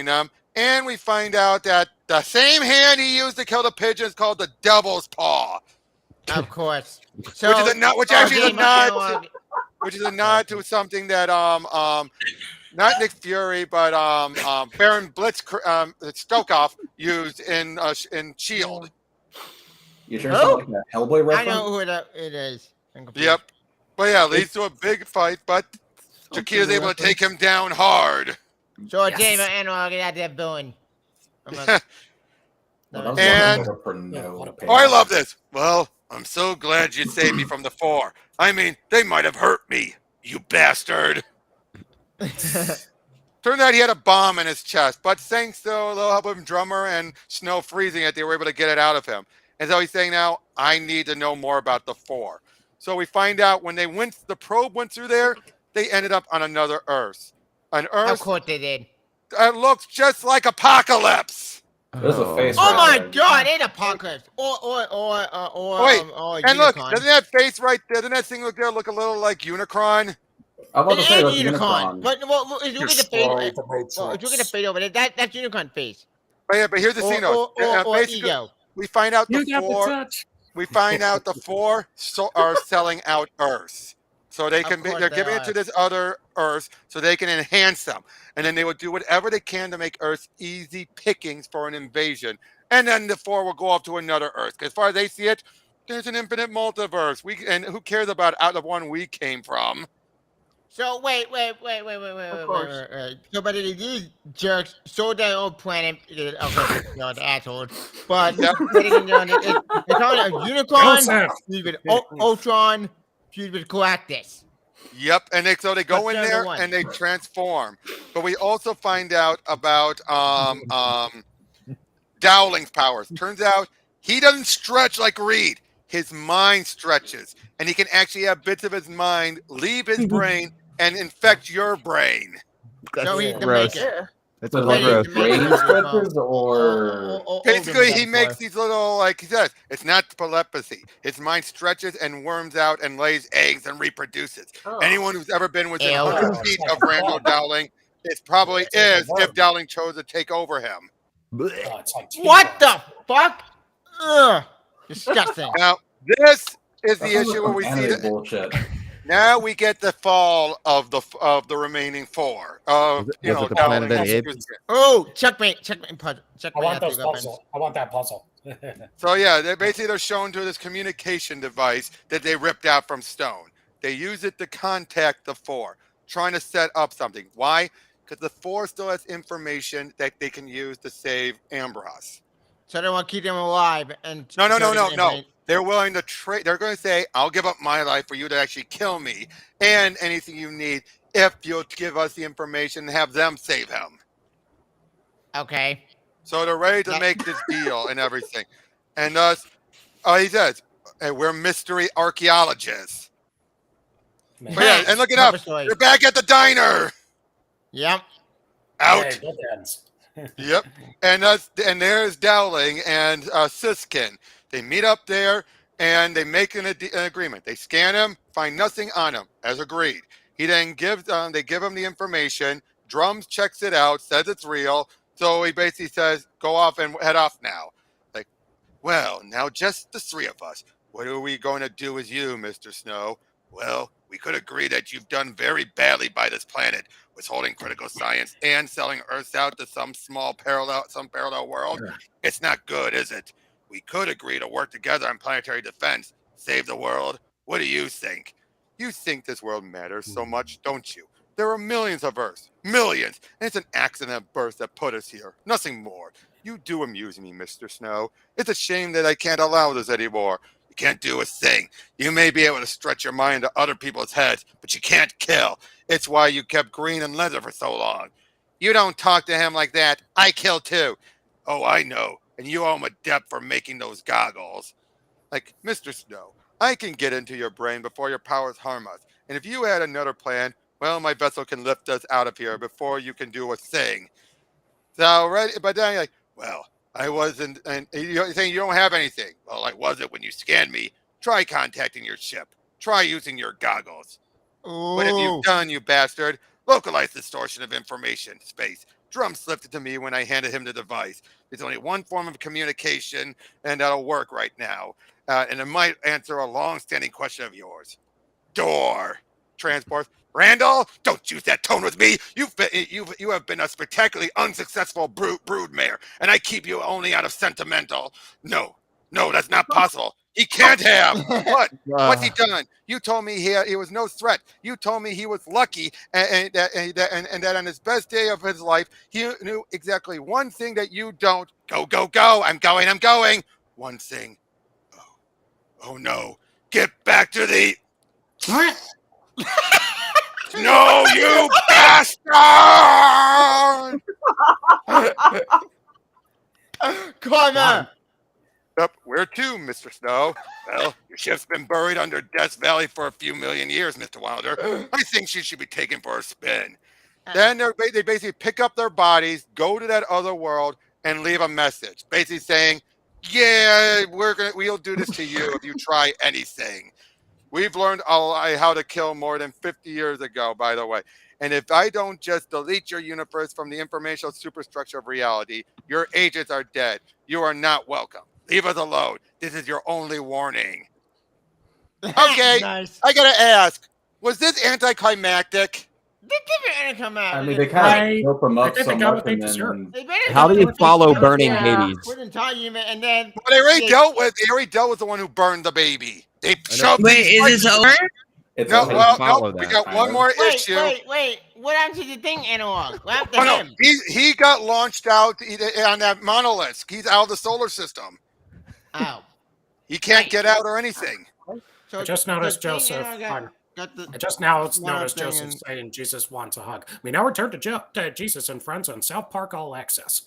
Speaker 5: them. And we find out that the same hand he used to kill the pigeons called the Devil's Paw.
Speaker 8: Of course. So,
Speaker 5: which is a nod to something that not Nick Fury, but Baron Blitz Stokoff used in S.H.I.E.L.D.
Speaker 6: You sure something like that Hellboy reference?
Speaker 8: I know who it is.
Speaker 5: Yep. But yeah, leads to a big fight, but Jakita's able to take him down hard.
Speaker 8: So David and I'll get out there booing.
Speaker 5: I love this. Well, I'm so glad you saved me from the Four. I mean, they might have hurt me, you bastard. Turned out he had a bomb in his chest, but thanks to a little help of drummer and snow freezing it, they were able to get it out of him. And so he's saying now, I need to know more about the Four. So we find out when the probe went through there, they ended up on another Earth. An Earth.
Speaker 8: Of course they did.
Speaker 5: That looks just like Apocalypse.
Speaker 6: There's a face.
Speaker 8: Oh my God! Ain't Apocalypse
Speaker 5: Wait, and look, doesn't that face right there? Doesn't that thing look a little like Unicron?
Speaker 6: I'm about to say that's
Speaker 8: Unicron. But look at the face. Look at the face over there. That's Unicron face.
Speaker 5: But here's the scene though.
Speaker 8: Ego.
Speaker 5: We find out the Four are selling out Earth. So they're giving it to this other Earth so they can enhance them. And then they will do whatever they can to make Earth easy pickings for an invasion. And then the Four will go off to another Earth. Because as far as they see it, there's an infinite multiverse. And who cares about out of one we came from?
Speaker 8: So wait. So but these jerks sold their own planet. Okay, the assholes. But it's on a Unicron fused with Ultron fused with Galactus.
Speaker 5: Yep, and so they go in there and they transform. But we also find out about Dowling's powers. Turns out he doesn't stretch like Reed. His mind stretches, and he can actually have bits of his mind leave his brain and infect your brain.
Speaker 8: So he's the maker.
Speaker 9: It's a little
Speaker 6: brain stretchers or
Speaker 5: basically he makes these little, like he says, it's not telepathy. His mind stretches and worms out and lays eggs and reproduces. Anyone who's ever been within 100 feet of Randall Dowling, it probably is if Dowling chose to take over him.
Speaker 8: What the fuck? Ugh. Disgusting.
Speaker 5: Now, this is the issue where we see
Speaker 6: bullshit.
Speaker 5: Now we get the fall of the remaining Four.
Speaker 8: Checkmate puzzle.
Speaker 11: I want those puzzles. I want that puzzle.
Speaker 5: So yeah, they're shown to this communication device that they ripped out from Stone. They use it to contact the Four, trying to set up something. Why? Because the Four still has information that they can use to save Ambrose.
Speaker 8: So they want to keep them alive and
Speaker 5: no. They're willing to trade. They're going to say, "I'll give up my life for you to actually kill me, and anything you need if you'll give us the information and have them save him."
Speaker 8: Okay.
Speaker 5: So they're ready to make this deal and everything, and thus, he says, "We're mystery archaeologists." But yeah, and look it up. They're back at the diner.
Speaker 8: Yep.
Speaker 5: Out. Yep. And there's Dowling and Siskin. They meet up there and they make an agreement. They scan him, find nothing on him, as agreed. He then gives they give him the information. Drums checks it out, says it's real. So he basically says, "Go off and head off now." Like, well, now just the three of us. What are we going to do with you, Mr. Snow? Well, we could agree that you've done very badly by this planet, withholding critical science and selling Earths out to some parallel world. It's not good, is it? We could agree to work together on planetary defense, save the world. What do you think? You think this world matters so much, don't you? There are millions of Earths, millions, and it's an accident of birth that put us here, nothing more. You do amuse me, Mr. Snow. It's a shame that I can't allow this anymore. You can't do a thing. You may be able to stretch your mind to other people's heads, but you can't kill. It's why you kept Green and Leather for so long. You don't talk to him like that. I kill too. Oh, I know. And you owe him a debt for making those goggles. Like, Mr. Snow, I can get into your brain before your powers harm us. And if you had another plan, well, my vessel can lift us out of here before you can do a thing. So, right, but then you're like, well, I wasn't, and you're saying you don't have anything. Well, I wasn't when you scanned me. Try contacting your ship. Try using your goggles.
Speaker 8: Ooh.
Speaker 5: What have you done, you bastard? Localized distortion of information, space. Drum slipped it to me when I handed him the device. There's only one form of communication, and that'll work right now. And it might answer a long-standing question of yours. Door. Transport. Randall, don't use that tone with me. You have been a spectacularly unsuccessful broodmare, and I keep you only out of sentimental. No, that's not possible. He can't have. What? What's he done? You told me he was no threat. You told me he was lucky, and that on his best day of his life, he knew exactly one thing that you don't. Go. I'm going. One thing. Oh no. Get back to the...
Speaker 11: What?
Speaker 5: No, you bastard!
Speaker 8: Connor!
Speaker 5: Yep, where to, Mr. Snow? Well, your ship's been buried under Death Valley for a few million years, Mr. Wilder. I think she should be taken for a spin. Then they basically pick up their bodies, go to that other world, and leave a message, basically saying, "Yeah, we'll do this to you if you try anything. We've learned how to kill more than 50 years ago, by the way. And if I don't just delete your universe from the informational superstructure of reality, your agents are dead. You are not welcome. Leave us alone. This is your only warning." Okay,
Speaker 8: Nice.
Speaker 5: I gotta ask, was this anticlimactic?
Speaker 6: I mean, they kind of go from up so much, and then
Speaker 9: How do you follow burning babies?
Speaker 8: Couldn't tell you, man. And then
Speaker 5: Well, they already dealt with the one who burned the baby. They shoved.
Speaker 4: Wait, is this over?
Speaker 6: it's
Speaker 5: No,
Speaker 6: okay.
Speaker 5: well, we got one more issue.
Speaker 8: Wait. What happened to the thing, Analog? What happened to
Speaker 5: Oh, no,
Speaker 8: him?
Speaker 5: he got launched out on that monolith. He's out of the solar system.
Speaker 8: Oh.
Speaker 5: He can't get out or anything.
Speaker 11: I just noticed Joseph. I just now noticed Joseph saying Jesus wants a hug. We now return to Jesus and Friends on South Park All Access.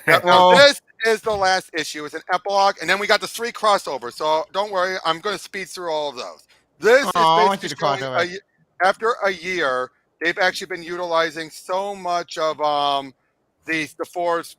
Speaker 5: Now, this is the last issue. It's an epilogue, and then we got the 3 crossovers. So don't worry, I'm going to speed through all of those. This is basically showing after a year, they've actually been utilizing so much of the Force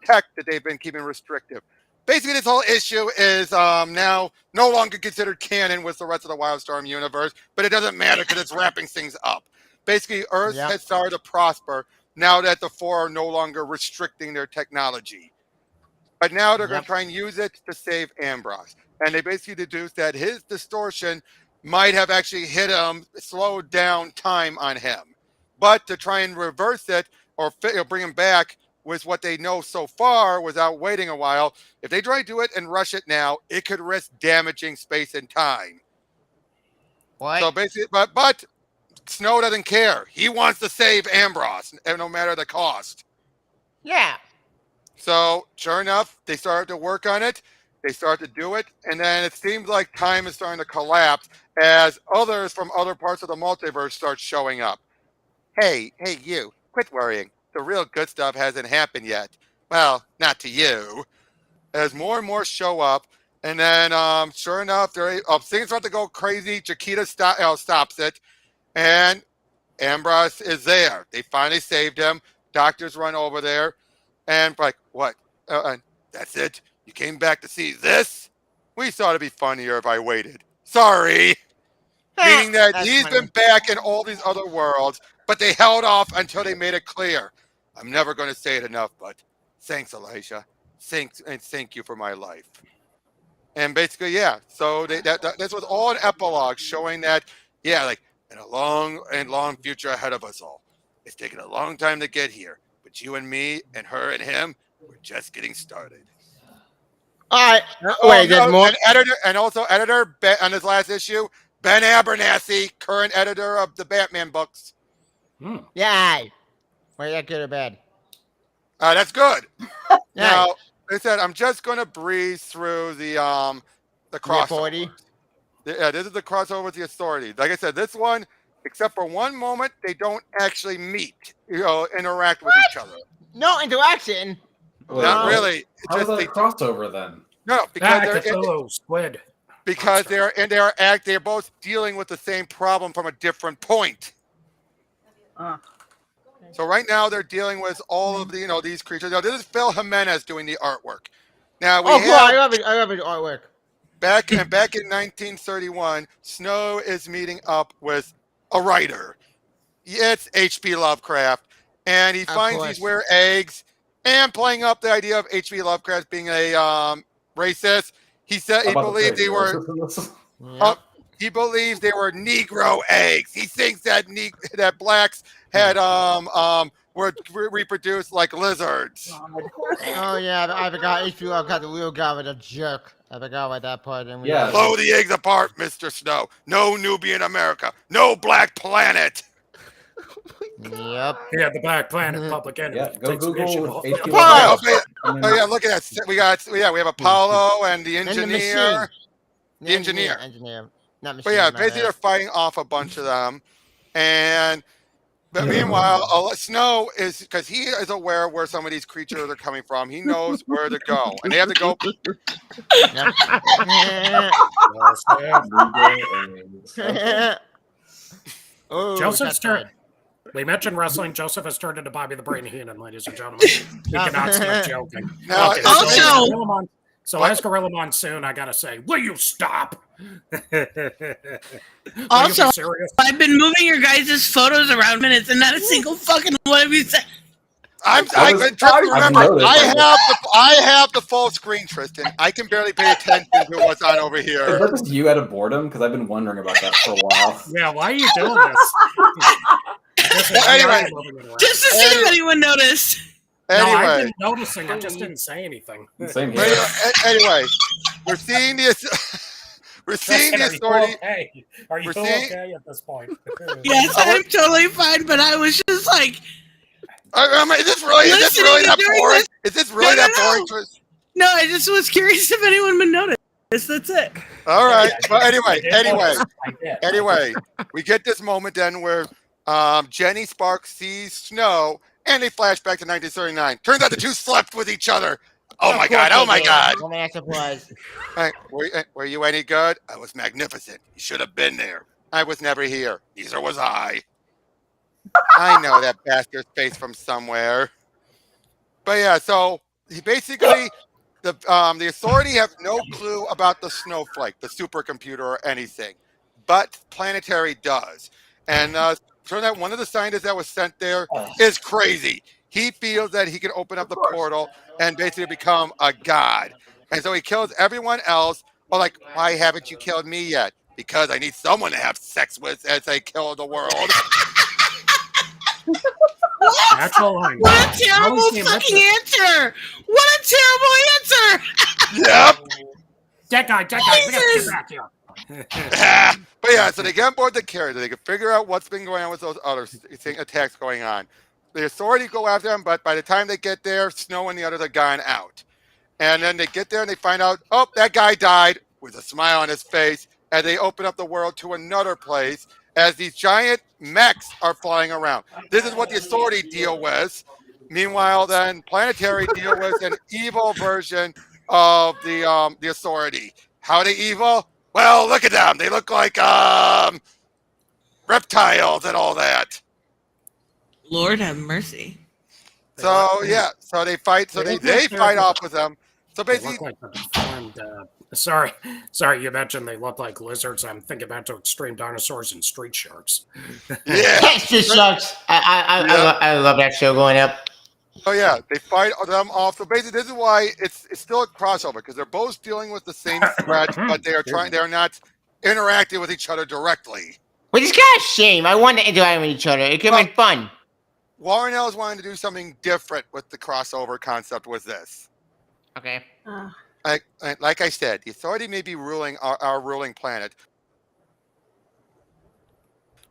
Speaker 5: tech that they've been keeping restrictive. Basically, this whole issue is now no longer considered canon with the rest of the Wildstorm universe, but it doesn't matter because it's wrapping things up. Basically, Earth has started to prosper now that the Four are no longer restricting their technology. But now they're going to try and use it to save Ambrose. And they basically deduced that his distortion might have actually hit him, slowed down time on him. But to try and reverse it or bring him back, with what they know so far without waiting a while, if they try to do it and rush it now, it could risk damaging space and time.
Speaker 8: What?
Speaker 5: So basically, but Snow doesn't care. He wants to save Ambrose, no matter the cost.
Speaker 8: Yeah.
Speaker 5: So sure enough, they started to work on it. They start to do it, and then it seems like time is starting to collapse as others from other parts of the multiverse start showing up. Hey, you, quit worrying. The real good stuff hasn't happened yet. Well, not to you. As more and more show up, and then sure enough, things start to go crazy. Jakita stops it, and Ambrose is there. They finally saved him. Doctors run over there, and like, what? That's it? You came back to see this? We thought it'd be funnier if I waited. Sorry. meaning that
Speaker 8: That's
Speaker 5: he's
Speaker 8: funny.
Speaker 5: been back in all these other worlds, but they held off until they made it clear. I'm never going to say it enough, but thanks, Elijah. Thank you for my life. And basically, yeah. So this was all an epilogue showing that, yeah, like in a long future ahead of us all. It's taken a long time to get here, but you and me and her and him, we're just getting started.
Speaker 8: All right. Wait, there's more.
Speaker 5: Editor on his last issue, Ben Abernathy, current editor of the Batman books.
Speaker 8: Yeah. Wait, that good or bad?
Speaker 5: That's good. Now, I said I'm just going to breeze through the crossover. Yeah, this is the crossover with the Authority. Like I said, this one, except for one moment, they don't actually meet, interact with each other.
Speaker 8: No interaction.
Speaker 5: Not really.
Speaker 6: How is that a crossover then?
Speaker 5: No, because they're both dealing with the same problem from a different point. So right now they're dealing with all of the these creatures. Now this is Phil Jimenez doing the artwork. Now
Speaker 8: I love it. I love his artwork.
Speaker 5: Back in 1931, Snow is meeting up with a writer. It's H.P. Lovecraft, and he finds these weird eggs. And playing up the idea of H.P. Lovecraft being a racist, he said he believed they were. He believes they were Negro eggs. He thinks that that blacks had were reproduced like lizards.
Speaker 8: Oh yeah, I forgot. H.P. Lovecraft, the real guy with a jerk. I forgot about that part. And
Speaker 5: blow the eggs apart, Mr. Snow. No Nubian America. No Black Planet.
Speaker 8: Yep.
Speaker 11: Yeah, the Black Planet Public Enemy.
Speaker 6: Yeah, go Google
Speaker 5: HP. Oh yeah, look at that. We have Apollo and the engineer. The engineer.
Speaker 8: Not machine.
Speaker 5: But yeah, basically they're fighting off a bunch of them, but meanwhile, Snow is because he is aware of where some of these creatures are coming from. He knows where to go, and they have to go.
Speaker 11: Joseph's turn. We mentioned wrestling. Joseph has turned into Bobby the Brain Heenan, ladies and gentlemen. He cannot stop joking.
Speaker 4: Also,
Speaker 11: so as Gorilla Monsoon, I gotta say, will you stop?
Speaker 4: Also, I've been moving your guys' photos around minutes, and not a single fucking one of you said.
Speaker 5: I have the full screen, Tristan. I can barely pay attention to what's on over here.
Speaker 6: Is that just you out of boredom? Because I've been wondering about that for a while.
Speaker 11: Yeah, why are you doing this?
Speaker 5: Anyway,
Speaker 4: just to see if anyone noticed.
Speaker 11: No, I've been noticing. I just didn't say anything.
Speaker 6: Same here.
Speaker 5: Anyway, we're seeing this. We're seeing the Authority.
Speaker 11: Are you okay at this point?
Speaker 4: Yes, I'm totally fine, but I was just like.
Speaker 5: Is this really that boring? Is this really that boring?
Speaker 4: No, I just was curious if anyone would notice. That's it.
Speaker 5: All right. Well, anyway, we get this moment then where Jenny Sparks sees Snow, and they flash back to 1939. Turns out the two slept with each other. Oh my God! Oh my God! Hey, were you any good? I was magnificent. You should have been there. I was never here. Neither was I. I know that bastard's face from somewhere. But yeah, so he basically the Authority have no clue about the snowflake, the supercomputer, or anything, but Planetary does. And turns out one of the scientists that was sent there is crazy. He feels that he can open up the portal and basically become a god. And so he kills everyone else. Well, like, why haven't you killed me yet? Because I need someone to have sex with as they kill the world.
Speaker 11: Natural line.
Speaker 4: What a terrible fucking answer! What a terrible answer!
Speaker 5: Yep.
Speaker 11: That guy, we gotta get back here.
Speaker 5: But yeah, so they get on board the carrier. They can figure out what's been going on with those other attacks going on. The Authority go after them, but by the time they get there, Snow and the others are gone out. And then they get there and they find out, oh, that guy died with a smile on his face. And they open up the world to another place as these giant mechs are flying around. This is what the Authority deal with. Meanwhile, then Planetary deal with an evil version of the Authority. How are they evil? Well, look at them. They look like reptiles and all that.
Speaker 4: Lord have mercy.
Speaker 5: So yeah, so they fight. So they fight off with them. So basically,
Speaker 11: they look like the deformed Sorry, you mentioned they look like lizards. I'm thinking back to extreme dinosaurs and street sharks.
Speaker 8: Yeah, Street Sharks. I love that show growing up.
Speaker 5: Oh yeah, they fight them off. So basically, this is why it's still a crossover, because they're both dealing with the same threat, but they're not interacting with each other directly.
Speaker 8: Which is kind of a shame. I want to interact with each other. It could have been fun.
Speaker 5: Warren Ellis wanted to do something different with the crossover concept with this.
Speaker 8: Okay.
Speaker 5: Like I said, the Authority may be ruling our ruling planet.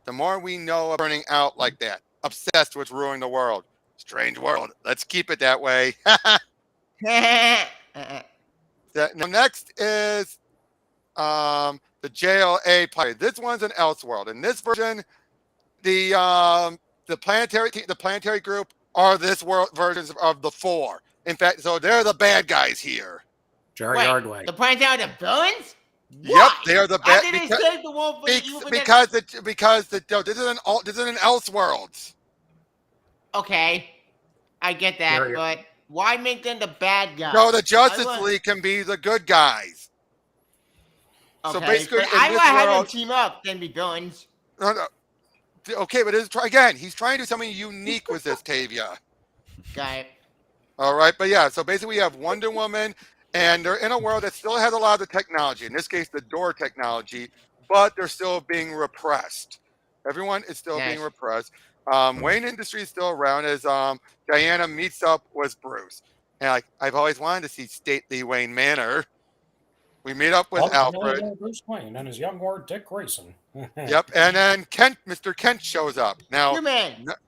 Speaker 5: The more we know of turning out like that, obsessed with ruling the world. Strange world. Let's keep it that way. Now, next is the JLA planet. This one's an Elseworld. In this version, the planetary group are this world versions of the four. In fact, so they're the bad guys here.
Speaker 11: Jerry Yardway.
Speaker 8: The Planetary are the villains?
Speaker 5: Yep, they are the bad because this is an Elseworlds.
Speaker 8: Okay, I get that, but why make them the bad guys?
Speaker 5: No, the Justice League can be the good guys.
Speaker 8: Okay,
Speaker 5: so basically,
Speaker 8: I want to have them team up than be villains.
Speaker 5: No. Okay, but he's trying to do something unique with this, Tavia.
Speaker 8: Got it.
Speaker 5: All right, but yeah, so basically we have Wonder Woman, and they're in a world that still has a lot of the technology, in this case, the door technology, but they're still being repressed. Everyone is still being repressed. Wayne Industries is still around as Diana meets up with Bruce. And I've always wanted to see stately Wayne Manor. We meet up with Alfred.
Speaker 11: Bruce Wayne and his young ward Dick Grayson.
Speaker 5: Yep, and then Mr. Kent shows up. Now,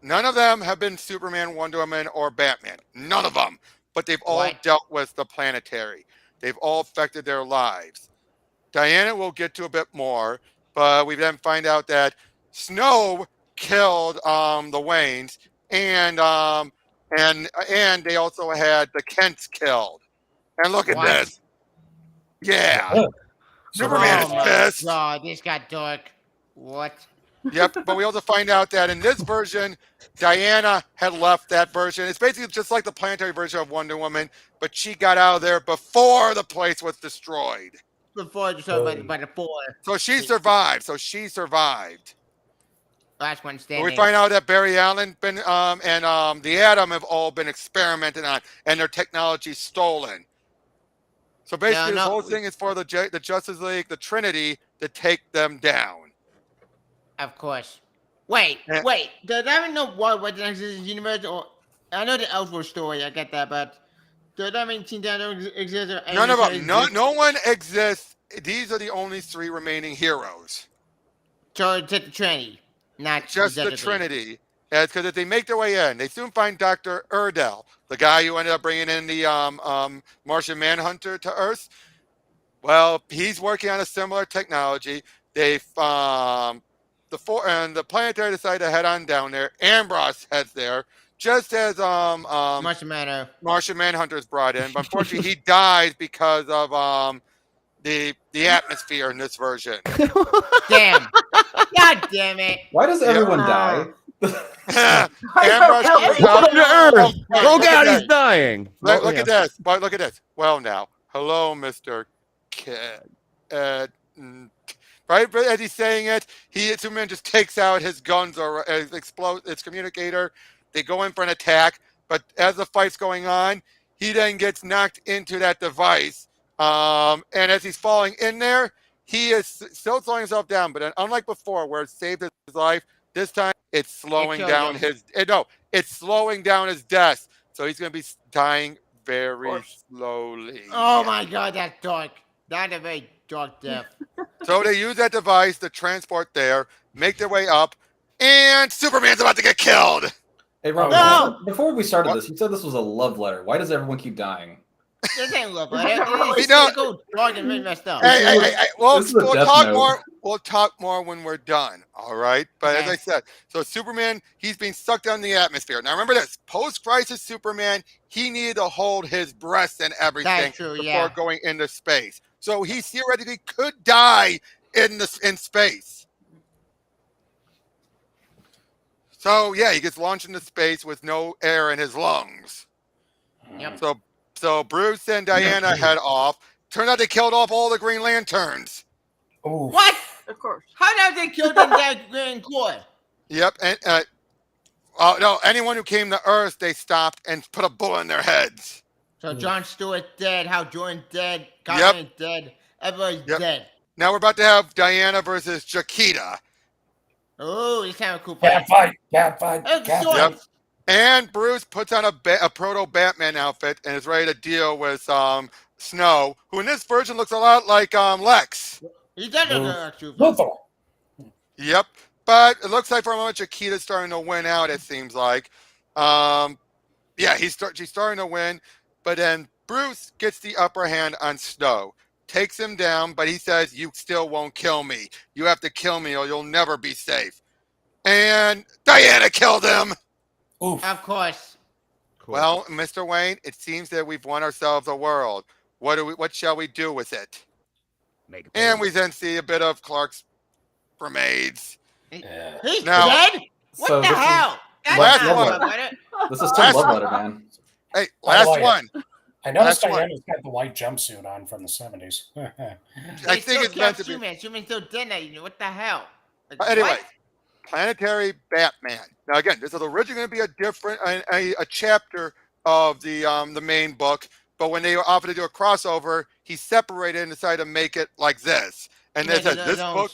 Speaker 5: none of them have been Superman, Wonder Woman, or Batman. None of them. But they've all dealt with the Planetary. They've all affected their lives. Diana will get to a bit more, but we then find out that Snow killed the Waynes, and they also had the Kents killed. And look at this. Yeah. Superman is pissed.
Speaker 8: God, this got dark. What?
Speaker 5: Yep, but we also find out that in this version, Diana had left that version. It's basically just like the Planetary version of Wonder Woman, but she got out of there before the place was destroyed.
Speaker 8: Before destroyed by the four.
Speaker 5: So she survived.
Speaker 8: Last one standing.
Speaker 5: We find out that Barry Allen and the Atom have all been experimented on, and their technology stolen. So basically, this whole thing is for the Justice League, the Trinity, to take them down.
Speaker 8: Of course. Wait. Does that mean what the next universe? Or I know the Elseworld story. I get that, but does that mean Teen Titans exist?
Speaker 5: None of them. No one exists. These are the only three remaining heroes.
Speaker 8: So it's the Trinity, not
Speaker 5: just the Trinity. Because if they make their way in, they soon find Dr. Erdel, the guy who ended up bringing in the Martian Manhunter to Earth. Well, he's working on a similar technology. The Planetary decide to head on down there. Ambrose heads there, just as Martian Manhunter is brought in. But unfortunately, he dies because of the atmosphere in this version.
Speaker 8: Damn! God damn it!
Speaker 6: Why does everyone die?
Speaker 9: Ambrose Look out, he's dying.
Speaker 5: Look at this. Look at this. Well, now, hello, Mr. Kid. Right, but as he's saying it, Superman just takes out his guns or explodes its communicator. They go in for an attack, but as the fight's going on, he then gets knocked into that device. And as he's falling in there, he is still slowing himself down. But unlike before, where it saved his life, this time it's slowing down it's slowing down his death. So he's going to be dying very slowly.
Speaker 8: Oh my God, that's dark. That's a very dark death.
Speaker 5: So they use that device to transport there, make their way up, and Superman's about to get killed.
Speaker 6: Hey, Robert, before we started this, you said this was a love letter. Why does everyone keep dying?
Speaker 8: This ain't love letter. Go dark and messed up.
Speaker 5: We'll talk more when we're done. All right. But as I said, so Superman, he's being sucked down in the atmosphere. Now remember this: post-crisis Superman, he needed to hold his breath and everything before going into space. So he theoretically could die in space. So yeah, he gets launched into space with no air in his lungs.
Speaker 8: Yep.
Speaker 5: So Bruce and Diana head off Turns out they killed off all the Green Lanterns.
Speaker 11: Oh,
Speaker 8: What?
Speaker 10: Of course.
Speaker 8: How did they kill them that Green Corps?
Speaker 5: Yep, and no, anyone who came to Earth, they stopped and put a bullet in their heads.
Speaker 8: So John Stewart dead, Hal Jordan dead, Colin dead, everybody's dead.
Speaker 5: Now we're about to have Diana versus Jakita.
Speaker 8: Oh, this kind of cool fight.
Speaker 11: Cat fight.
Speaker 5: Yep. And Bruce puts on a proto Batman outfit and is ready to deal with Snow, who in this version looks a lot like Lex.
Speaker 8: He does look like
Speaker 5: Yep. But it looks like for a moment Jakita's starting to win out, it seems like. She's starting to win. But then Bruce gets the upper hand on Snow. Takes him down, but he says, you still won't kill me. You have to kill me or you'll never be safe. And Diana killed him.
Speaker 11: Oof.
Speaker 8: Of course.
Speaker 9: Cool.
Speaker 5: Well, Mr. Wayne, it seems that we've won ourselves a world. What shall we do with it? And we then see a bit of Clark's Bromades.
Speaker 8: He's
Speaker 5: Now-
Speaker 8: dead? What
Speaker 6: So
Speaker 8: the
Speaker 6: this is-
Speaker 8: hell? That's
Speaker 5: Last
Speaker 8: not
Speaker 5: one.
Speaker 8: love letter.
Speaker 6: This is Tim Love Letter, man.
Speaker 5: Hey,
Speaker 11: By the
Speaker 5: last
Speaker 11: way,
Speaker 5: one.
Speaker 11: I noticed
Speaker 5: That's
Speaker 11: Diana's got the white jumpsuit on from the 70s.
Speaker 5: I
Speaker 8: They
Speaker 5: think
Speaker 8: still
Speaker 5: it's meant
Speaker 8: killed
Speaker 5: to be.
Speaker 8: Superman. Superman's still dead now. What the hell?
Speaker 5: Anyway,
Speaker 8: What?
Speaker 5: Planetary Batman. Now again, this is originally going to be a different a chapter of the main book, but when they offered to do a crossover, he separated and decided to make it like this. And they said this book,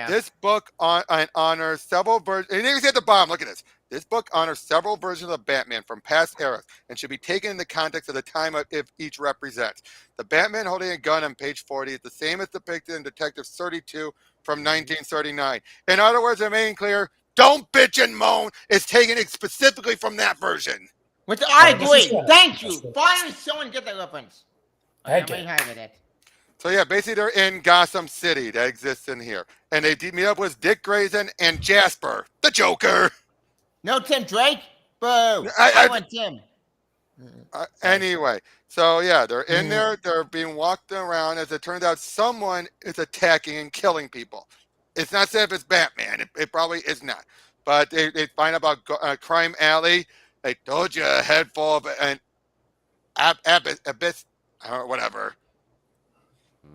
Speaker 5: this book honors several versions. And you can see at the bottom, look at this. This book honors several versions of Batman from past eras and should be taken in the context of the time of each represents. The Batman holding a gun on page 40 is the same as depicted in Detective 32 from 1939. In other words, to make it clear, don't bitch and moan. It's taken specifically from that version.
Speaker 8: I agree. Thank you. Finally, someone get the reference.
Speaker 11: I
Speaker 8: might have it.
Speaker 5: So yeah, basically they're in Gotham City that exists in here. And they meet up with Dick Grayson and Jasper, the Joker.
Speaker 8: No Tim Drake? Boo. I want Tim.
Speaker 5: Anyway, so yeah, they're in there. They're being walked around. As it turns out, someone is attacking and killing people. It's not said if it's Batman. It probably is not. But they find out about Crime Alley. They told you a head full of an abyss, whatever.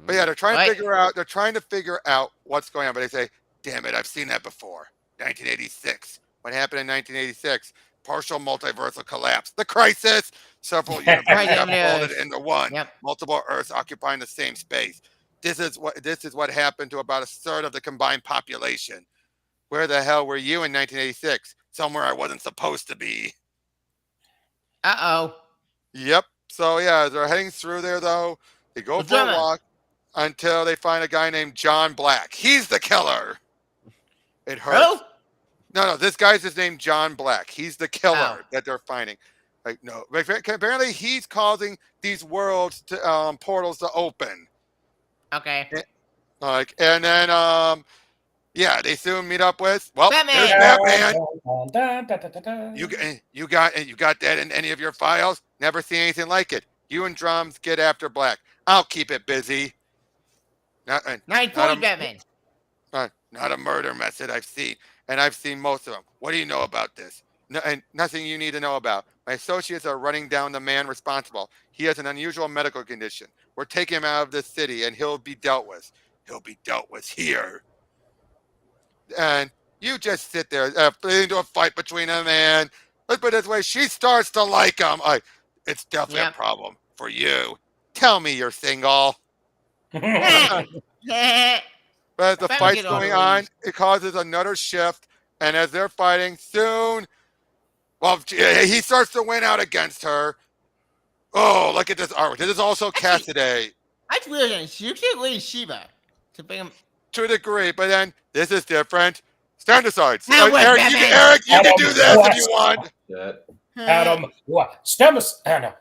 Speaker 5: But yeah, they're trying to figure out. They're trying to figure out what's going on. But they say, "Damn it, I've seen that before." 1986. What happened in 1986? Partial multiversal collapse. The crisis. Several universes got folded into one. Multiple Earths occupying the same space. This is what happened to about a third of the combined population. Where the hell were you in 1986? Somewhere I wasn't supposed to be.
Speaker 8: Uh-oh.
Speaker 5: Yep. So yeah, they're heading through there though. They go for a walk until they find a guy named John Black. He's the killer. It hurts.
Speaker 8: Who?
Speaker 5: No, this guy's his name John Black. He's the killer that they're finding. Like no, apparently he's causing these worlds to portals to open.
Speaker 8: Okay.
Speaker 5: And then yeah, they soon meet up with
Speaker 8: Batman.
Speaker 5: There's Batman. You got that in any of your files? Never seen anything like it. You and Drums get after Black. I'll keep it busy. Not
Speaker 8: 940 Batman.
Speaker 5: Not a murder method I've seen, and I've seen most of them. What do you know about this? And nothing you need to know about. My associates are running down the man responsible. He has an unusual medical condition. We're taking him out of this city, and he'll be dealt with. He'll be dealt with here. And you just sit there into a fight between them, and let's put it this way, she starts to like him. It's definitely a problem for you. Tell me you're single. But as the fight's going on, it causes another shift. And as they're fighting, soon, he starts to win out against her. Oh, look at this artwork. This is also Cassaday.
Speaker 8: That's weird. You can't leave Shiva to bring him.
Speaker 5: To a degree, but then this is different. Stand aside.
Speaker 8: Now what,
Speaker 5: Eric, you can do this if you want.
Speaker 11: Adam, what? Stand aside,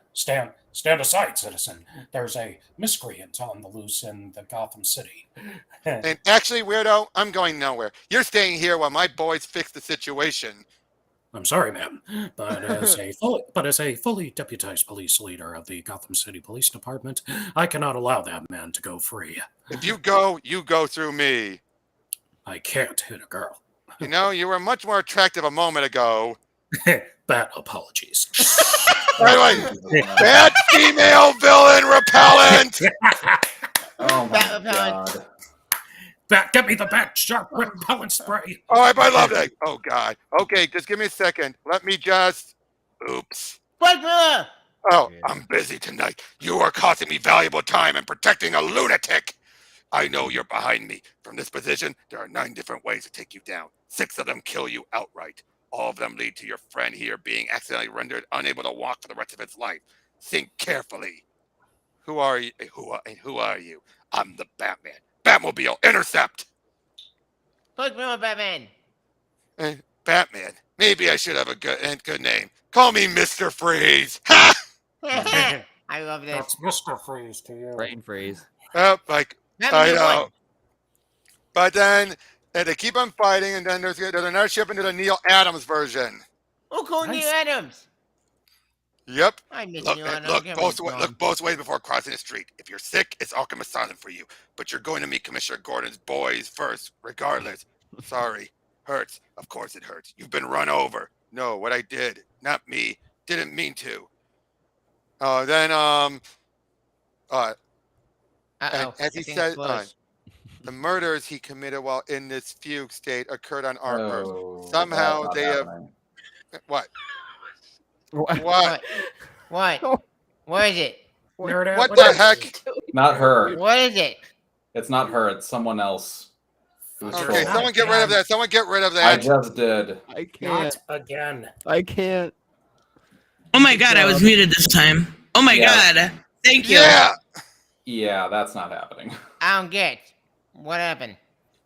Speaker 11: citizen. There's a miscreant on the loose in the Gotham City.
Speaker 5: And actually, weirdo, I'm going nowhere. You're staying here while my boys fix the situation.
Speaker 11: I'm sorry, ma'am, but as a fully deputized police leader of the Gotham City Police Department, I cannot allow that man to go free.
Speaker 5: If you go through me.
Speaker 11: I can't hit a girl.
Speaker 5: You know, you were much more attractive a moment ago.
Speaker 11: Bat apologies.
Speaker 5: By the way, bad female villain repellent.
Speaker 6: Oh my god.
Speaker 11: Bat, get me the bat shark repellent spray.
Speaker 5: Oh, I love that. Oh god. Okay, just give me a second. Let me just. Oops. Oh, I'm busy tonight. You are costing me valuable time and protecting a lunatic. I know you're behind me. From this position, there are 9 different ways to take you down. 6 of them kill you outright. All of them lead to your friend here being accidentally rendered unable to walk for the rest of its life. Think carefully. Who are you? Who are you? I'm the Batman. Batmobile, intercept.
Speaker 8: Batman.
Speaker 5: Batman. Maybe I should have a good name. Call me Mr. Freeze. Ha!
Speaker 8: I love this.
Speaker 11: That's Mr. Freeze to you.
Speaker 9: Brain freeze.
Speaker 5: I know. But then they keep on fighting, and then there's another ship into the Neil Adams version.
Speaker 8: Oh, cool, Neil Adams.
Speaker 5: Yep.
Speaker 8: I miss
Speaker 5: Look,
Speaker 8: Neil Adams.
Speaker 5: look both ways before crossing the street. If you're sick, it's Arkham Asylum for you. But you're going to meet Commissioner Gordon's boys first, regardless. Sorry. Hurts. Of course it hurts. You've been run over. No, what I did. Not me. Didn't mean to. As he said, the murders he committed while in this fugue state occurred on Earth. Somehow they have. What? What?
Speaker 8: What is it?
Speaker 5: What the heck?
Speaker 6: Not her.
Speaker 8: What is it?
Speaker 6: It's not her. It's someone else.
Speaker 5: Okay, someone get rid of that. Someone get rid of that.
Speaker 6: I just did.
Speaker 9: I can't.
Speaker 11: Not again.
Speaker 9: I can't.
Speaker 4: Oh my god, I was muted this time. Oh my god. Thank you.
Speaker 6: Yeah, that's not happening.
Speaker 8: I don't get. What happened?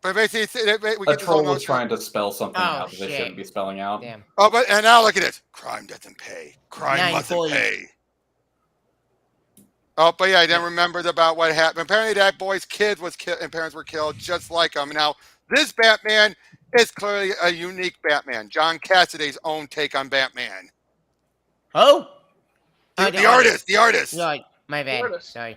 Speaker 5: But basically,
Speaker 6: a troll was trying to spell something out that they shouldn't be spelling out.
Speaker 8: Damn.
Speaker 5: Oh, and now look at this. Crime doesn't pay. Crime mustn't pay. Oh, but yeah, I didn't remember about what happened. Apparently, that boy's kid was killed, and parents were killed just like him. Now, this Batman is clearly a unique Batman. John Cassaday's own take on Batman.
Speaker 8: Oh,
Speaker 5: the artist.
Speaker 8: Sorry, my bad. Sorry.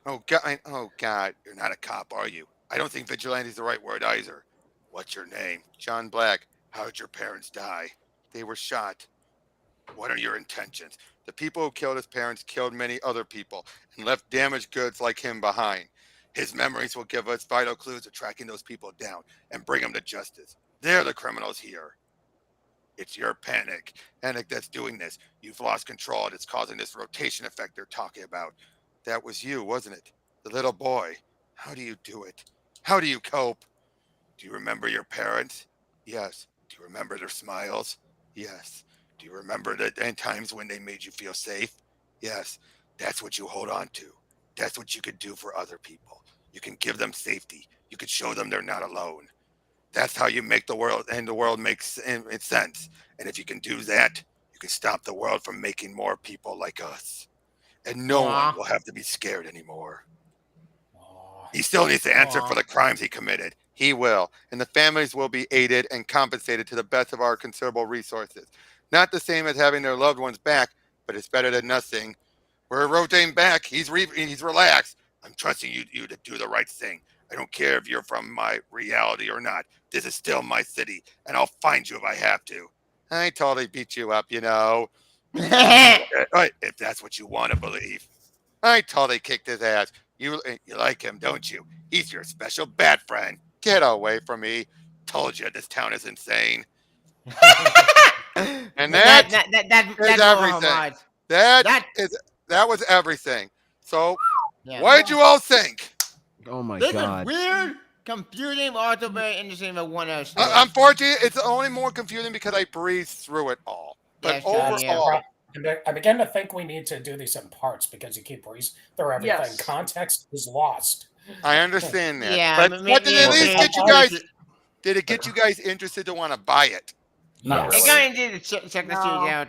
Speaker 5: Oh God, you're not a cop, are you? I don't think vigilante is the right word either. What's your name? John Black. How did your parents die? They were shot. What are your intentions? The people who killed his parents killed many other people and left damaged goods like him behind. His memories will give us vital clues to tracking those people down and bring them to justice. They're the criminals here. It's your panic that's doing this. You've lost control and it's causing this rotation effect they're talking about. That was you, wasn't it? The little boy. How do you do it? How do you cope? Do you remember your parents? Yes. Do you remember their smiles? Yes. Do you remember the times when they made you feel safe? Yes. That's what you hold on to. That's what you could do for other people. You can give them safety. You can show them they're not alone. That's how you make the world, and the world makes sense. And if you can do that, you can stop the world from making more people like us. And no one will have to be scared anymore. He still needs to answer for the crimes he committed. He will. And the families will be aided and compensated to the best of our considerable resources. Not the same as having their loved ones back, but it's better than nothing. We're rotating back. He's relaxed. I'm trusting you to do the right thing. I don't care if you're from my reality or not. This is still my city, and I'll find you if I have to. I totally beat you up, you know. If that's what you want to believe. I totally kicked his ass. You like him, don't you? He's your special bat friend. Get away from me. Told you this town is insane. And that's everything. That was everything. So, what did you all think?
Speaker 9: Oh my
Speaker 8: this
Speaker 9: god.
Speaker 8: This is weird, confusing, but also very interesting. But one else.
Speaker 5: Unfortunately, it's only more confusing because I breezed through it all. But overall.
Speaker 11: I begin to think we need to do these in parts because you keep breezing through everything. Yes. Context is lost.
Speaker 5: I understand that.
Speaker 8: Yeah,
Speaker 5: but did it at least get you guys? Did it get you guys interested to want to buy it?
Speaker 6: Not really.
Speaker 8: I kind of did check the series out.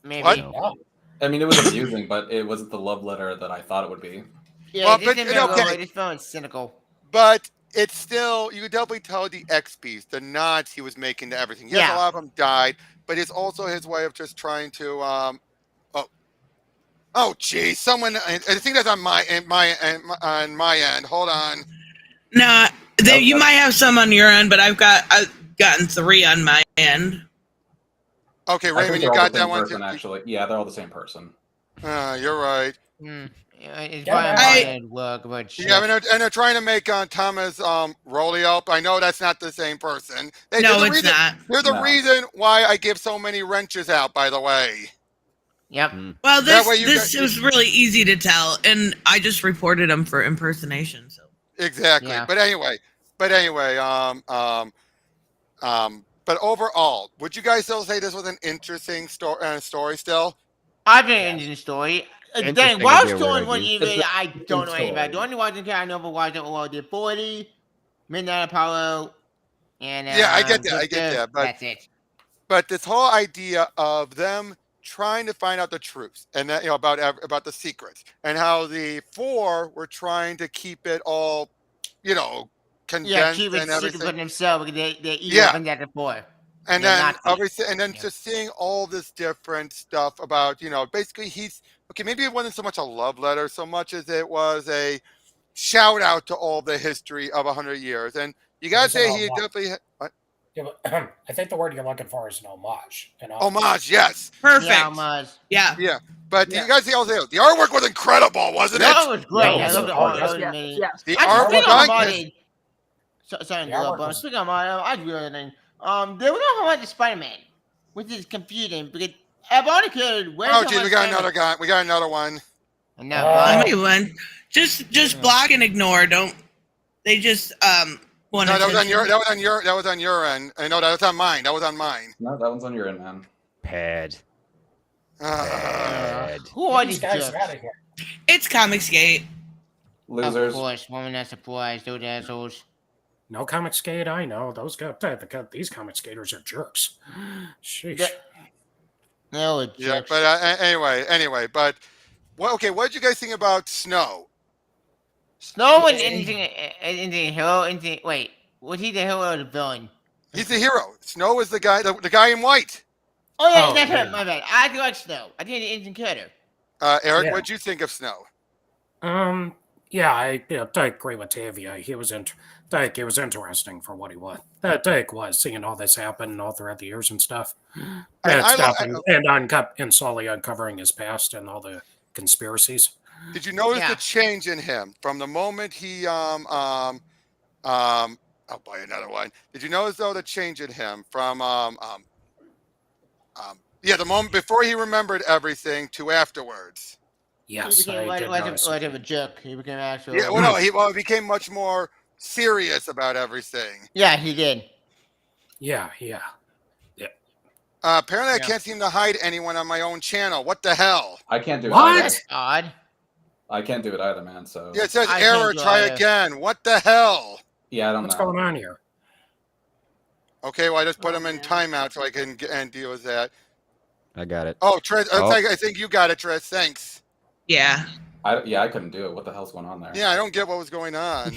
Speaker 8: Maybe.
Speaker 5: What?
Speaker 6: I mean, it was amusing, but it wasn't the love letter that I thought it would be.
Speaker 8: Yeah, this phone's cynical.
Speaker 5: But it's still, you could definitely tell the XPs, the nods he was making to everything. Yes, a lot of them died, but it's also his way of just trying to. Oh, geez, someone. I think that's on my end. Hold on.
Speaker 4: No, you might have some on your end, but I've gotten 3 on my end.
Speaker 5: Okay, Raymond, you got that one
Speaker 6: too? Actually, yeah, they're all the same person.
Speaker 5: You're right.
Speaker 8: It's
Speaker 5: and they're trying to make Thomas Rowley up. I know that's not the same person.
Speaker 4: No, it's not.
Speaker 5: They're the reason why I give so many wrenches out, by the way.
Speaker 8: Yep.
Speaker 4: Well, this was really easy to tell, and I just reported them for impersonation. So
Speaker 5: exactly. Yeah. But anyway, but overall, would you guys still say this was an interesting story still?
Speaker 8: I think an interesting story. Again, Wild Story what even I don't know anything about. The only one I know about was the 40, Midnight Apollo, and
Speaker 5: yeah, I get that. But
Speaker 8: that's it.
Speaker 5: But this whole idea of them trying to find out the truth and that about the secrets and how the 4 were trying to keep it all, condensed
Speaker 8: keep it
Speaker 5: and everything.
Speaker 8: Secret for themselves because they even that before.
Speaker 5: And then obviously, just seeing all this different stuff about, basically maybe it wasn't so much a love letter so much as it was a shout out to all the history of 100 years. And you gotta say he definitely.
Speaker 11: Yeah, but, I think the word you're looking for is an homage.
Speaker 5: Homage, yes.
Speaker 4: Perfect.
Speaker 8: Yeah, homage.
Speaker 4: Yeah.
Speaker 5: Yeah. But you guys see also the artwork was incredible, wasn't it?
Speaker 8: That was great. I love the
Speaker 5: artwork.
Speaker 8: Yes.
Speaker 5: The artwork.
Speaker 8: Speaking of homage, I really think. There was no homage to Spider-Man, which is confusing because everybody could.
Speaker 5: Oh, geez, we got another guy. We got another one.
Speaker 4: Another one. Just block and ignore. Don't. They just want to.
Speaker 5: No, that was on your end. I know that was on mine. That was on mine.
Speaker 6: No, that one's on your end, man.
Speaker 9: Pad.
Speaker 8: Who are these guys?
Speaker 4: It's Comicsgate.
Speaker 6: Losers.
Speaker 8: Of course, woman that supplies those assholes.
Speaker 11: No Comicsgate, I know. These Comicsgaters are jerks. Sheesh.
Speaker 8: No,
Speaker 5: yeah, but anyway, but what did you guys think about Snow?
Speaker 8: Snow was anything hero? Wait, was he the hero or the villain?
Speaker 5: He's the hero. Snow is the guy in white.
Speaker 8: Oh yeah, that's him. My bad. I like Snow. I think the Indian character.
Speaker 5: Eric, what'd you think of Snow?
Speaker 11: Yeah, I agree with Tavia. He was interesting for what he was. That was seeing all this happen all throughout the years and stuff. And slowly uncovering his past and all the conspiracies.
Speaker 5: Did you notice the change in him from the moment he I'll buy another one. Did you notice though the change in him from the moment before he remembered everything to afterwards?
Speaker 11: Yes,
Speaker 8: he became like a jerk. He became actually.
Speaker 5: Yeah, well, no, he became much more serious about everything.
Speaker 8: Yeah, he did.
Speaker 11: Yeah.
Speaker 5: Apparently, I can't seem to hide anyone on my own channel. What the hell?
Speaker 6: I can't do it.
Speaker 8: What? That's odd.
Speaker 6: I can't do it either, man. So
Speaker 5: yeah, it says error. Try again. What the hell?
Speaker 6: Yeah, I don't know.
Speaker 11: What's going on here?
Speaker 5: Okay, well, I just put him in timeout so I can deal with that.
Speaker 9: I got it.
Speaker 5: Oh, Tris, I think you got it, Tris. Thanks.
Speaker 4: Yeah.
Speaker 6: I couldn't do it. What the hell's going on there?
Speaker 5: Yeah, I don't get what was going on.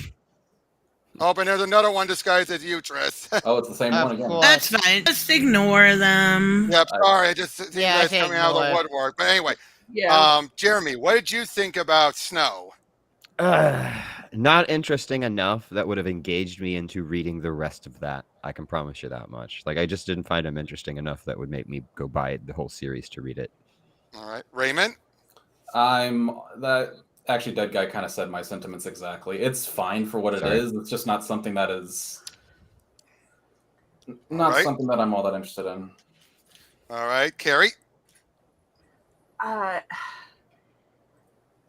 Speaker 5: Oh, but there's another one disguised as you, Tris.
Speaker 6: Oh, it's the same one again.
Speaker 4: That's fine. Just ignore them.
Speaker 5: Yep, sorry. I just see you guys coming out of the woodwork. But anyway, Jeremy, what did you think about Snow?
Speaker 9: Not interesting enough that would have engaged me into reading the rest of that. I can promise you that much. Like, I just didn't find him interesting enough that would make me go buy the whole series to read it.
Speaker 5: All right. Raymond?
Speaker 6: Actually, Dead Guy kind of said my sentiments exactly. It's fine for what it is. It's just not something that is something that I'm all that interested in.
Speaker 5: All right, Carrie.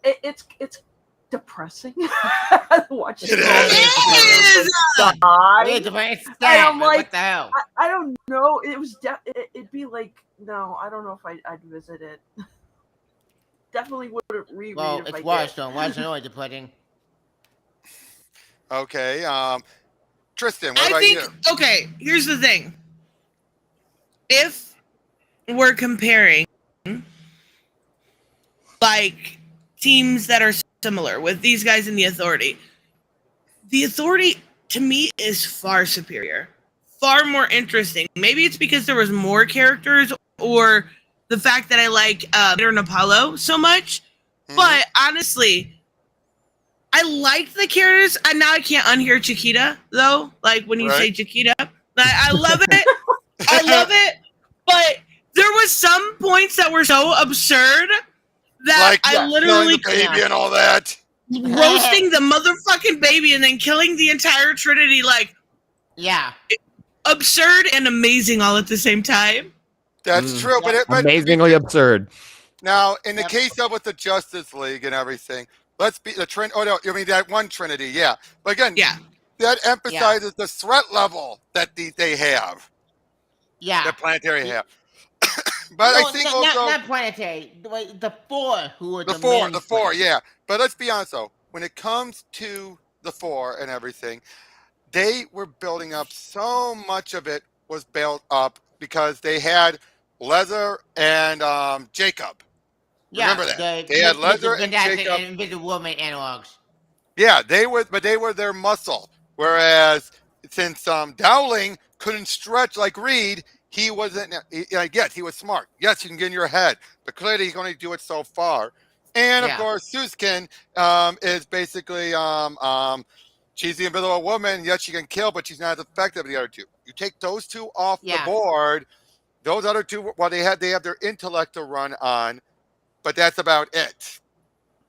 Speaker 12: It's depressing. Watch it.
Speaker 8: I'm like, what the hell?
Speaker 12: I don't know. It was. It'd be like no. I don't know if I'd visit it. Definitely wouldn't reread.
Speaker 8: Well,
Speaker 12: if
Speaker 8: it's
Speaker 12: I
Speaker 8: Waterstone. Waterstone is depressing.
Speaker 5: Okay. Tristan, what about you?
Speaker 4: Okay, here's the thing. If we're comparing like teams that are similar with these guys in the Authority to me is far superior, far more interesting. Maybe it's because there was more characters or the fact that I like Midnight Apollo so much, but honestly, I liked the characters. And now I can't unhear Jakita though. Like when you say Jakita, I love it. I love it. But moments that were so absurd that I literally
Speaker 5: killing the baby and all that.
Speaker 4: Roasting the motherfucking baby and then killing the entire Trinity, like absurd and amazing all at the same time.
Speaker 5: That's true, but
Speaker 9: amazingly absurd.
Speaker 5: Now, in the case of with the Justice League and everything, let's be the Trinity. Oh no, I mean that one Trinity, yeah. But again, that emphasizes the threat level that they have.
Speaker 8: Yeah,
Speaker 5: that Planetary have. But I think also
Speaker 8: not Planetary. The four who are
Speaker 5: the four, yeah. But let's be honest though, when it comes to the four and everything, they were building up so much of it was built up because they had Leather and Jacob. Remember that they had Leather and Jacob.
Speaker 8: And Invisible Woman analogs.
Speaker 5: Yeah, they were their muscle. Whereas since Dowling couldn't stretch like Reed, he wasn't. Yes, he was smart. Yes, you can get in your head, but clearly he can only do it so far. And of course, Suskin is basically she's the Invisible Woman. Yes, she can kill, but she's not as effective as the other two. You take those two off the board. Those other two, well, they have their intellect to run on, but that's about it.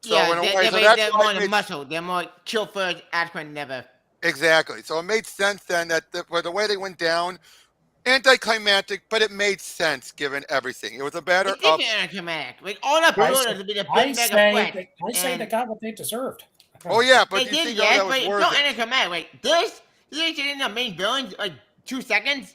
Speaker 5: So in a way,
Speaker 8: they're more the muscle. They're more kill first, act never.
Speaker 5: Exactly. So it made sense then that the way they went down, anticlimactic, but it made sense given everything. It was a better.
Speaker 8: It did anticlimactic. Like all that building to be the big mega threat.
Speaker 11: I say they got what they deserved.
Speaker 5: Oh yeah, but
Speaker 8: they did, that was worth it. Anticlimactic. Like this in the main villain like 2 seconds.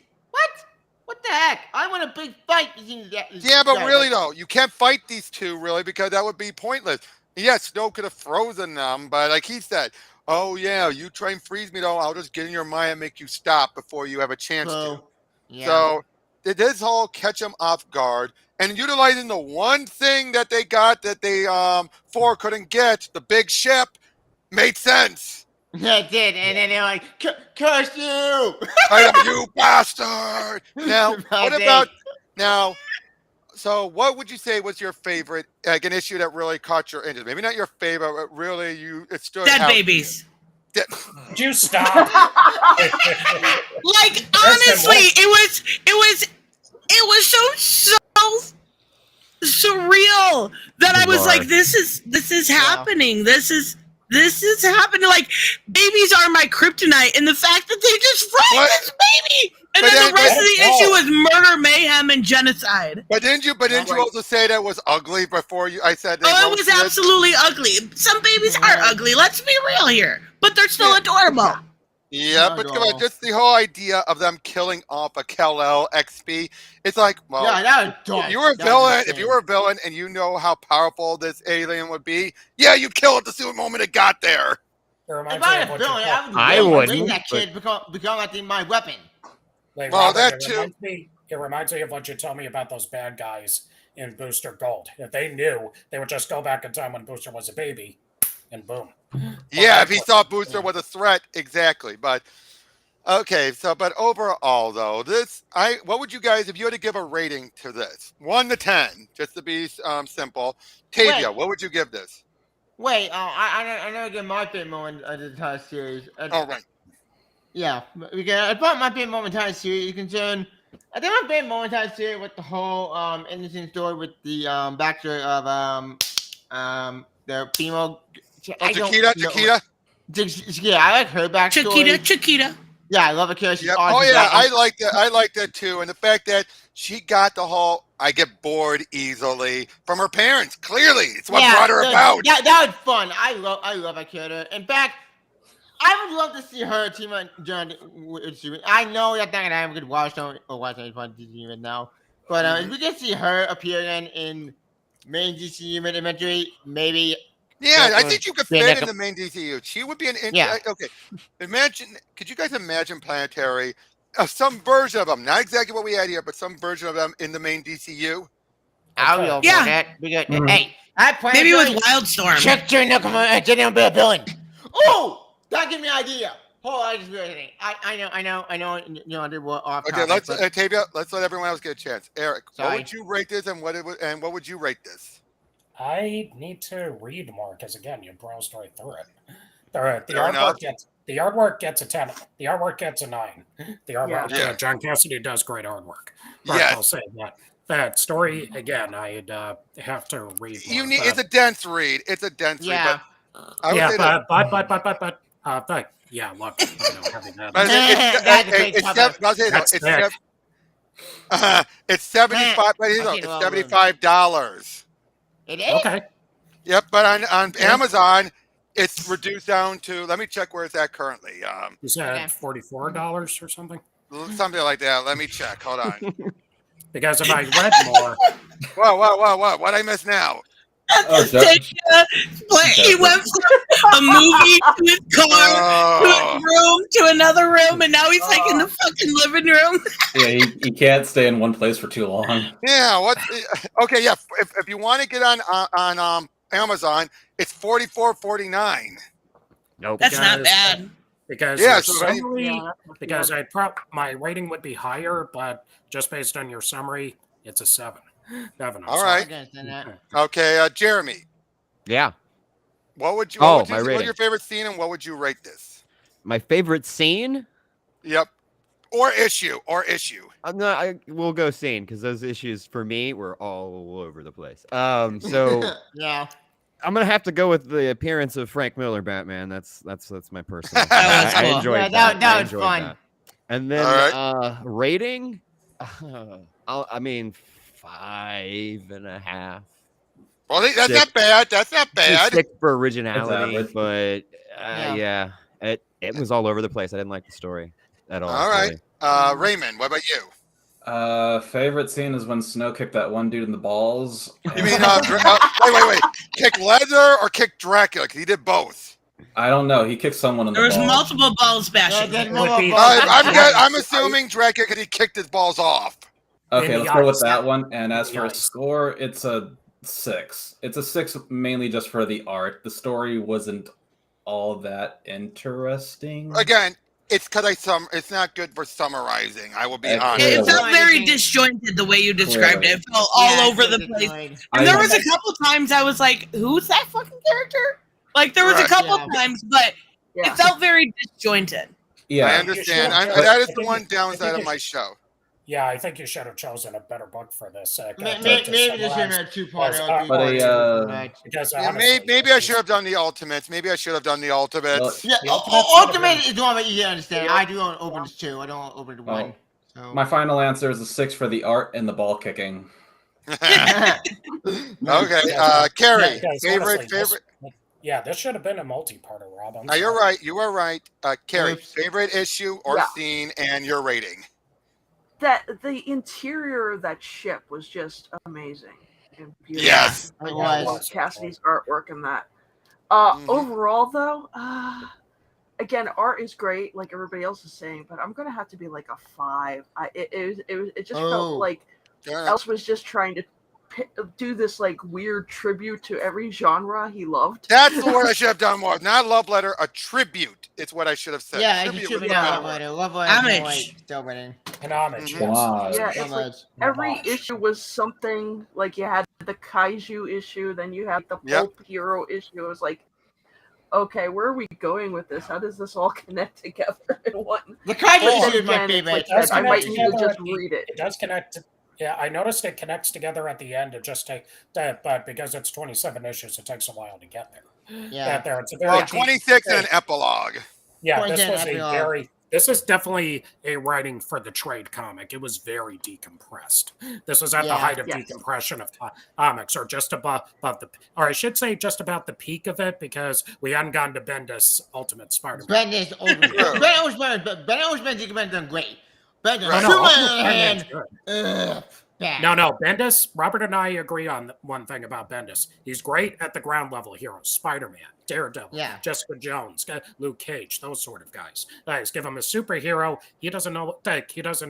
Speaker 8: What the heck? I want a big fight.
Speaker 5: Yeah, but really though, you can't fight these two really because that would be pointless. Yes, Snow could have frozen them, but like he said, oh yeah, you try and freeze me though, I'll just get in your mind and make you stop before you have a chance to. Yeah. So this whole catch them off guard and utilizing the one thing that they got that they four couldn't get, the big ship, made sense.
Speaker 8: Yeah, it did, and then they're like, "Curse you!
Speaker 5: I am you bastard!" Now, what about now? So, what would you say was your favorite, like an issue that really caught your interest? Maybe not your favorite, but really it stood out.
Speaker 4: Dead babies.
Speaker 11: Would you stop?
Speaker 4: Like honestly, it was so surreal that I was like, this is happening. This is happening. Like, babies are my kryptonite, and the fact that they just fried this baby, and then the rest of the issue was murder, mayhem, and genocide.
Speaker 5: But didn't you also say that was ugly before you? I said
Speaker 4: it was absolutely ugly. Some babies are ugly. Let's be real here, but they're still adorable.
Speaker 5: Yeah, but come on, just the whole idea of them killing off a Kal-El XP. It's like, well, if you were a villain and you know how powerful this alien would be, yeah, you'd kill it the same moment it got there.
Speaker 8: I wouldn't. That kid become my weapon.
Speaker 11: Like, well, that too. It reminds me of what you told me about those bad guys in Booster Gold. If they knew, they would just go back in time when Booster was a baby, and boom.
Speaker 5: Yeah, if he saw Booster was a threat, exactly. But okay, but overall though, what would you guys, if you had to give a rating to this, 1 to 10, just to be simple, Tavia, what would you give this?
Speaker 8: Wait, I never give my favorite moment of the entire series.
Speaker 5: Oh right.
Speaker 8: Yeah, because I thought my favorite moment of the entire series is concerned. I think my favorite moment of the entire series with the whole innocent story with the backstory of the female.
Speaker 5: Jakita?
Speaker 8: Yeah, I like her backstory.
Speaker 4: Chiquita.
Speaker 8: Yeah, I love her because she's
Speaker 5: awesome. Oh yeah, I like that too. And the fact that she got the whole I get bored easily from her parents. Clearly, it's what brought her about.
Speaker 8: Yeah, that was fun. I love her character. In fact, I would love to see her team up John. I know that's not gonna happen. We could watch any fun DC even now. But if we can see her appear again in main DC Elementary, maybe.
Speaker 5: Yeah, I think you could fit in the main DCU. She would be an okay. Could you guys imagine Planetary? Some version of them, not exactly what we had here, but some version of them in the main DCU.
Speaker 8: I'll go for that. Hey,
Speaker 4: maybe with Wildstorm.
Speaker 8: Check your general villain. Oh, that gave me an idea. Oh, I just really I know. You know, they were off.
Speaker 5: Okay, Tavia, let's let everyone else get a chance. Eric, what would you rate this, and what would you rate this?
Speaker 11: I need to read more because again, you browsed right through it. The artwork gets a 10. The artwork gets a 9. The artwork, John Cassaday does great artwork. Right, I'll say that. that story again. I'd have to read.
Speaker 5: You
Speaker 11: more,
Speaker 5: need.
Speaker 11: but,
Speaker 5: It's a dense read. It's a dense read.
Speaker 8: Yeah.
Speaker 5: But I would say that.
Speaker 11: But yeah, look, having that.
Speaker 5: But it's $75. But it's $75.
Speaker 8: It is?
Speaker 5: Okay. Yep, but on Amazon, it's reduced down to. Let me check where it's at currently.
Speaker 11: Is that $44 or something?
Speaker 5: Something like that. Let me check. Hold on.
Speaker 11: Because if I read more.
Speaker 5: Whoa. What I miss now?
Speaker 4: He went from a movie to his car to his room to another room, and now he's like in the fucking living room.
Speaker 6: Yeah, he can't stay in one place for too long.
Speaker 5: Yeah. What? Okay. Yeah. If you want to get on Amazon, it's $44.49.
Speaker 9: Nope.
Speaker 4: That's not bad.
Speaker 11: Because
Speaker 5: yeah,
Speaker 11: because my rating would be higher, but just based on your summary, it's a 7.
Speaker 5: All right. Okay, Jeremy.
Speaker 9: Yeah.
Speaker 5: What would you?
Speaker 9: My
Speaker 5: what's
Speaker 9: rating.
Speaker 5: your favorite scene, and what would you rate this?
Speaker 9: My favorite scene?
Speaker 5: Yep. Or issue.
Speaker 9: We'll go scene because those issues for me were all over the place. So
Speaker 8: yeah.
Speaker 9: I'm gonna have to go with the appearance of Frank Miller Batman. That's my personal.
Speaker 8: That was
Speaker 9: I
Speaker 8: cool.
Speaker 9: enjoyed
Speaker 8: that.
Speaker 9: that.
Speaker 8: That was fun.
Speaker 9: That. And then rating, I mean 5.5.
Speaker 5: Well, that's not bad. That's not bad.
Speaker 9: 6 for originality, but yeah, it was all over the place. I didn't like the story at all.
Speaker 5: All right, Raymond, what about you?
Speaker 6: Favorite scene is when Snow kicked that one dude in the balls.
Speaker 5: You mean wait, kick Leather or kick Dracula? Because he did both.
Speaker 6: I don't know. He kicked someone in the balls.
Speaker 4: There was multiple balls bashing.
Speaker 5: I'm assuming Dracula because he kicked his balls off.
Speaker 6: Okay, let's go with that one. And as for a score, it's a 6. It's a 6 mainly just for the art. The story wasn't all that interesting.
Speaker 5: Again, it's because it's not good for summarizing. I will be honest.
Speaker 4: It felt very disjointed the way you described it. It felt all over the place. And there was a couple times I was like, "Who's that fucking character?" Like there was a couple times, but it felt very disjointed.
Speaker 6: Yeah,
Speaker 5: I understand. That is the one downside of my show.
Speaker 11: Yeah, I think you should have chosen a better book for this.
Speaker 8: Maybe this should have been a 2-parter.
Speaker 5: Maybe I should have done the Ultimates.
Speaker 8: Ultimate is the one that you understand. I do open this 2. I don't open it 1. So.
Speaker 6: My final answer is a 6 for the art and the ball kicking.
Speaker 5: Okay, Carrie, favorite.
Speaker 11: Yeah, this should have been a multi-parter, Rob.
Speaker 5: No, you're right. You are right. Carrie, favorite issue or scene and your rating.
Speaker 12: That the interior of that ship was just amazing and beautiful.
Speaker 5: Yes,
Speaker 12: it was. Cassaday's artwork in that. Overall, though, again, art is great, like everybody else is saying, but I'm gonna have to be like a 5. It just felt like Ellis was just trying to do this like weird tribute to every genre he loved.
Speaker 5: That's the word I should have done more. Not love letter, a tribute. It's what I should have said.
Speaker 8: Yeah, tribute. Love letter. Homage.
Speaker 11: An homage.
Speaker 12: Yeah, it's like every issue was something. Like you had the kaiju issue, then you had the pulp hero issue. It was like, okay, where are we going with this? How does this all connect together in one?
Speaker 8: The kaiju issue is my favorite.
Speaker 12: I might need to just read it.
Speaker 11: It does connect. Yeah, I noticed it connects together at the end. It just takes that, but because it's 27 issues, it takes a while to get there.
Speaker 8: Yeah,
Speaker 11: it's a very
Speaker 5: 26 and an epilogue.
Speaker 11: Yeah, this is definitely a writing for the trade comic. It was very decompressed. This was at the height of decompression of comics, or just above the, or I should say, just about the peak of it, because we hadn't gone to Bendis Ultimate Spider-Man.
Speaker 8: Bendis done great. No,
Speaker 11: Bendis, Robert and I agree on one thing about Bendis. He's great at the ground level heroes. Spider-Man, Daredevil, Jessica Jones, Luke Cage, those sort of guys. Give him a superhero. He doesn't know He has to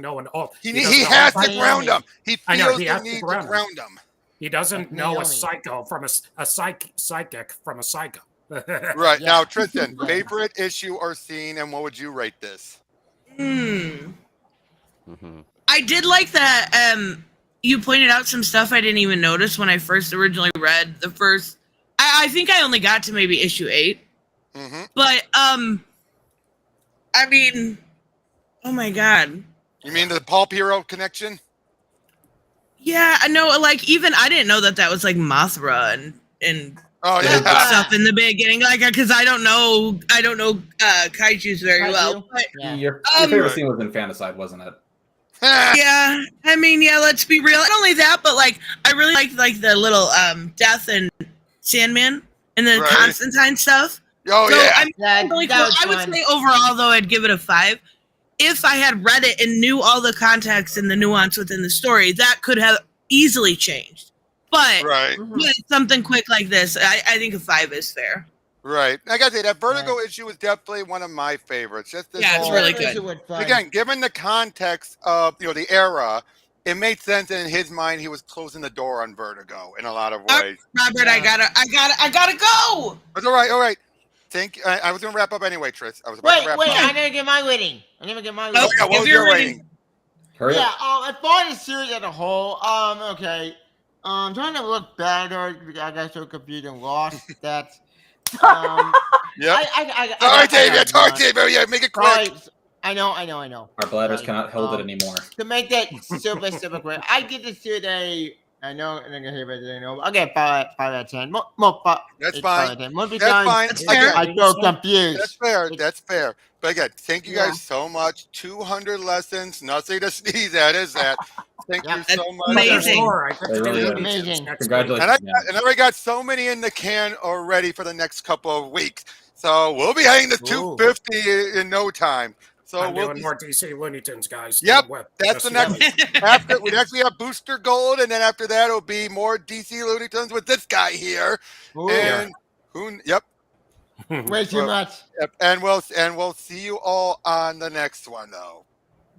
Speaker 5: ground him. He feels the need to ground him.
Speaker 11: He doesn't know a psycho from a psychic from a psycho.
Speaker 5: Right. Now, Tristan, favorite issue or scene, and what would you rate this?
Speaker 4: I did like that you pointed out some stuff I didn't even notice when I first originally read the first. I think I only got to maybe issue 8. But I mean, oh my god.
Speaker 5: You mean the pulp hero connection?
Speaker 4: Yeah, I know. Like, even I didn't know that was like Mothra and stuff in the beginning, like, because I don't know kaiju's very well. But,
Speaker 6: your favorite scene was infanticide, wasn't it?
Speaker 4: Yeah, I mean, yeah. Let's be real. Not only that, but like, I really liked the little Death and Sandman and the Constantine stuff.
Speaker 5: Oh,
Speaker 4: so,
Speaker 5: yeah.
Speaker 4: I mean, really cool. I would say overall, though, I'd give it a 5. If I had read it and knew all the context and the nuance within the story, that could have easily changed. But with something quick like this, I think a 5 is fair.
Speaker 5: Right. I gotta say, that Vertigo issue was definitely one of my favorites. Just this
Speaker 4: it's really good.
Speaker 5: Again, given the context of the era, it made sense that in his mind he was closing the door on Vertigo in a lot of ways.
Speaker 4: Robert, I gotta go.
Speaker 5: That's all right. I was gonna wrap up anyway, Tris. I was about to wrap up.
Speaker 8: I never get my rating.
Speaker 5: What was your rating?
Speaker 8: Hurry up. As far as the series as a whole, okay. I'm trying to look better because I got so confused and lost that.
Speaker 5: Yeah. Sorry, David. Yeah, make it quick.
Speaker 8: I know.
Speaker 6: Our bladders cannot hold it anymore.
Speaker 8: To make that super quick, I give this to I know, and I'm gonna hear about it. I'll get 5 out of 10.
Speaker 5: That's fine.
Speaker 8: That's fine. I feel confused.
Speaker 5: That's fair. But again, thank you guys so much. 200 lessons, nothing to sneeze at, is that? Thank you so much.
Speaker 4: Amazing.
Speaker 8: Amazing.
Speaker 6: Congratulations.
Speaker 5: And I already got so many in the can already for the next couple of weeks. So we'll be hitting the 250 in no time. So
Speaker 11: I'm doing more DC Looney Tunes, guys.
Speaker 5: Yep, that's the next. After we actually have Booster Gold, and then after that it'll be more DC Looney Tunes with this guy here. And
Speaker 8: way too much.
Speaker 5: Yep, and we'll see you all on the next one, though.